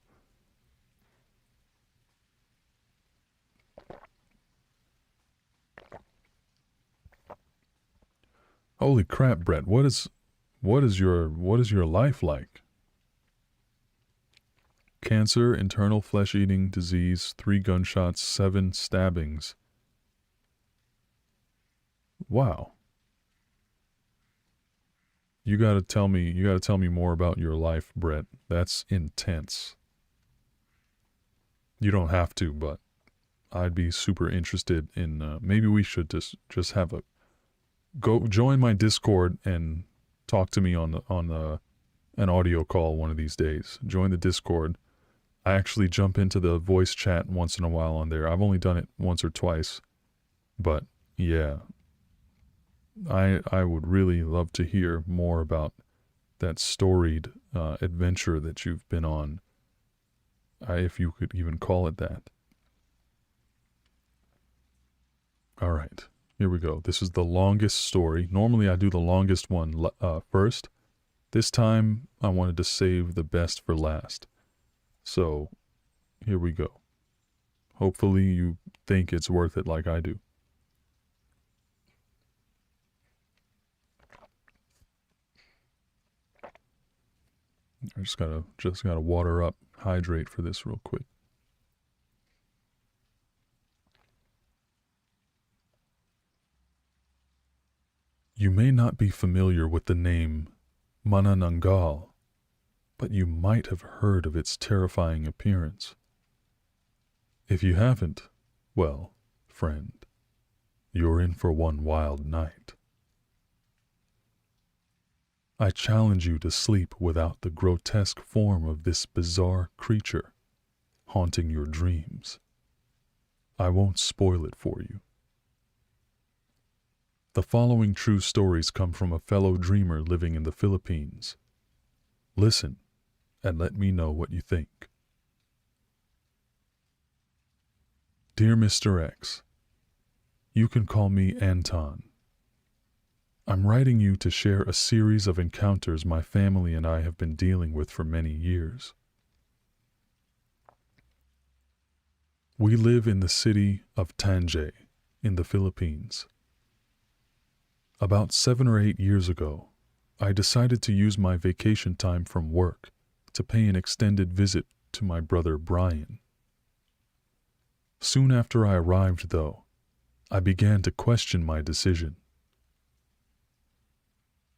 Holy crap, Brett! What is your life like? Cancer, internal flesh-eating disease, 3 gunshots, 7 stabbings. Wow. You gotta tell me more about your life, Brett. That's intense. You don't have to, but I'd be super interested in, maybe we should just have a, go join my Discord and talk to me on an audio call one of these days. Join the Discord. I actually jump into the voice chat once in a while on there. I've only done it once or twice, but yeah, I would really love to hear more about that storied adventure that you've been on, if you could even call it that. All right, here we go. This is the longest story. Normally I do the longest one first. This time I wanted to save the best for last. So here we go. Hopefully you think it's worth it like I do. I just gotta water up, hydrate for this real quick. You may not be familiar with the name Manananggal, but you might have heard of its terrifying appearance. If you haven't, well, friend, you're in for one wild night. I challenge you to sleep without the grotesque form of this bizarre creature haunting your dreams. I won't spoil it for you. The following true stories come from a fellow dreamer living in the Philippines. Listen, and let me know what you think. Dear Mr. X, you can call me Anton. I'm writing you to share a series of encounters my family and I have been dealing with for many years. We live in the city of Tanjay in the Philippines. About 7 or 8 years ago, I decided to use my vacation time from work to pay an extended visit to my brother Brian. Soon after I arrived, though, I began to question my decision.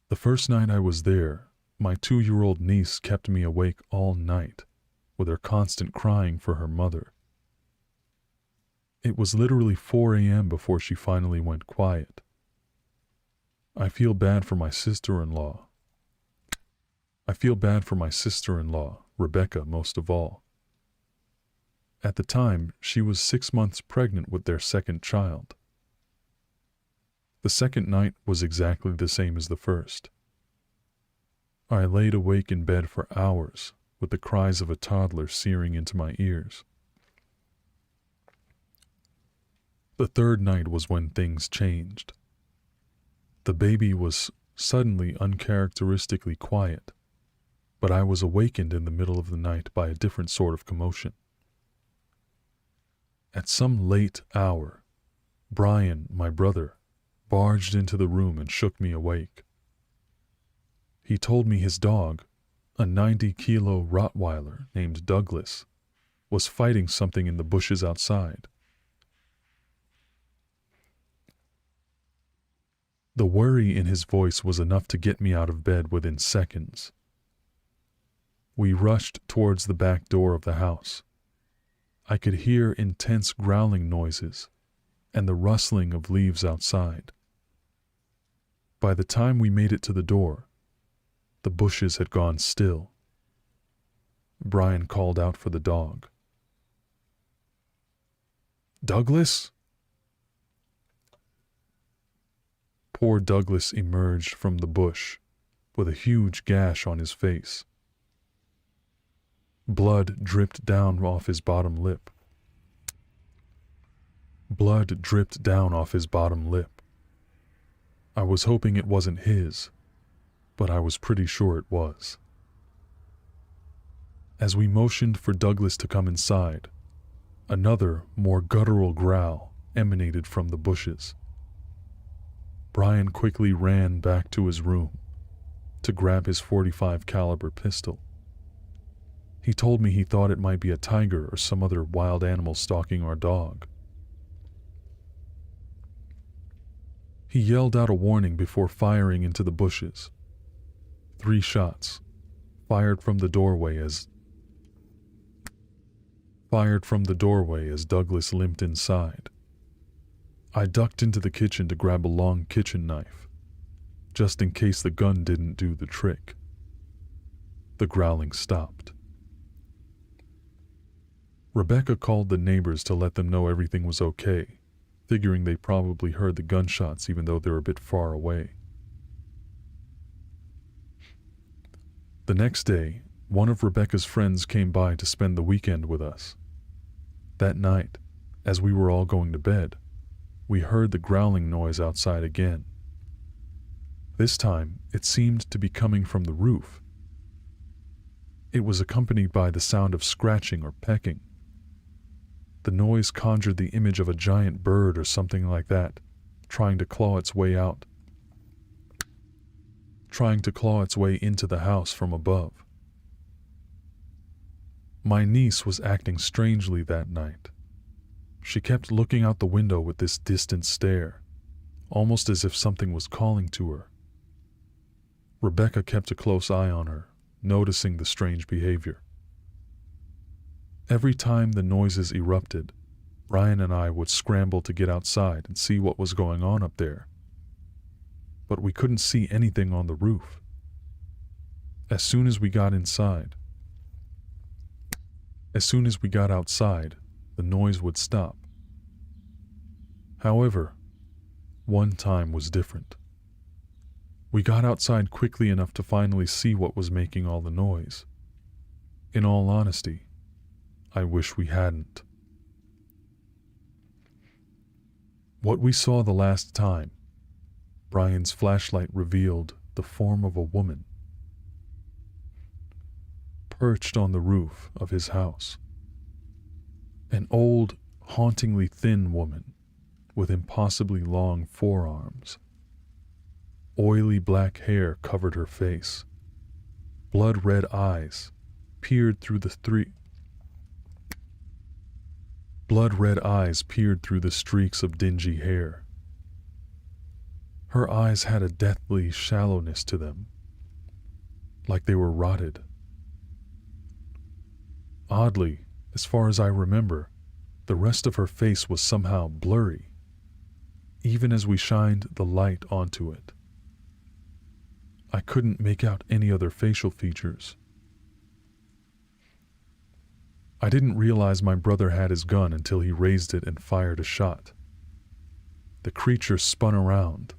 The first night I was there, my 2-year-old niece kept me awake all night with her constant crying for her mother. It was literally 4 a.m. before she finally went quiet. I feel bad for my sister-in-law. Rebecca, most of all. At the time, she was 6 months pregnant with their second child. The second night was exactly the same as the first. I laid awake in bed for hours with the cries of a toddler searing into my ears. The third night was when things changed. The baby was suddenly uncharacteristically quiet, but I was awakened in the middle of the night by a different sort of commotion. At some late hour, Brian, my brother, barged into the room and shook me awake. He told me his dog, A 90-kilo Rottweiler named Douglas was fighting something in the bushes outside. The worry in his voice was enough to get me out of bed within seconds. We rushed towards the back door of the house. I could hear intense growling noises and the rustling of leaves outside. By the time we made it to the door, the bushes had gone still. Brian called out for the dog. "Douglas?" Poor Douglas emerged from the bush with a huge gash on his face. Blood dripped down off his bottom lip. I was hoping it wasn't his, but I was pretty sure it was. As we motioned for Douglas to come inside, another, more guttural growl emanated from the bushes. Brian quickly ran back to his room to grab his .45 caliber pistol. He told me he thought it might be a tiger or some other wild animal stalking our dog. He yelled out a warning before firing into the bushes. 3 shots, fired from the doorway as Douglas limped inside. I ducked into the kitchen to grab a long kitchen knife, just in case the gun didn't do the trick. The growling stopped. Rebecca called the neighbors to let them know everything was okay, figuring they probably heard the gunshots even though they were a bit far away. The next day, one of Rebecca's friends came by to spend the weekend with us. That night, as we were all going to bed, we heard the growling noise outside again. This time, it seemed to be coming from the roof. It was accompanied by the sound of scratching or pecking. The noise conjured the image of a giant bird or something like that, trying to claw its way into the house from above. My niece was acting strangely that night. She kept looking out the window with this distant stare, almost as if something was calling to her. Rebecca kept a close eye on her, noticing the strange behavior. Every time the noises erupted, Brian and I would scramble to get outside and see what was going on up there. But we couldn't see anything on the roof. As soon as we got outside, the noise would stop. However, one time was different. We got outside quickly enough to finally see what was making all the noise. In all honesty, I wish we hadn't. What we saw the last time, Brian's flashlight revealed the form of a woman, perched on the roof of his house. An old, hauntingly thin woman with impossibly long forearms. Oily black hair covered her face. Blood-red eyes peered through the streaks of dingy hair. Her eyes had a deathly shallowness to them, like they were rotted. Oddly, as far as I remember, the rest of her face was somehow blurry, even as we shined the light onto it. I couldn't make out any other facial features. I didn't realize my brother had his gun until he raised it and fired a shot. The creature spun around,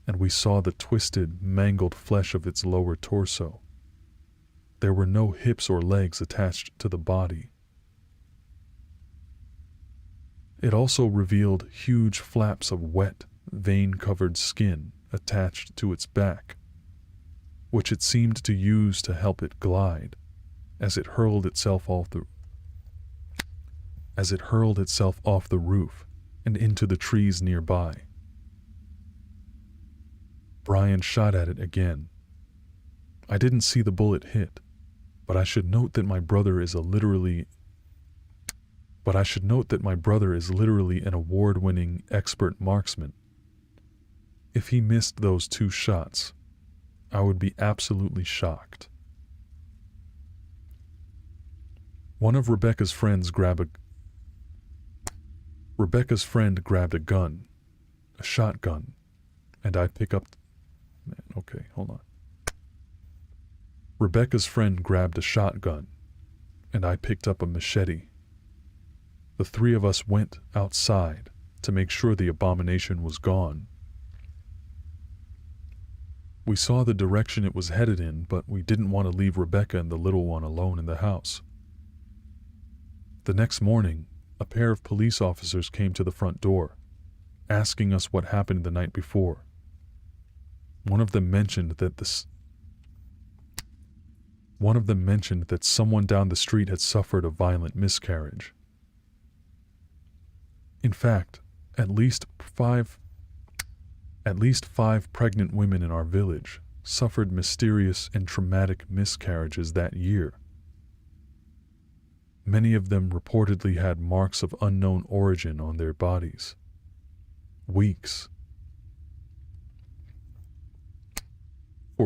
and we saw the twisted, mangled flesh of its lower torso. There were no hips or legs attached to the body. It also revealed huge flaps of wet, vein-covered skin attached to its back, which it seemed to use to help it glide as it hurled itself off the roof and into the trees nearby. Brian shot at it again, I didn't see the bullet hit, but I should note that my brother is literally an award-winning expert marksman. If he missed those 2 shots, I would be absolutely shocked. One of Rebecca's friend grabbed a gun, a shotgun, and I pick up... Okay, hold on. Rebecca's friend grabbed a shotgun, and I picked up a machete. The 3 of us went outside to make sure the abomination was gone. We saw the direction it was headed in, but we didn't want to leave Rebecca and the little one alone in the house. The next morning, a pair of police officers came to the front door, asking us what happened the night before. One of them mentioned that someone down the street had suffered a violent miscarriage. In fact, at least five pregnant women in our village suffered mysterious and traumatic miscarriages that year. Many of them reportedly had marks of unknown origin on their bodies. For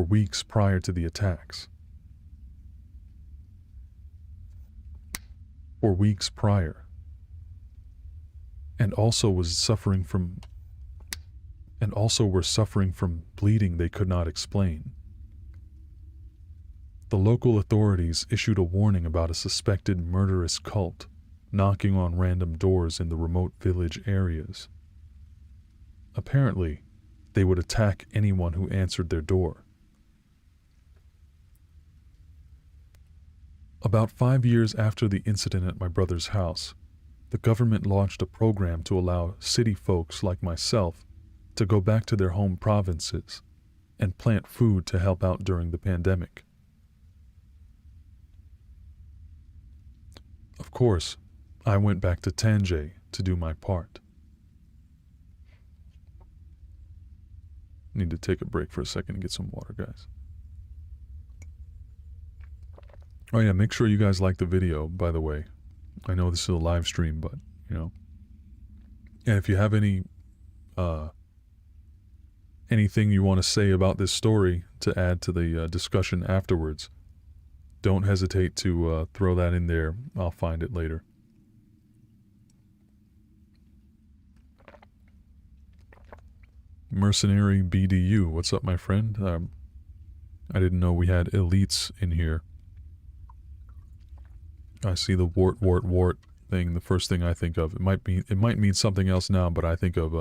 weeks prior to the attacks. And also were suffering from bleeding they could not explain. The local authorities issued a warning about a suspected murderous cult knocking on random doors in the remote village areas. Apparently, they would attack anyone who answered their door. About 5 years after the incident at my brother's house, the government launched a program to allow city folks like myself to go back to their home provinces and plant food to help out during the pandemic. Of course, I went back to Tanje to do my part. Need to take a break for a second and get some water, guys. Oh yeah, make sure you guys like the video, by the way. I know this is a live stream, but, and if you have anything you want to say about this story to add to the discussion afterwards, don't hesitate to throw that in there. I'll find it later. Mercenary BDU, what's up, my friend? I didn't know we had elites in here. I see the wart thing. The first thing I think of, it might mean something else now, but I think of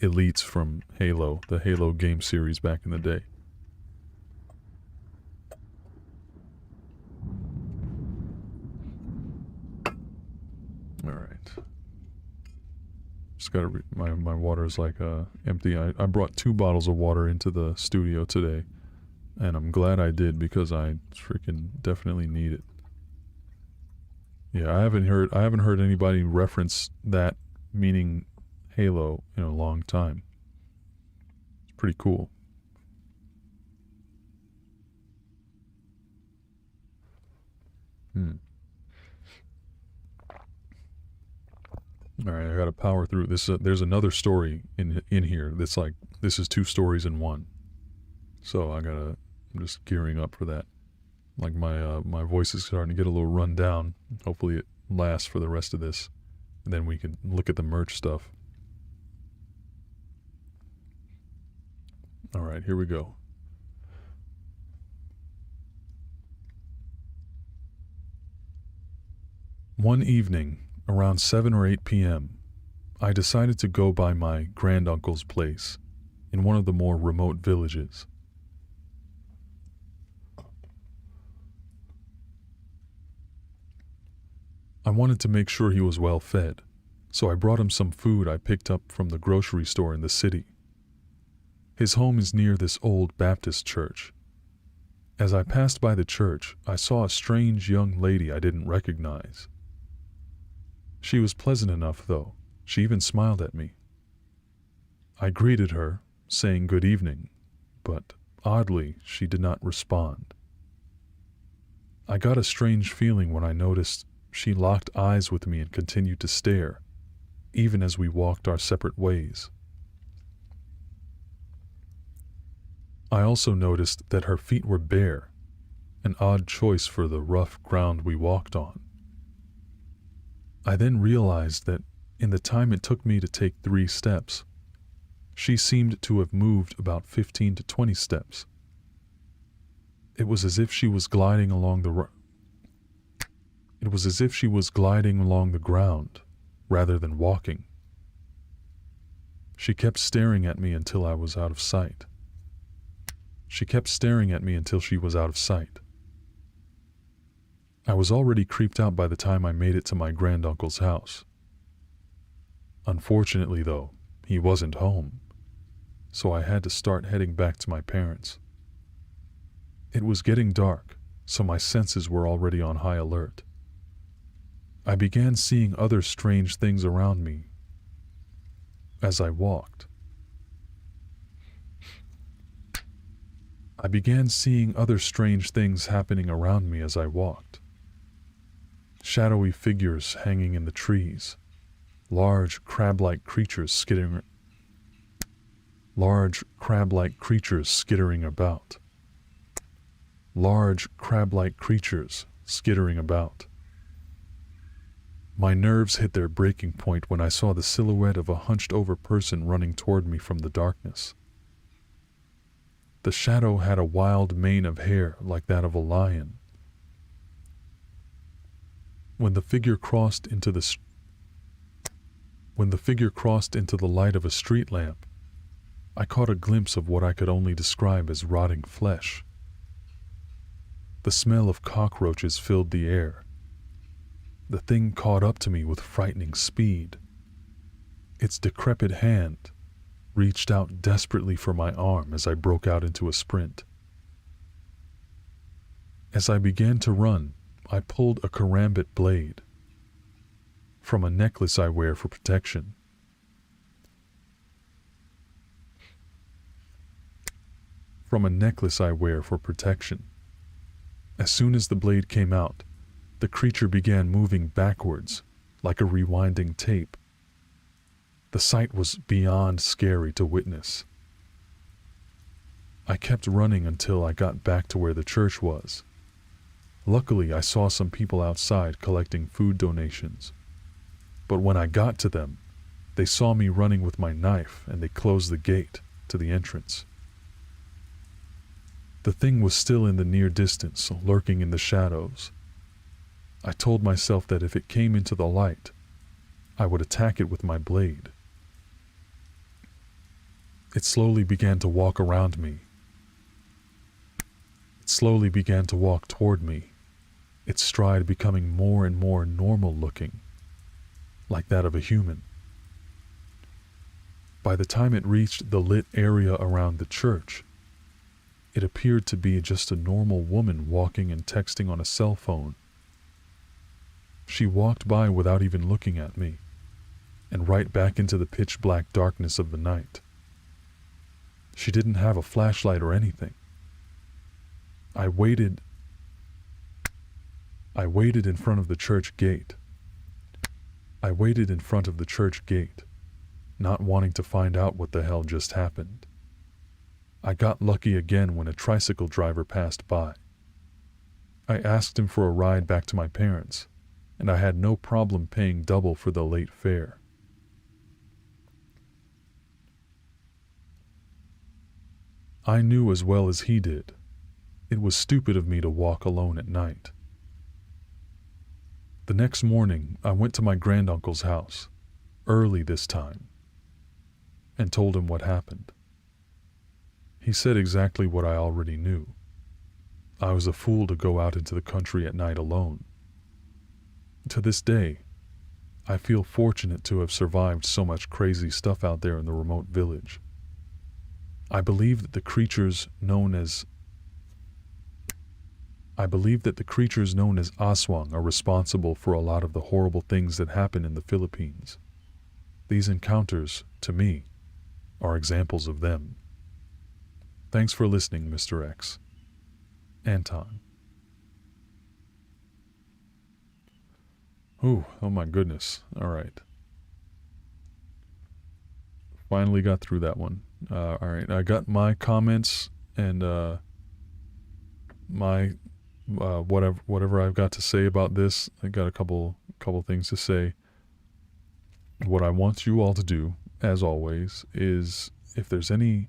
elites from Halo, the Halo game series back in the day. All right. Just gotta my water is like empty. I brought 2 bottles of water into the studio today, and I'm glad I did because I freaking definitely need it. Yeah, I haven't heard anybody reference that meaning Halo in a long time. It's pretty cool. All right, I gotta power through this. There's another story in here that's like, this is 2 stories in one. So I'm just gearing up for that. Like my voice is starting to get a little run down. Hopefully it lasts for the rest of this, and then we can look at the merch stuff. All right, here we go. One evening, around 7 or 8 p.m., I decided to go by my granduncle's place in one of the more remote villages. I wanted to make sure he was well fed, so I brought him some food I picked up from the grocery store in the city. His home is near this old Baptist church. As I passed by the church, I saw a strange young lady I didn't recognize. She was pleasant enough, though. She even smiled at me. I greeted her, saying good evening, but Oddly, she did not respond. I got a strange feeling when I noticed she locked eyes with me and continued to stare, even as we walked our separate ways. I also noticed that her feet were bare, an odd choice for the rough ground we walked on. I then realized that in the time it took me to take 3 steps, she seemed to have moved about 15 to 20 steps. It was as if she was gliding along the ground rather than walking. She kept staring at me until I was out of sight. She kept staring at me until she was out of sight. I was already creeped out by the time I made it to my granduncle's house. Unfortunately, though, he wasn't home, so I had to start heading back to my parents'. It was getting dark, so my senses were already on high alert. I began seeing other strange things around me as I walked. I began seeing other strange things happening around me as I walked. Shadowy figures hanging in the trees, large crab-like creatures skittering about. Large crab-like creatures skittering about. My nerves hit their breaking point when I saw the silhouette of a hunched-over person running toward me from the darkness. The shadow had a wild mane of hair like that of a lion. When the figure crossed into the light of a street lamp, I caught a glimpse of what I could only describe as rotting flesh. The smell of cockroaches filled the air. The thing caught up to me with frightening speed. Its decrepit hand reached out desperately for my arm as I broke out into a sprint. As I began to run, I pulled a karambit blade from a necklace I wear for protection. As soon as the blade came out, the creature began moving backwards, like a rewinding tape. The sight was beyond scary to witness. I kept running until I got back to where the church was. Luckily, I saw some people outside collecting food donations. But when I got to them, they saw me running with my knife and they closed the gate to the entrance. The thing was still in the near distance, lurking in the shadows. I told myself that if it came into the light, I would attack it with my blade. It slowly began to walk around me. It slowly began to walk toward me, its stride becoming more and more normal looking, like that of a human. By the time it reached the lit area around the church, it appeared to be just a normal woman walking and texting on a cell phone. She walked by without even looking at me, and right back into the pitch-black darkness of the night. She didn't have a flashlight or anything. I waited in front of the church gate. Not wanting to find out what the hell just happened. I got lucky again when a tricycle driver passed by. I asked him for a ride back to my parents, and I had no problem paying double for the late fare. I knew as well as he did. It was stupid of me to walk alone at night. The next morning, I went to my granduncle's house, early this time, and told him what happened. He said exactly what I already knew. I was a fool to go out into the country at night alone. To this day, I feel fortunate to have survived so much crazy stuff out there in the remote village. I believe that the creatures known as aswang are responsible for a lot of the horrible things that happen in the Philippines. These encounters, to me, are examples of them. Thanks for listening, Mr. X. Anton. Ooh, oh my goodness. All right. Finally got through that one. All right, I got my comments and my whatever I've got to say about this. I got a couple things to say. What I want you all to do, as always, is if there's any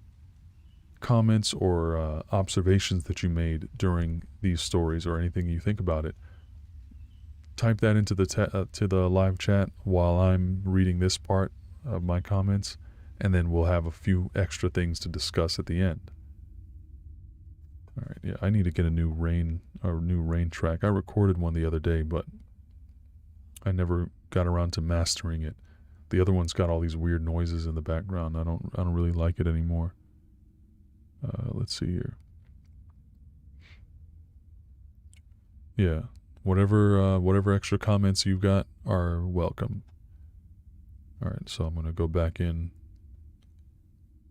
comments or observations that you made during these stories or anything you think about it, type that into the to the live chat while I'm reading this part of my comments, and then we'll have a few extra things to discuss at the end. All right, yeah, I need to get a new rain track. I recorded one the other day, but I never got around to mastering it. The other one's got all these weird noises in the background. I don't really like it anymore. Let's see here. Yeah, whatever extra comments you've got are welcome. All right, so I'm gonna go back in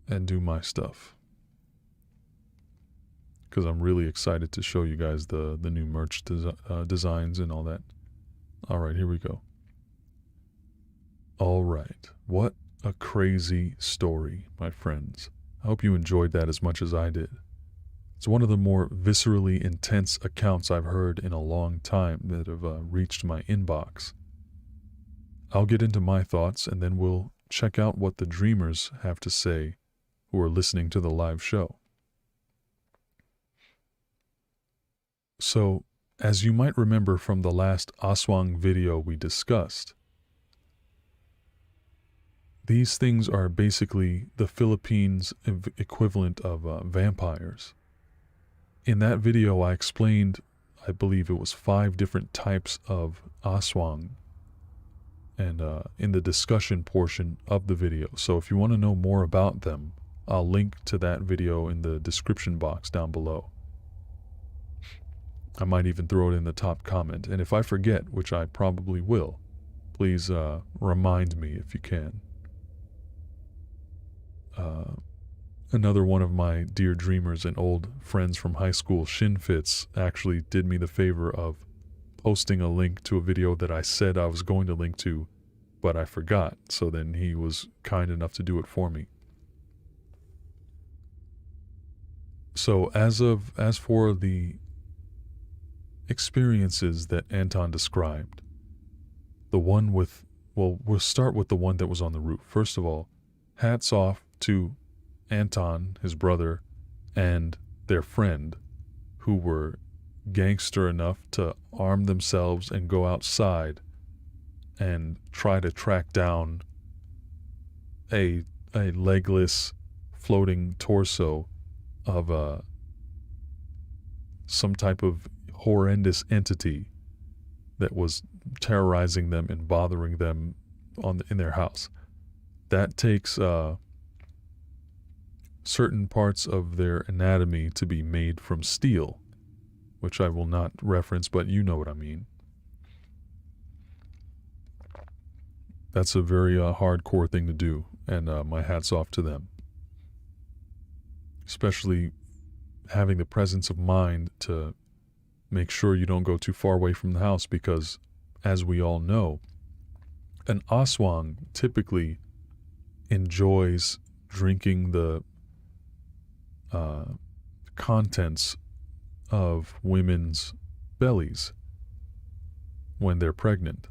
and do my stuff because I'm really excited to show you guys the new merch designs and all that. All right, here we go. All right, what a crazy story, my friends. I hope you enjoyed that as much as I did. It's one of the more viscerally intense accounts I've heard in a long time that have reached my inbox. I'll get into my thoughts and then we'll check out what the dreamers have to say who are listening to the live show. So, as you might remember from the last Aswang video we discussed, these things are basically the Philippines' equivalent of vampires. In that video, I explained, I believe it was 5 different types of aswang, and in the discussion portion of the video. So if you want to know more about them, I'll link to that video in the description box down below. I might even throw it in the top comment, and if I forget, which I probably will, please remind me if you can. Another one of my dear dreamers and old friends from high school, Shinfits, actually did me the favor of posting a link to a video that I said I was going to link to, but I forgot, so then he was kind enough to do it for me. So as for the experiences that Anton described, we'll start with the one that was on the roof. First of all, hats off to Anton, his brother, and their friend, who were gangster enough to arm themselves and go outside and try to track down a legless floating torso of some type of horrendous entity that was terrorizing them and bothering them in their house. That takes certain parts of their anatomy to be made from steel, which I will not reference, but you know what I mean. That's a very hardcore thing to do, and my hat's off to them. Especially having the presence of mind to make sure you don't go too far away from the house, because, as we all know, an aswang typically enjoys drinking the contents of women's bellies when they're pregnant.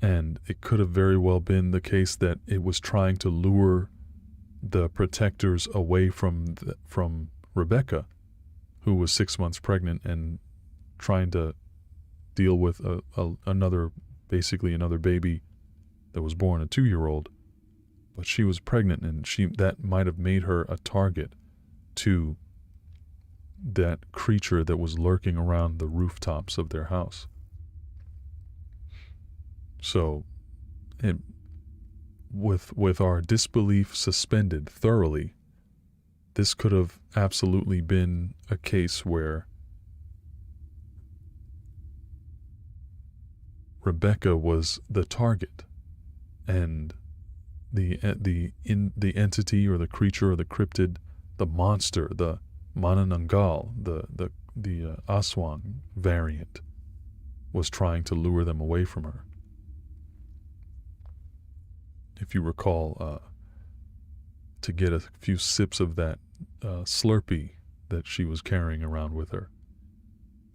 And it could have very well been the case that it was trying to lure the protectors away from Rebecca, who was 6 months pregnant and trying to deal with another baby that was born, a 2-year-old. But she was pregnant, and that might have made her a target to that creature that was lurking around the rooftops of their house. So, with our disbelief suspended thoroughly, this could have absolutely been a case where Rebecca was the target, and the entity or the creature or the cryptid the monster, the Manananggal, the Aswang variant, was trying to lure them away from her. If you recall, to get a few sips of that Slurpee that she was carrying around with her.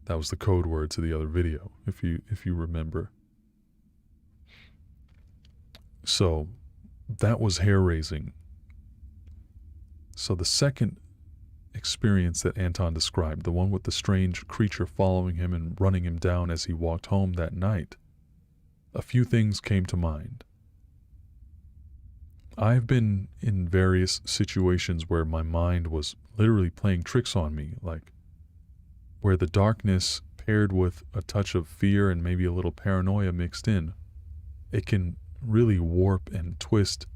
That was the code word to the other video, if you remember. So that was hair-raising. So the second experience that Anton described, the one with the strange creature following him and running him down as he walked home that night, a few things came to mind. I've been in various situations where my mind was literally playing tricks on me, like where the darkness paired with a touch of fear and maybe a little paranoia mixed in, it can really warp and twist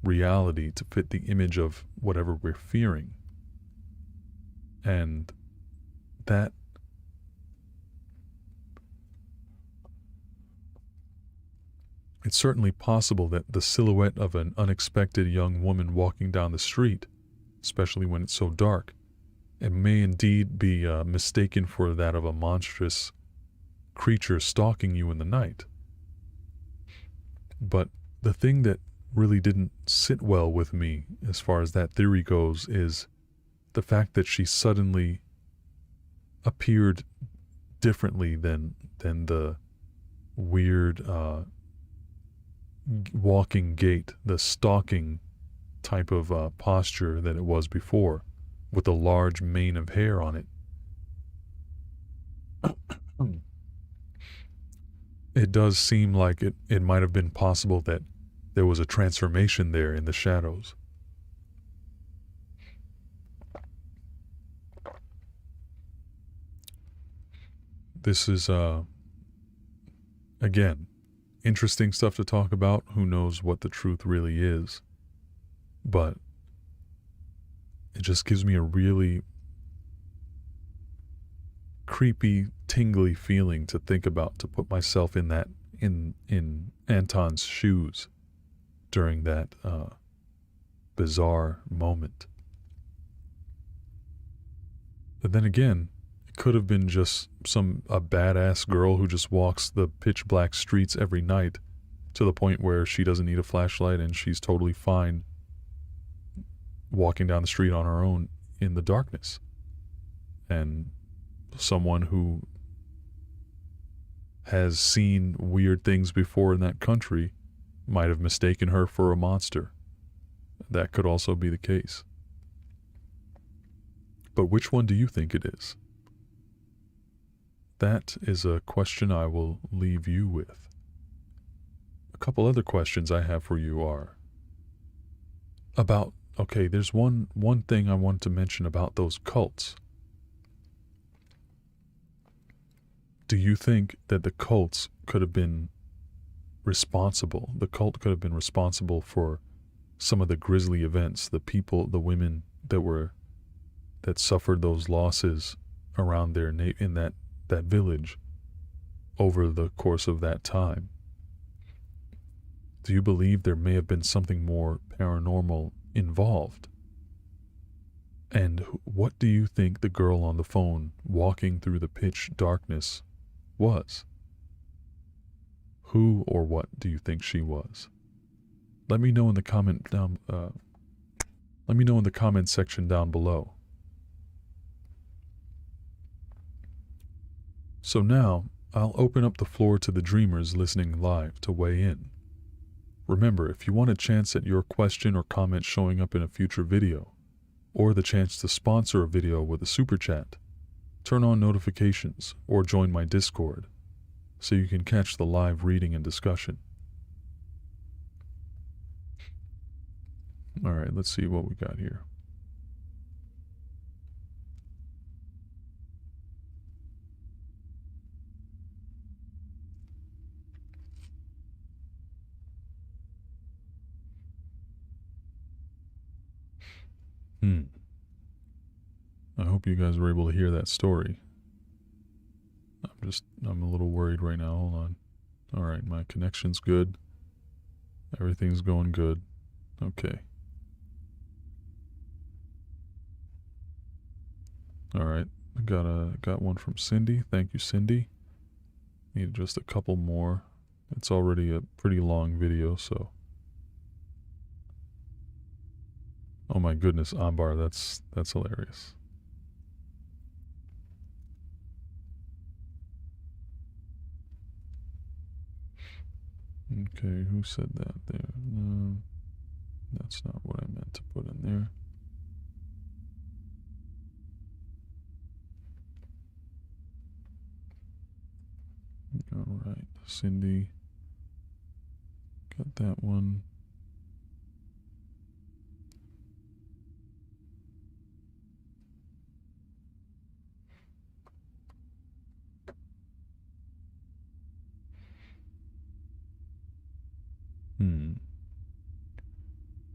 reality to fit the image of whatever we're fearing. And that it's certainly possible that the silhouette of an unexpected young woman walking down the street, especially when it's so dark, it may indeed be mistaken for that of a monstrous creature stalking you in the night. But the thing that really didn't sit well with me as far as that theory goes is the fact that she suddenly appeared differently than the weird walking gait, the stalking type of posture that it was before, with a large mane of hair on it. It does seem like it might have been possible that there was a transformation there in the shadows. This is, again, interesting stuff to talk about. Who knows what the truth really is? But it just gives me a really creepy, tingly feeling to think about, to put myself in that, in Anton's shoes during that bizarre moment. But then again, it could have been just a badass girl who just walks the pitch black streets every night to the point where she doesn't need a flashlight and she's totally fine walking down the street on her own in the darkness. And someone who has seen weird things before in that country might have mistaken her for a monster. That could also be the case. But which one do you think it is? That is a question I will leave you with. A couple other questions I have for you are about, okay, there's one thing I want to mention about those cults. Do you think that the cults could have been responsible? The cult could have been responsible for some of the grisly events, the people, the women that suffered those losses around in that village over the course of that time? Do you believe there may have been something more paranormal involved? And what do you think the girl on the phone walking through the pitch darkness was? Who or what do you think she was? Let me know in the comment section down below. So now, I'll open up the floor to the dreamers listening live to weigh in. Remember, if you want a chance at your question or comment showing up in a future video, or the chance to sponsor a video with a super chat, turn on notifications or join my Discord so you can catch the live reading and discussion. Alright, let's see what we got here. I hope you guys were able to hear that story. I'm a little worried right now. Hold on. Alright, my connection's good. Everything's going good. Okay. All right, I got one from Cindy. Thank you, Cindy. Need just a couple more. It's already a pretty long video, so. Oh my goodness, Ambar, that's hilarious. Okay, who said that there? That's not what I meant to put in there. All right, Cindy. Got that one.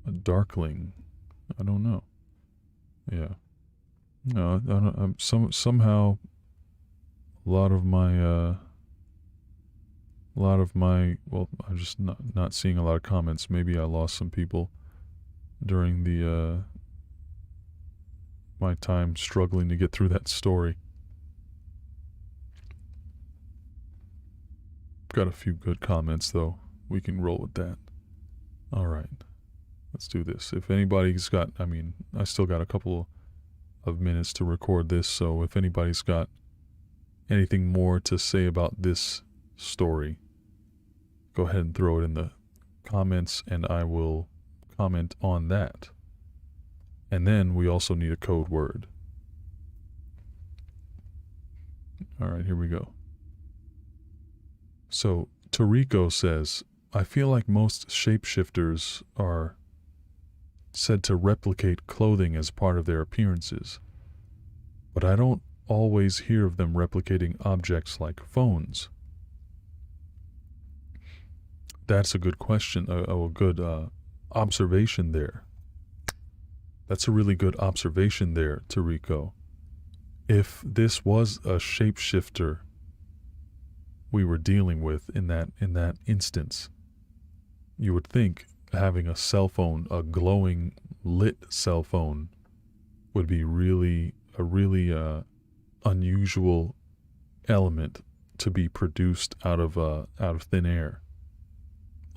A darkling. I don't know. Yeah. No, I don't. Somehow a lot of my well, I'm just not seeing a lot of comments. Maybe I lost some people during the my time struggling to get through that story. Got a few good comments though. We can roll with that. All right. Let's do this. If anybody's got, I mean, I still got a couple of minutes to record this, so if anybody's got anything more to say about this story, go ahead and throw it in the comments and I will comment on that. And then we also need a code word. All right, here we go. So Toriko says, I feel like most shapeshifters are said to replicate clothing as part of their appearances, but I don't always hear of them replicating objects like phones. That's a good question, a good observation there. That's a really good observation there, Toriko. If this was a shapeshifter we were dealing with in that instance, you would think having a cell phone, a glowing lit cell phone, would be a really unusual element to be produced out of thin air,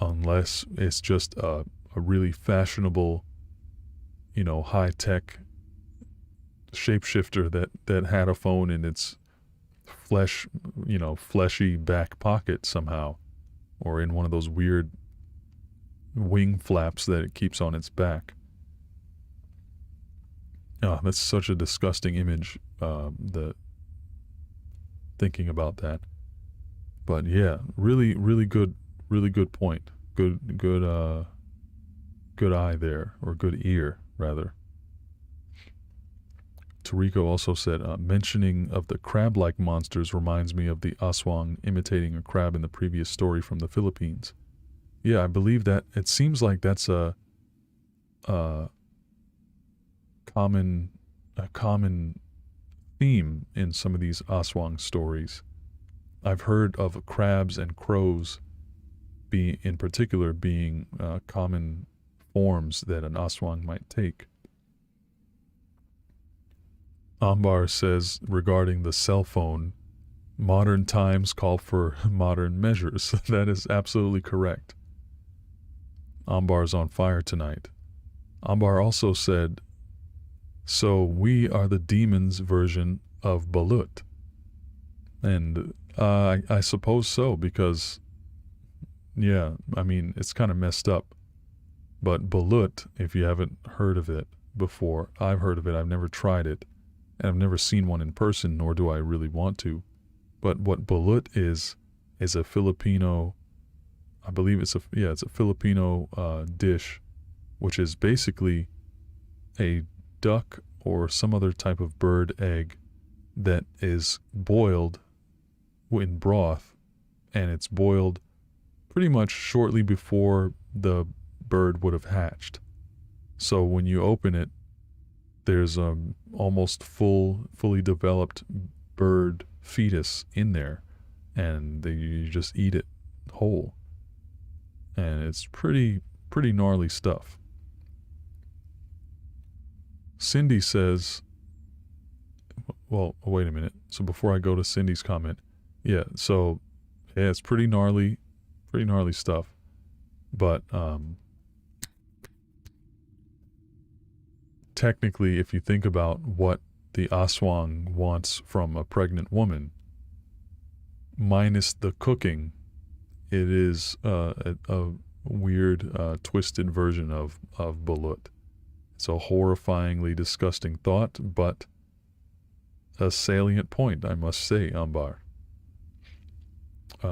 unless it's just a really fashionable, high tech shapeshifter that had a phone in its fleshy back pocket somehow, or in one of those weird wing flaps that it keeps on its back. Oh, that's such a disgusting image, thinking about that. But yeah, really good point. Good eye there, or good ear rather. Toriko also said, mentioning of the crab-like monsters reminds me of the aswang imitating a crab in the previous story from the Philippines. Yeah, I believe that. It seems like that's a common theme in some of these aswang stories. I've heard of crabs and crows in particular being common forms that an aswang might take. Ambar says regarding the cell phone, modern times call for modern measures. That is absolutely correct. Ambar's on fire tonight. Ambar also said, so we are the demon's version of Balut. And I suppose so, because, yeah, I mean, it's kind of messed up. But Balut, if you haven't heard of it before, I've heard of it, I've never tried it, and I've never seen one in person, nor do I really want to. But what Balut is a Filipino, I believe it's a Filipino dish, which is basically a duck or some other type of bird egg that is boiled in broth, and it's boiled pretty much shortly before the bird would have hatched. So when you open it, there's almost fully developed bird fetus in there, and you just eat it whole, and it's pretty gnarly stuff. Cindy says, well, wait a minute. So before I go to Cindy's comment, yeah, so yeah, it's pretty gnarly stuff. But technically, if you think about what the Aswang wants from a pregnant woman, minus the cooking, it is a weird, twisted version of balut. It's a horrifyingly disgusting thought, but a salient point, I must say, Ambar.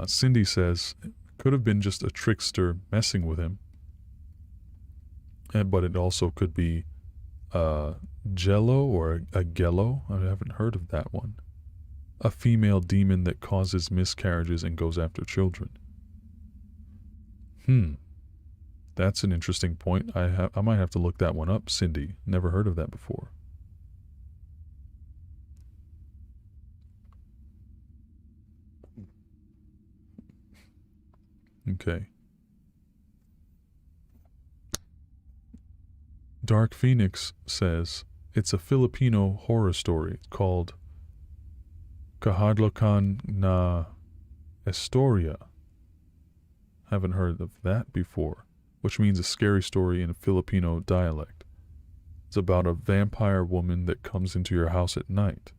Cindy says, could have been just a trickster messing with him, but it also could be Jello or a Gello. I haven't heard of that one. A female demon that causes miscarriages and goes after children. That's an interesting point. I might have to look that one up, Cindy. Never heard of that before. Okay. Dark Phoenix says it's a Filipino horror story called Kahadlokan na Historia. Haven't heard of that before, which means a scary story in a Filipino dialect. It's about a vampire woman that comes into your house at night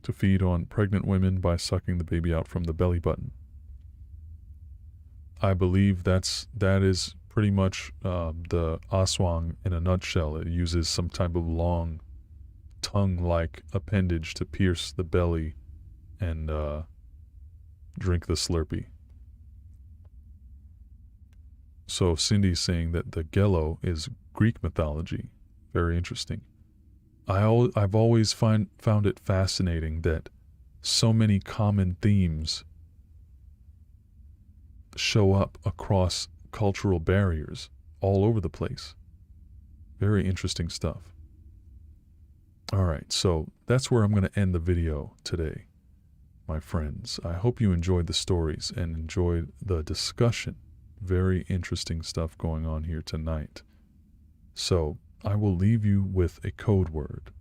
to feed on pregnant women by sucking the baby out from the belly button. I believe that is pretty much the aswang in a nutshell. It uses some type of long tongue-like appendage to pierce the belly and drink the Slurpee. So Cindy's saying that the Gello is Greek mythology. Very interesting. I've always found it fascinating that so many common themes show up across cultural barriers all over the place. Very interesting stuff. All right, so that's where I'm going to end the video today, my friends. I hope you enjoyed the stories and enjoyed the discussion. Very interesting stuff going on here tonight. So I will leave you with a code word.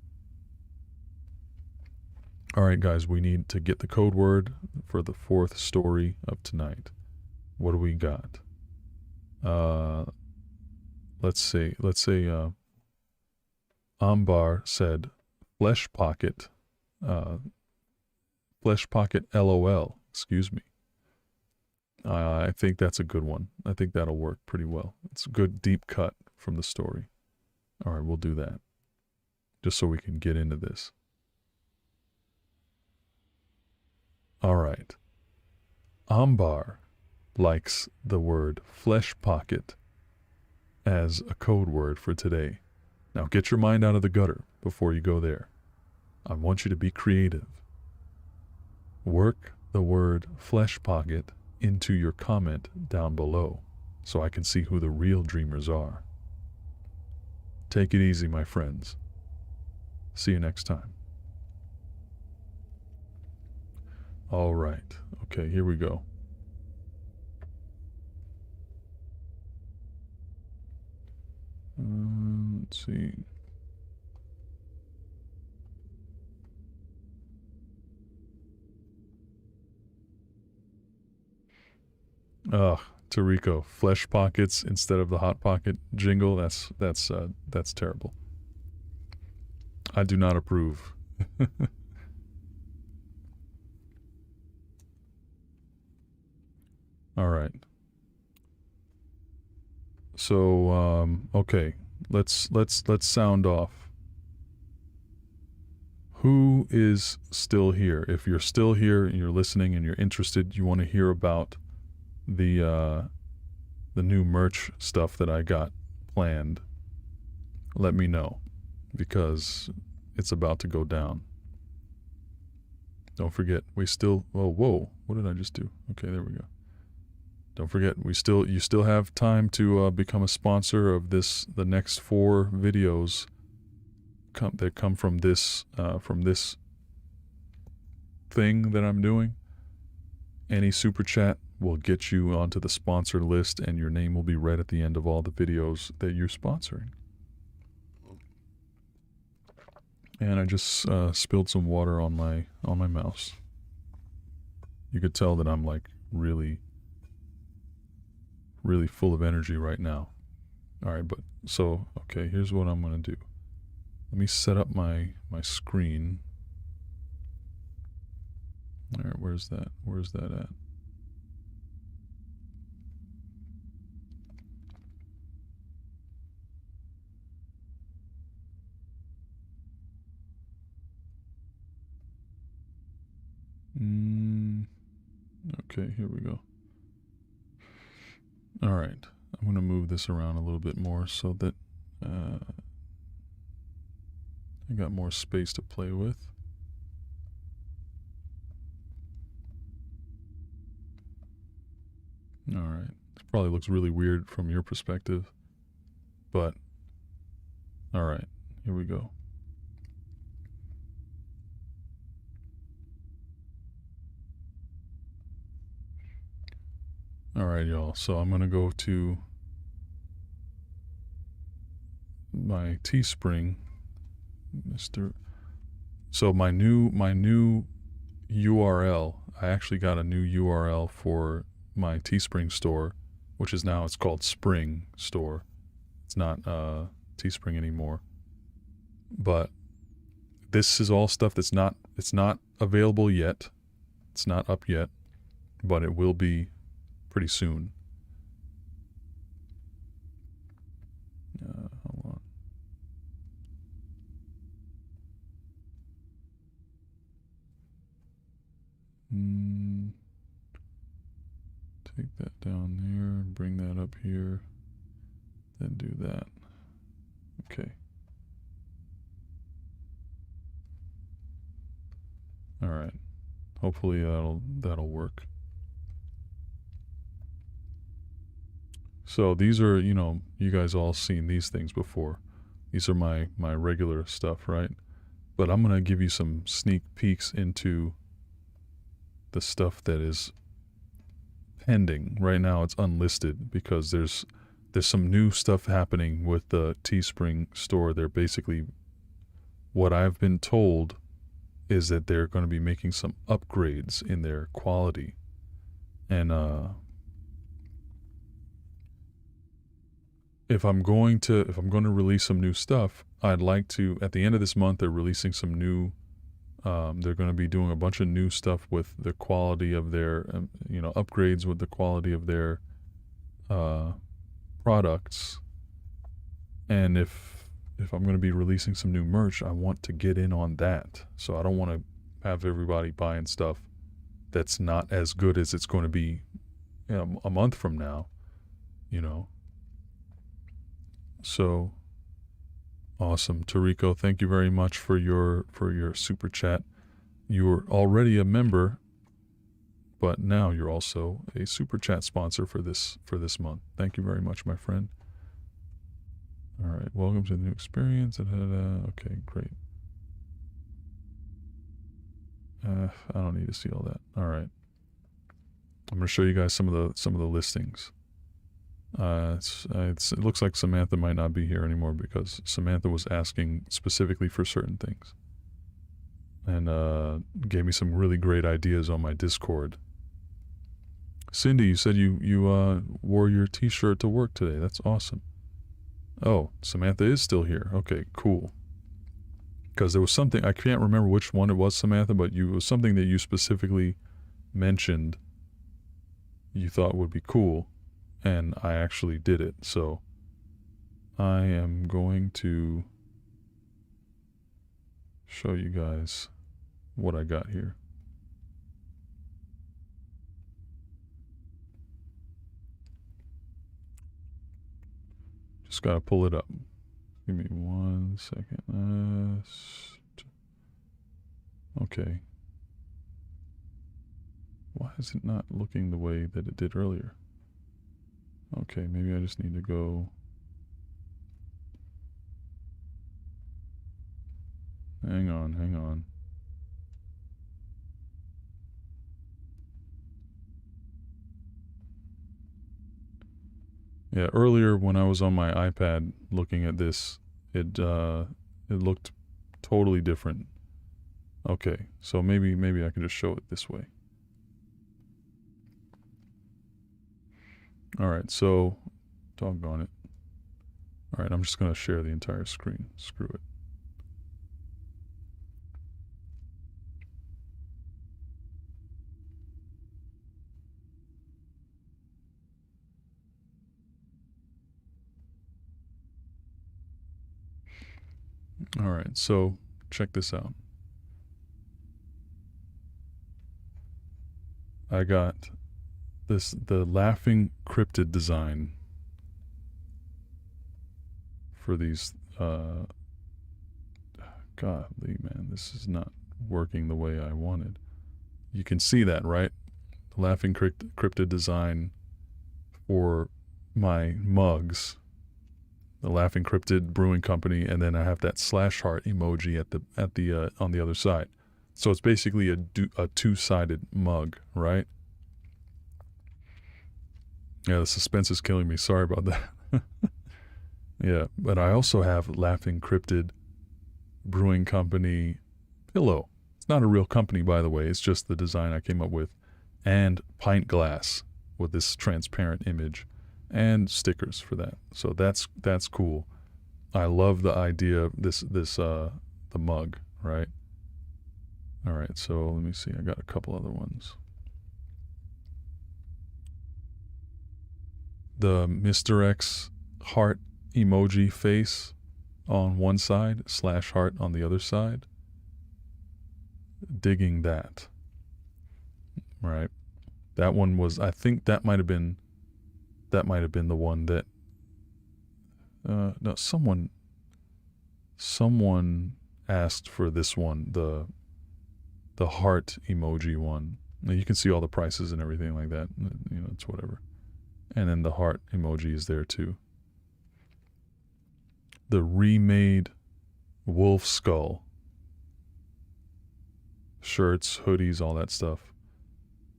All right, guys, we need to get the code word for the fourth story of tonight. What do we got? Let's say Ambar said flesh pocket LOL, excuse me. I think that's a good one. I think that'll work pretty well. It's a good deep cut from the story. All right, we'll do that. Just so we can get into this. All right. Ambar likes the word flesh pocket as a code word for today. Now get your mind out of the gutter before you go there. I want you to be creative. Work the word flesh pocket into your comment down below so I can see who the real dreamers are. Take it easy, my friends. See you next time. All right. Okay, here we go. Let's see. Tariko, flesh pockets instead of the hot pocket jingle. That's terrible. I do not approve. All right. So okay, let's sound off. Who is still here? If you're still here and you're listening and you're interested, you want to hear about the new merch stuff that I got planned, let me know, because it's about to go down. Don't forget, we still, whoa, what did I just do? Okay, there we go. Don't forget, you still have time to become a sponsor of the next 4 videos that come from this thing that I'm doing. Any super chat will get you onto the sponsor list, and your name will be read at the end of all the videos that you're sponsoring. And I just spilled some water on my mouse. You could tell that I'm like really full of energy right now. All right, but so okay, here's what I'm gonna do. Let me set up my screen. All right, where's that? Where's that at? Okay, here we go. All right, I'm gonna move this around a little bit more so that I got more space to play with. All right, this probably looks really weird from your perspective, but all right, here we go. All right, y'all. So I'm gonna go to my Teespring, Mr. So my new URL. I actually got a new URL for my Teespring store, which is now it's called Spring Store. It's not Teespring anymore. But this is all stuff it's not available yet. It's not up yet, but it will be pretty soon. Hold on. Take that down there, bring that up here, then do that. Okay. All right. Hopefully that'll work. So these are, you guys all seen these things before. These are my regular stuff, right? But I'm going to give you some sneak peeks into the stuff that is pending. Right now it's unlisted because there's some new stuff happening with the Teespring store. They're basically, what I've been told is that they're going to be making some upgrades in their quality. And if I'm going to release some new stuff, I'd like to, at the end of this month, they're releasing some new, they're going to be doing a bunch of new stuff with the quality of their, upgrades with the quality of their products. And if I'm going to be releasing some new merch, I want to get in on that. So I don't want to have everybody buying stuff that's not as good as it's going to be a month from now, So awesome. Tariko, thank you very much for your super chat. You're already a member, but now you're also a super chat sponsor for this month. Thank you very much, my friend. All right, welcome to the new experience. Okay, great. I don't need to see all that. All right, I'm gonna show you guys some of the listings. It looks like Samantha might not be here anymore because Samantha was asking specifically for certain things, and gave me some really great ideas on my Discord. Cindy, you said you wore your T-shirt to work today. That's awesome. Oh, Samantha is still here. Okay, cool. Because there was something, I can't remember which one it was, Samantha, but it was something that you specifically mentioned you thought would be cool, and I actually did it. So I am going to show you guys what I got here. Just gotta pull it up. Give me 1 second. Okay. Why is it not looking the way that it did earlier? Okay, maybe I just need to go. Hang on. Yeah, earlier when I was on my iPad looking at this, it looked Totally different. Okay, so maybe I can just show it this way. All right, so doggone it. All right, I'm just gonna share the entire screen. Screw it. All right, so check this out. I got the laughing cryptid design for these. Godly man, this is not working the way I wanted. You can see that, right? The laughing cryptid design for my mugs, the Laughing Cryptid Brewing Company, and then I have that slash heart emoji at the on the other side. So it's basically a two-sided mug, right? Yeah, the suspense is killing me. Sorry about that. Yeah, but I also have Laughing Cryptid Brewing Company pillow. It's not a real company, by the way. It's just the design I came up with, and pint glass with this transparent image, and stickers for that. So that's cool. I love the idea of the mug, right? All right, so let me see. I got a couple other ones. The Mr. X heart emoji face on one side, slash heart on the other side. Digging that. Right. That one was, I think that might have been the one that no, someone asked for this one, the heart emoji one. Now you can see all the prices and everything like that. You know, it's whatever. And then the heart emoji is there too. The remade wolf skull. Shirts, hoodies, all that stuff.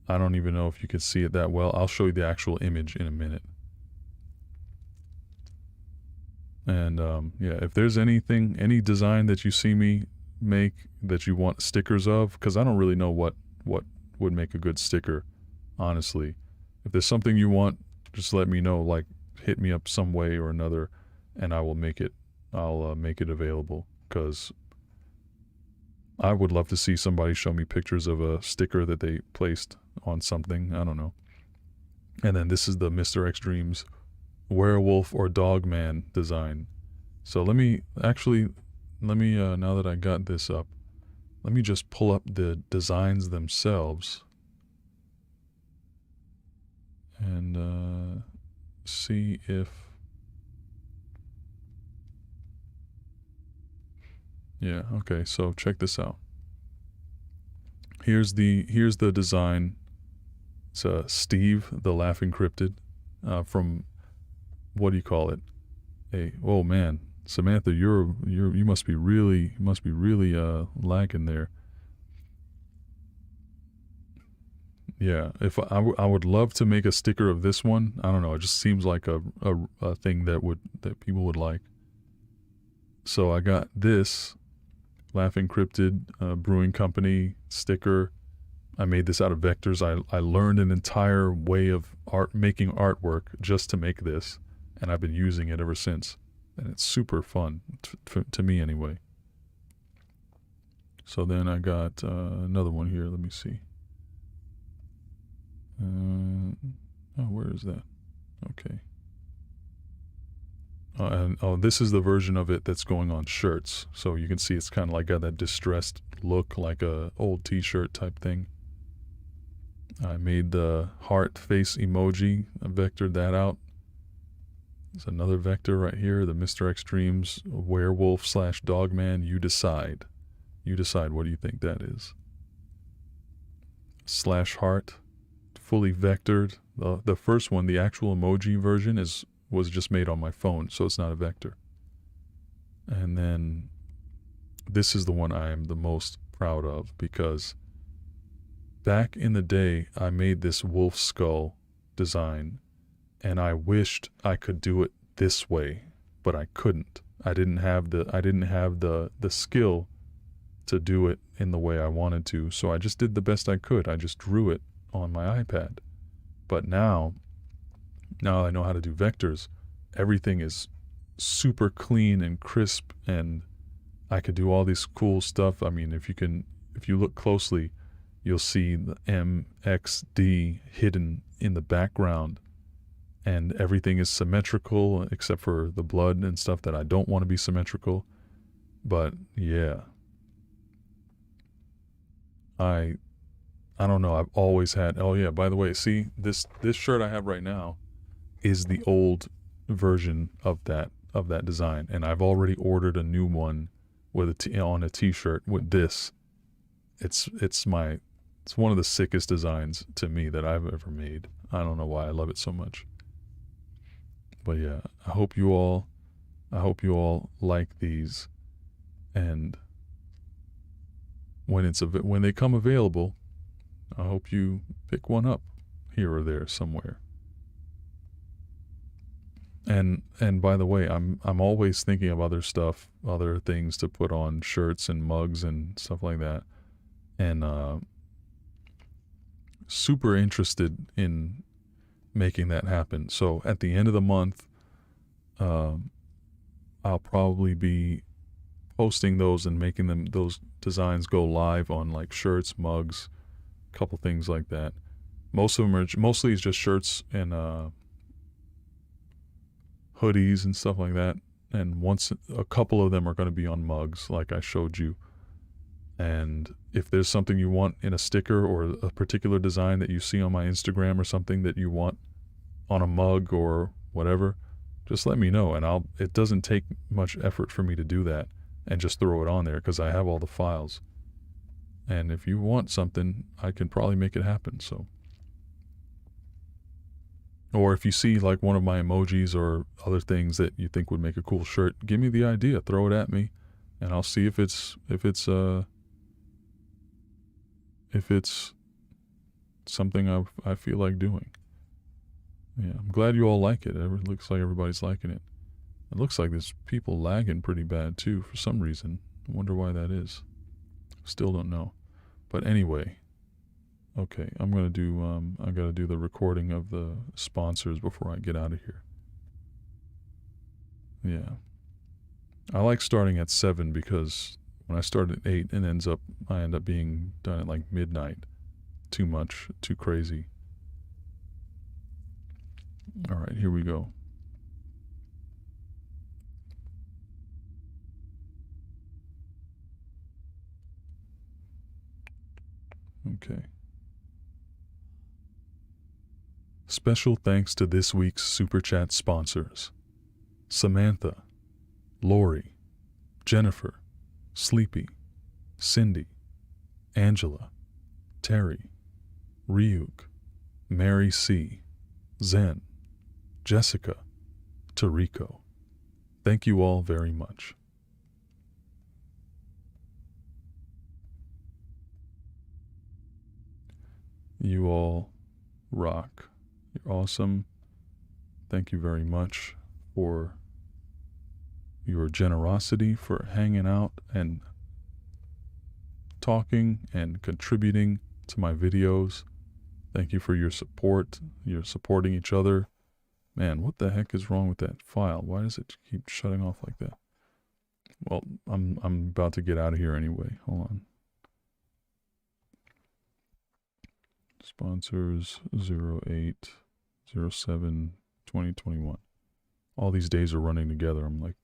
I don't even know if you can see it that well. I'll show you the actual image in a minute. And yeah, if there's any design that you see me make that you want stickers of, because I don't really know what would make a good sticker, honestly. If there's something you want, just let me know. Like, hit me up some way or another, and I will make it. I'll make it available, because I would love to see somebody show me pictures of a sticker that they placed on something. I don't know. And then this is the Mr. X Dreams werewolf or dog man design. So let me now that I got this up, let me just pull up the designs themselves and see if, yeah, okay, so check this out. Here's the design. It's Steve the Laughing Cryptid from, what do you call it? Oh man, Samantha, you must be really lacking there. Yeah, if I would love to make a sticker of this one. I don't know, it just seems like a thing that people would like. So I got this Laughing Cryptid Brewing Company sticker. I made this out of vectors. I learned an entire way of making artwork just to make this, and I've been using it ever since. And it's super fun, to me anyway. So then I got another one here. Let me see. Where is that? Okay. This is the version of it that's going on shirts. So you can see it's kind of like got that distressed look, like a old t-shirt type thing. I made the heart face emoji. I vectored that out. There's another vector right here, the Mr. X Dreams werewolf / dogman. You decide. You decide. What do you think that is? / heart, fully vectored. The first one, the actual emoji version, was just made on my phone, so it's not a vector. And then this is the one I am the most proud of, because back in the day, I made this wolf skull design, and I wished I could do it this way, but I couldn't. I didn't have the skill to do it in the way I wanted to. So I just did the best I could. I just drew it on my iPad. But now I know how to do vectors. Everything is super clean and crisp, and I could do all this cool stuff. I mean, if you look closely, you'll see the MXD hidden in the background, and everything is symmetrical except for the blood and stuff that I don't want to be symmetrical. But yeah, I don't know. I've always had, oh yeah, by the way, see this shirt I have right now is the old version of that design, and I've already ordered a new one with on a t-shirt with this. It's one of the sickest designs to me that I've ever made. I don't know why I love it so much. But yeah, I hope you all like these, and when they come available, I hope you pick one up here or there somewhere. And by the way, I'm always thinking of other stuff, other things to put on shirts and mugs and stuff like that. And super interested in making that happen. So at the end of the month, I'll probably be posting those and making those designs go live on like shirts, mugs, a couple things like that. Mostly it's just shirts and hoodies and stuff like that. And a couple of them are going to be on mugs, like I showed you. And if there's something you want in a sticker or a particular design that you see on my Instagram or something that you want on a mug or whatever, just let me know. And it doesn't take much effort for me to do that and just throw it on there because I have all the files. And if you want something, I can probably make it happen. So, or if you see like one of my emojis or other things that you think would make a cool shirt, give me the idea, throw it at me, and I'll see if it's something I feel like doing. Yeah, I'm glad you all like it. It looks like everybody's liking it. It looks like there's people lagging pretty bad too for some reason. I wonder why that is. Still don't know. But anyway, okay, I'm gonna do I gotta do the recording of the sponsors before I get out of here. Yeah. I like starting at 7 because when I start at 8 I end up being done at like midnight. Too much, too crazy. All right, here we go. Okay. Special thanks to this week's Super Chat sponsors: Samantha, Lori, Jennifer, Sleepy, Cindy, Angela, Terry, Ryuk, Mary C., Zen, Jessica, Tariko. Thank you all very much. You all rock. You're awesome. Thank you very much for your generosity, for hanging out and talking and contributing to my videos. Thank you for your support. You're supporting each other. Man, what the heck is wrong with that file? Why does it keep shutting off like that? Well, I'm about to get out of here anyway. Hold on. Sponsors 08/07/2021. All these days are running together. I'm like,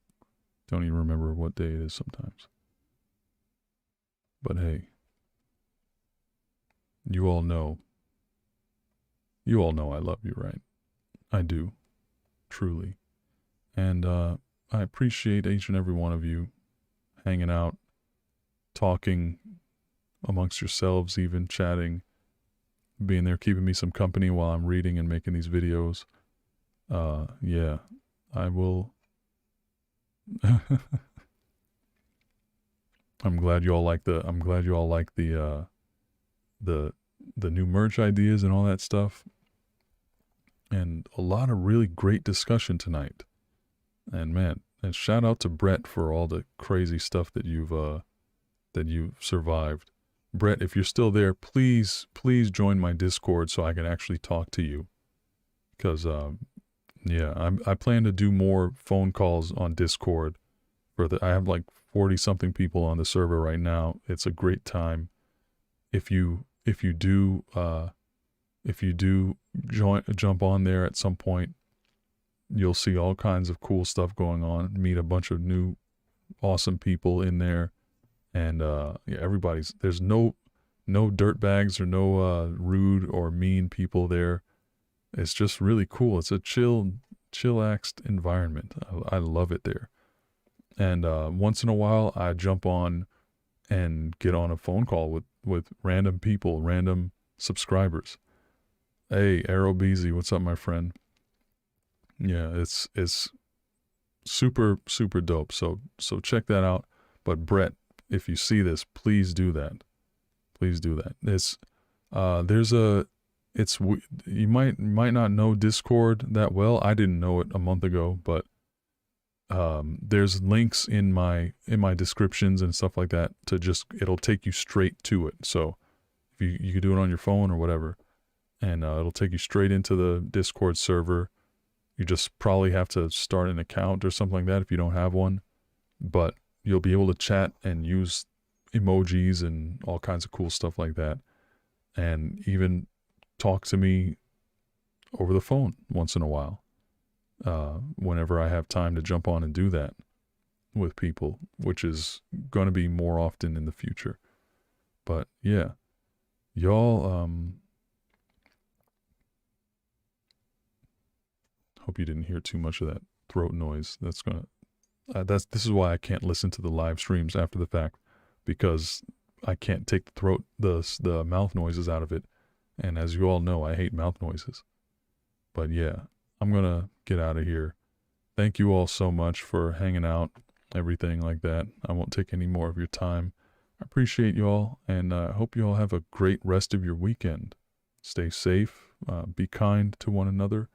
don't even remember what day it is sometimes. But hey, you all know I love you, right? I do, truly. And I appreciate each and every one of you hanging out, talking amongst yourselves, even chatting, being there, keeping me some company while I'm reading and making these videos. Yeah, I will. I'm glad you all like the new merch ideas and all that stuff. And a lot of really great discussion tonight. And man, and shout out to Brett for all the crazy stuff that you've that you've survived. Brett, if you're still there, please join my Discord so I can actually talk to you. Because yeah, I plan to do more phone calls on Discord. I have like 40 something people on the server right now. It's a great time. If you do jump on there at some point, you'll see all kinds of cool stuff going on. Meet a bunch of new awesome people in there, and yeah, there's no dirt bags or no rude or mean people there. It's just really cool. It's a chillaxed environment. I love it there. And once in a while, I jump on and get on a phone call with random people, random subscribers. Hey, Arrow Beezy, what's up, my friend? Yeah, it's super dope. So check that out. But Brett, if you see this, please do that. Please do that. You might not know Discord that well. I didn't know it a month ago, but there's links in my descriptions and stuff like that it'll take you straight to it. So if you can do it on your phone or whatever, and it'll take you straight into the Discord server. You just probably have to start an account or something like that if you don't have one, but you'll be able to chat and use emojis and all kinds of cool stuff like that, and even talk to me over the phone once in a while, whenever I have time to jump on and do that with people, which is going to be more often in the future. But yeah, y'all, hope you didn't hear too much of that throat noise. This is why I can't listen to the live streams after the fact, because I can't take the mouth noises out of it. And as you all know, I hate mouth noises. But yeah, I'm gonna get out of here. Thank you all so much for hanging out, everything like that. I won't take any more of your time. I appreciate you all, and I hope you all have a great rest of your weekend. Stay safe, be kind to one another,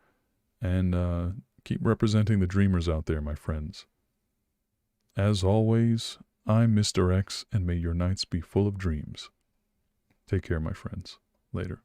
and keep representing the dreamers out there, my friends. As always, I'm Mr. X, and may your nights be full of dreams. Take care, my friends. Later.